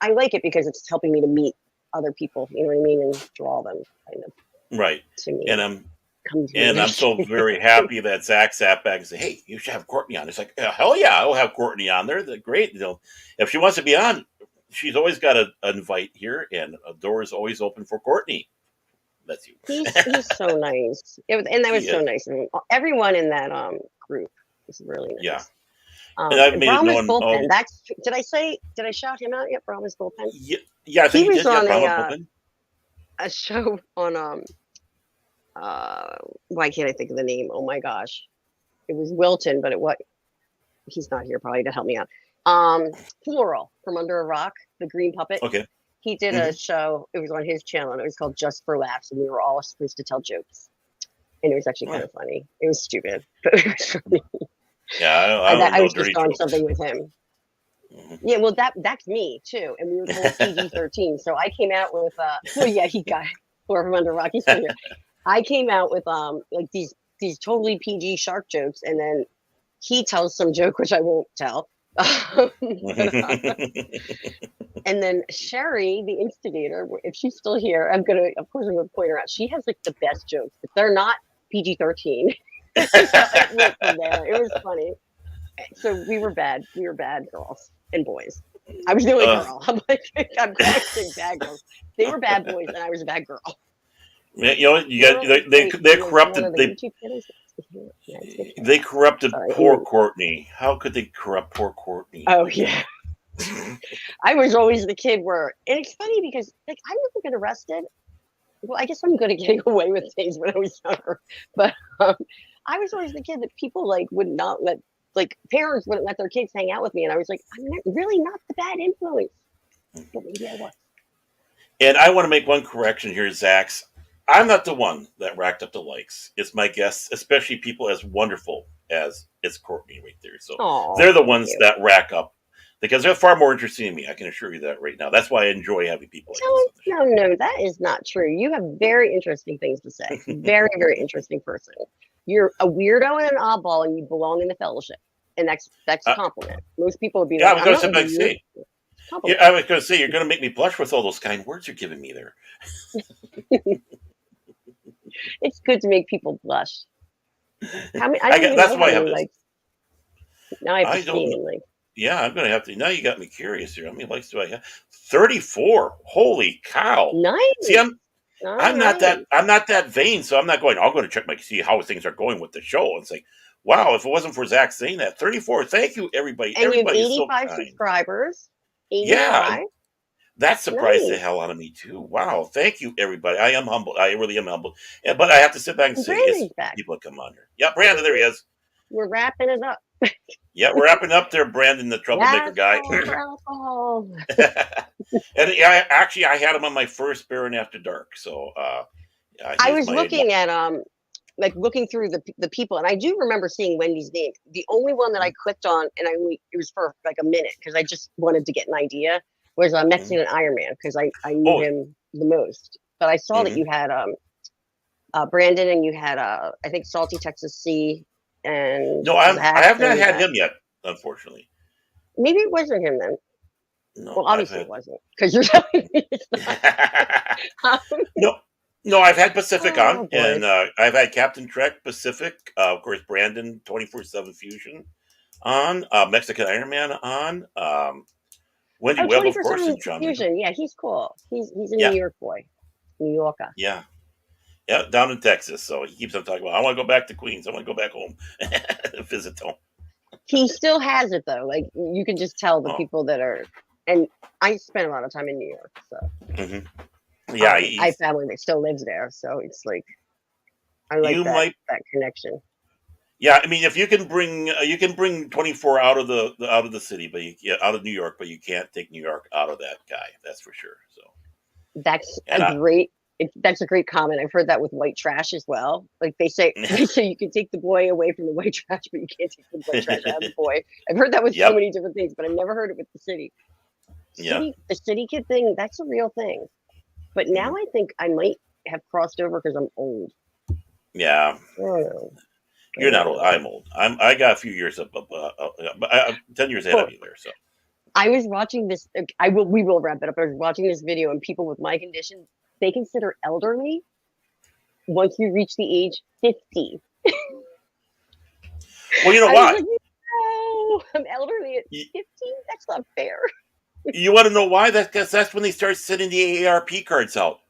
I like it because it's helping me to meet other people. You know what I mean, and draw them kind of Right. to me. And I'm so very happy that Zach sat back and said, "Hey, you should have Courtney on." It's like, hell yeah, I'll have Courtney on there. They're great. If she wants to be on, she's always got an invite here, and a door is always open for Courtney. That's you. He's so nice. And that was He so is. nice. I mean, everyone in that group is really nice. Yeah. And I've made it Brahma's known. Bullpen. Did I shout him out yet? Brahma's Bullpen. Yeah, I think He he was did. Yeah, on Brahma Bullpen. a show on why can't I think of the name? Oh my gosh, it was Wilton, but he's not here probably to help me out. Floral from Under a Rock, the green puppet. Okay. He did a show. It was on his channel, and it was called Just for Laughs, and we were all supposed to tell jokes, and it was actually kind of funny. It was stupid, but it was funny. Yeah, I was dirty just on jokes. something with him. Mhm. Yeah, well, that's me too, and we were told PG-13. So I came out with well, yeah, he got Floral from Under a Rock. He's still here. I came out with like these totally PG shark jokes, and then he tells some joke which I won't tell And then Sherry, the instigator, if she's still here, of course, I'm gonna point her out. She has like the best jokes, but they're not PG-13. So it went from there. It was funny. So we were bad. We were bad girls and boys. I was the only girl. I'm saying bad girls. They were bad boys, and I was a bad girl. You know, they corrupted they corrupted poor Courtney. How could they corrupt poor Courtney? Oh yeah. I was always the kid where, and it's funny because like I never get arrested. Well, I guess I'm good at getting away with things when I was younger, but I was always the kid that people like would not let, like parents wouldn't let their kids hang out with me, and I was like, I'm really not the bad influence, but maybe I was. And I want to make one correction here, Zax. I'm not the one that racked up the likes. It's my guests, especially people as wonderful as it's Courtney right there. So they're the ones that rack up because they're far more interesting than me. I can assure you that right now. That's why I enjoy having people like this. No, that is not true. You have very interesting things to say. Very, very interesting person. You're a weirdo and an oddball, and you belong in the fellowship, and that's a compliment. Most people would be like, I was going to say, you're going to make me blush with all those kind words you're giving me there. It's good to make people blush. That's why I have likes. Now I have to see like. Yeah, I'm going to have to. Now you got me curious here. How many likes do I have? 34. Holy cow! Nice. See, I'm not that vain, so I'm not going. I'm going to check see how things are going with the show. It's like, wow, if it wasn't for Zach saying that, 34. Thank you, everybody. And everybody you have 85 subscribers. 85? Yeah. That surprised the hell out of me too. Wow, thank you, everybody. I am humbled. I really am humbled. But I have to sit back and say, yes, people come on here. Yeah, Brandon, there he is. We're wrapping it up. Yeah, we're wrapping up there, Brandon, the troublemaker guy. Alcohol. And I had him on my first Baron After Dark. So I was looking at looking through the people, and I do remember seeing Wendy's name. The only one that I clicked on, and it was for like a minute because I just wanted to get an idea. Was Mexican Iron Man because I knew him the most. But I saw that you had Brandon and you had I think Salty Texas C and no, I have not had him yet, unfortunately. Maybe it wasn't him then. No, well, obviously it wasn't because you're telling me it's not. No, I've had Pacific on, and I've had Captain Trek Pacific, of course, Brandon 24/7 Fusion on, Mexican Iron Man on. Wendy Webb, of course, and John Fusion. Yeah, he's cool. He's a New York boy, New Yorker. Yeah, down in Texas. So he keeps on talking about, I want to go back to Queens. I want to go back home and visit home. He still has it though. Like you can just tell the people that are. And I spent a lot of time in New York, so yeah, I have family that still lives there. So it's like I like that connection. Yeah, I mean, if you can bring 24 out of the city, but out of New York, but you can't take New York out of that guy. That's for sure. So that's a great comment. I've heard that with white trash as well. Like they say you can take the boy away from the white trash, but you can't take the white trash out of the boy. I've heard that with so many different things, but I've never heard it with the city. The city kid thing, that's a real thing. But now I think I might have crossed over because I'm old. Yeah. I don't know. You're not old. I'm old. I got a few years up. I'm 10 years ahead of you there. So I was watching this. We will wrap it up. I was watching this video, and people with my condition, they consider elderly once you reach the age 50. Well, you know why? Like, no, I'm elderly at 50. That's not fair. You want to know why? That's when they start sending the AARP cards out.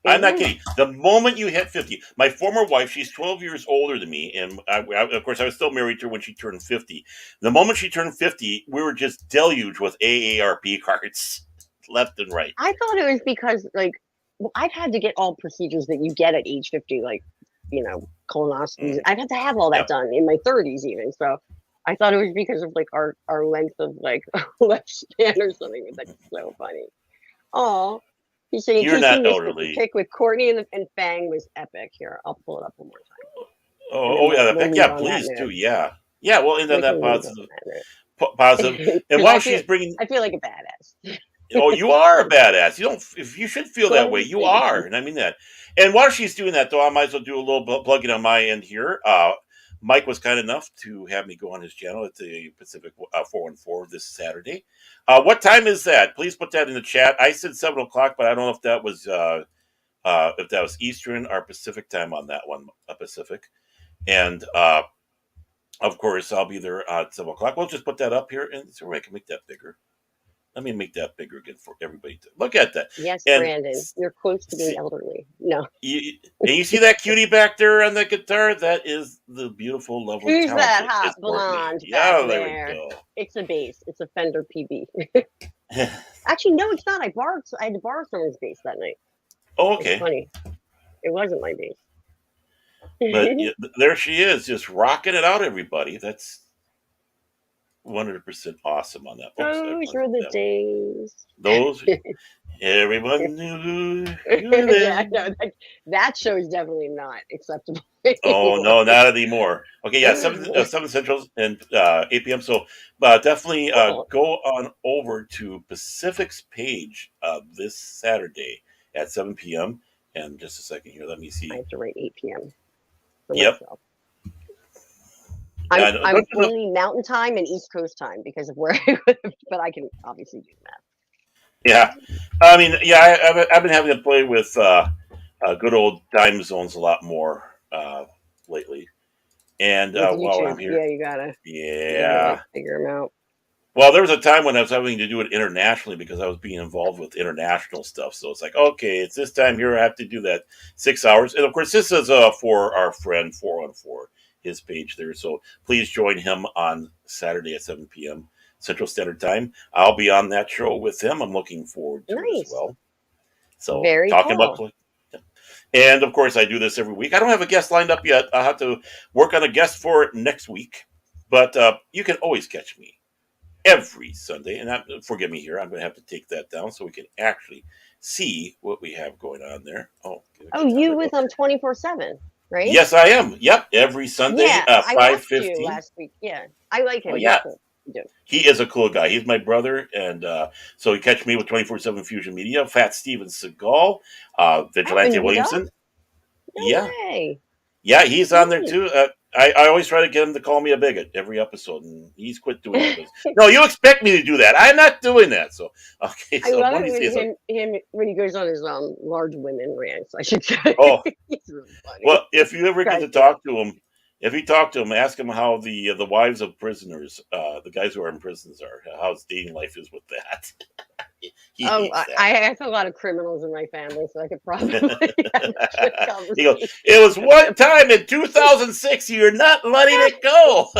I'm not kidding. The moment you hit 50, my former wife, she's 12 years older than me. And of course, I was still married to her when she turned 50. The moment she turned 50, we were just deluged with AARP cards left and right. I thought it was because, I've had to get all procedures that you get at age 50, colonoscopies. I've had to have all that done in my 30s even. So I thought it was because of, our length of, lifespan or something. That's so funny. Oh. You're not elderly. The pic with Courtney and Fang was epic. Here, I'll pull it up one more time. Oh yeah, that pic. Yeah, please do. Yeah. Well, and then that positive. And while she's bringing, I feel like a badass. Oh, you are a badass. You should feel that way. You are, and I mean that. And while she's doing that, though, I might as well do a little plugging on my end here. Mike was kind enough to have me go on his channel at the Pacific 414 this Saturday. What time is that? Please put that in the chat. I said 7 o'clock, but I don't know if that was Eastern or Pacific time on that one, Pacific. And of course, I'll be there at 7 o'clock. We'll just put that up here, and so I can make that bigger. Let me make that bigger again for everybody to look at that. Yes, And Brandon, you're close to being elderly. No. and you see that cutie back there on the guitar? That is the beautiful, lovely, Who's talented that hot Miss Courtney. blonde Yeah, back there there? we go. It's a bass. It's a Fender PB. Actually, no, it's not. I had to borrow someone's bass that night. Oh, It's okay. funny. It wasn't my bass. But yeah, there she is, just rocking it out, everybody. That's 100% awesome on that. Oops, Those were the days. Those, everyone knew. Yeah, no, that show is definitely not acceptable Oh anymore. no, not anymore. Okay, yeah, 7 Central and 8 p.m. So definitely Cool. go on over to Pacific's page this Saturday at 7 p.m. And just a second here, let me see. I have to write 8 p.m. for Yep. myself. Yeah, I'm only Mountain Time and East Coast Time because of where I live, but I can obviously do that. Yeah, I mean, yeah, I've been having to play with good old time zones a lot more lately. And With while YouTube, I'm here, yeah, you gotta yeah. figure them out. Well, there was a time when I was having to do it internationally because I was being involved with international stuff. So it's like, okay, it's this time here. I have to do that 6 hours. And of course, this is for our friend 414, his page there. So please join him on Saturday at 7 p.m. Central Standard Time. I'll be on that show with him. I'm looking forward to it as Nice. well. So Very talking cool. about. And of course, I do this every week. I don't have a guest lined up yet. I'll have to work on a guest for it next week. But you can always catch me every Sunday. And forgive me here, I'm going to have to take that down so we can actually see what we have going on there. Oh, you with 24/7, right? Yes, I am. Yep, every Sunday, Yeah, I watched 5:15. you last week. Yeah, I like him. Oh, yeah. He's cool. He is a cool guy. He's my brother, and so you catch me with 24/7 Fusion Media, Fat Steven Seagal, Vigilante Williamson. No Yeah. way. Yeah, he's on there Nice. too. I always try to get him to call me a bigot every episode, and he's quit doing that. No, you expect me to do that. I'm not doing that. So, okay. I So love one it of these days, when him when he goes on his large women rants, I should say. oh, He's really funny. well, if you ever get Guys, to talk to him, if you talk to him, ask him how the wives of prisoners, the guys who are in prisons, are how his dating life is with that. He hates that. I have a lot of criminals in my family, so I could probably have a good He goes, conversation. it was one time in 2006. You're not letting it go.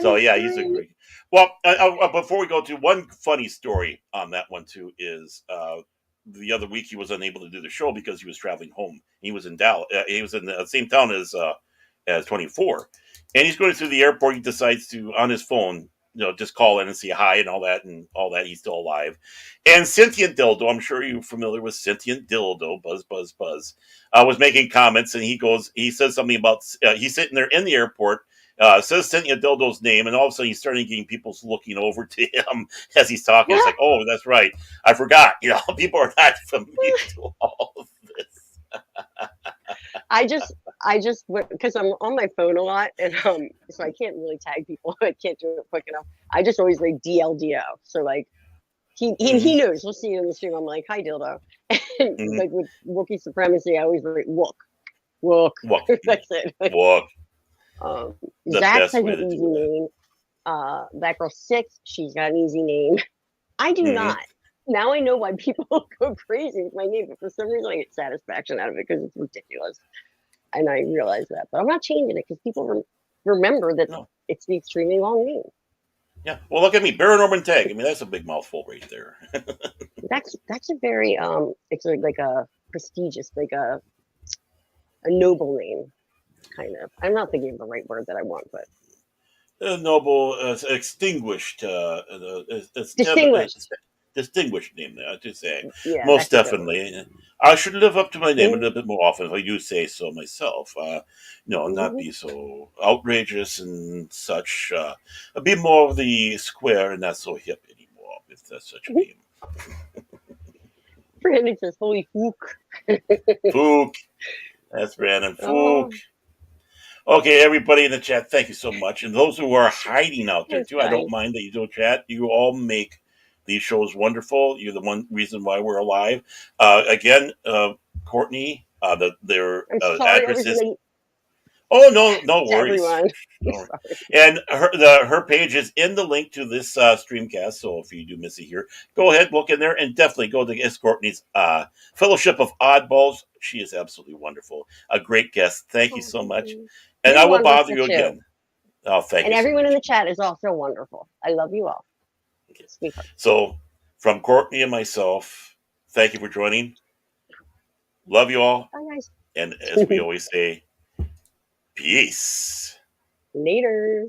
So yeah, he's a great. Well, before we go to one funny story on that one too is the other week he was unable to do the show because he was traveling home. He was in Dallas. He was in the same town as 24, and he's going through the airport. He decides to on his phone, just call in and say hi and all that and all that. He's still alive. And Sentient Dildo, I'm sure you're familiar with Sentient Dildo, Buzz Buzz Buzz, was making comments, and he says something about he's sitting there in the airport. Says Cynthia Dildo's name, and all of a sudden he's starting getting people looking over to him as he's talking. It's like, oh, that's right. I forgot. People are not familiar to all of this. I just because I'm on my phone a lot, and so I can't really tag people. I can't do it quick enough. I just always like DLDO. So like he knows. We'll see you in the stream. I'm like, hi Dildo, and like with Wookiee Supremacy, I always write Wook. That's it. Wook. Zach has an easy name. That girl 6, she's got an easy name. I do not. Now I know why people go crazy with my name, but for some reason I get satisfaction out of it because it's ridiculous. And I realize that. But I'm not changing it because people remember that it's the extremely long name. Yeah. Well, look at me. Baron Norman Tag. I mean, that's a big mouthful right there. That's a very, it's like a prestigious, like a noble name. Kind of. I'm not thinking of the right word that I want, but noble, extinguished, distinguished name there, to say. Yeah, most definitely. I should live up to my name a little bit more often if I do say so myself. Not be so outrageous and such. Be more of the square and not so hip anymore, if that's such a name. Brandon says, holy fook. Fook. That's Brandon Oh, Fook. Okay, everybody in the chat, thank you so much. And those who are hiding out there thanks, too, I guys. don't mind that you don't chat. You all make these shows wonderful. You're the one reason why we're alive. Again, Courtney, their I'm sorry I address was is. late Oh no, no to worries. everyone. I'm No. sorry. And her page is in the link to this streamcast. So if you do miss it here, go ahead, look in there, and definitely go to S. Courtney's Fellowship of Oddballs. She is absolutely wonderful. A great guest. Thank you Oh, so thank much. you. And I You're will bother wonderful you too. again. Oh, thank And you so everyone in much. the chat is also wonderful. I love you all. Sweetheart. So, from Courtney and myself, thank you for joining. Love you all. Bye, guys. And as we always say, peace. Later.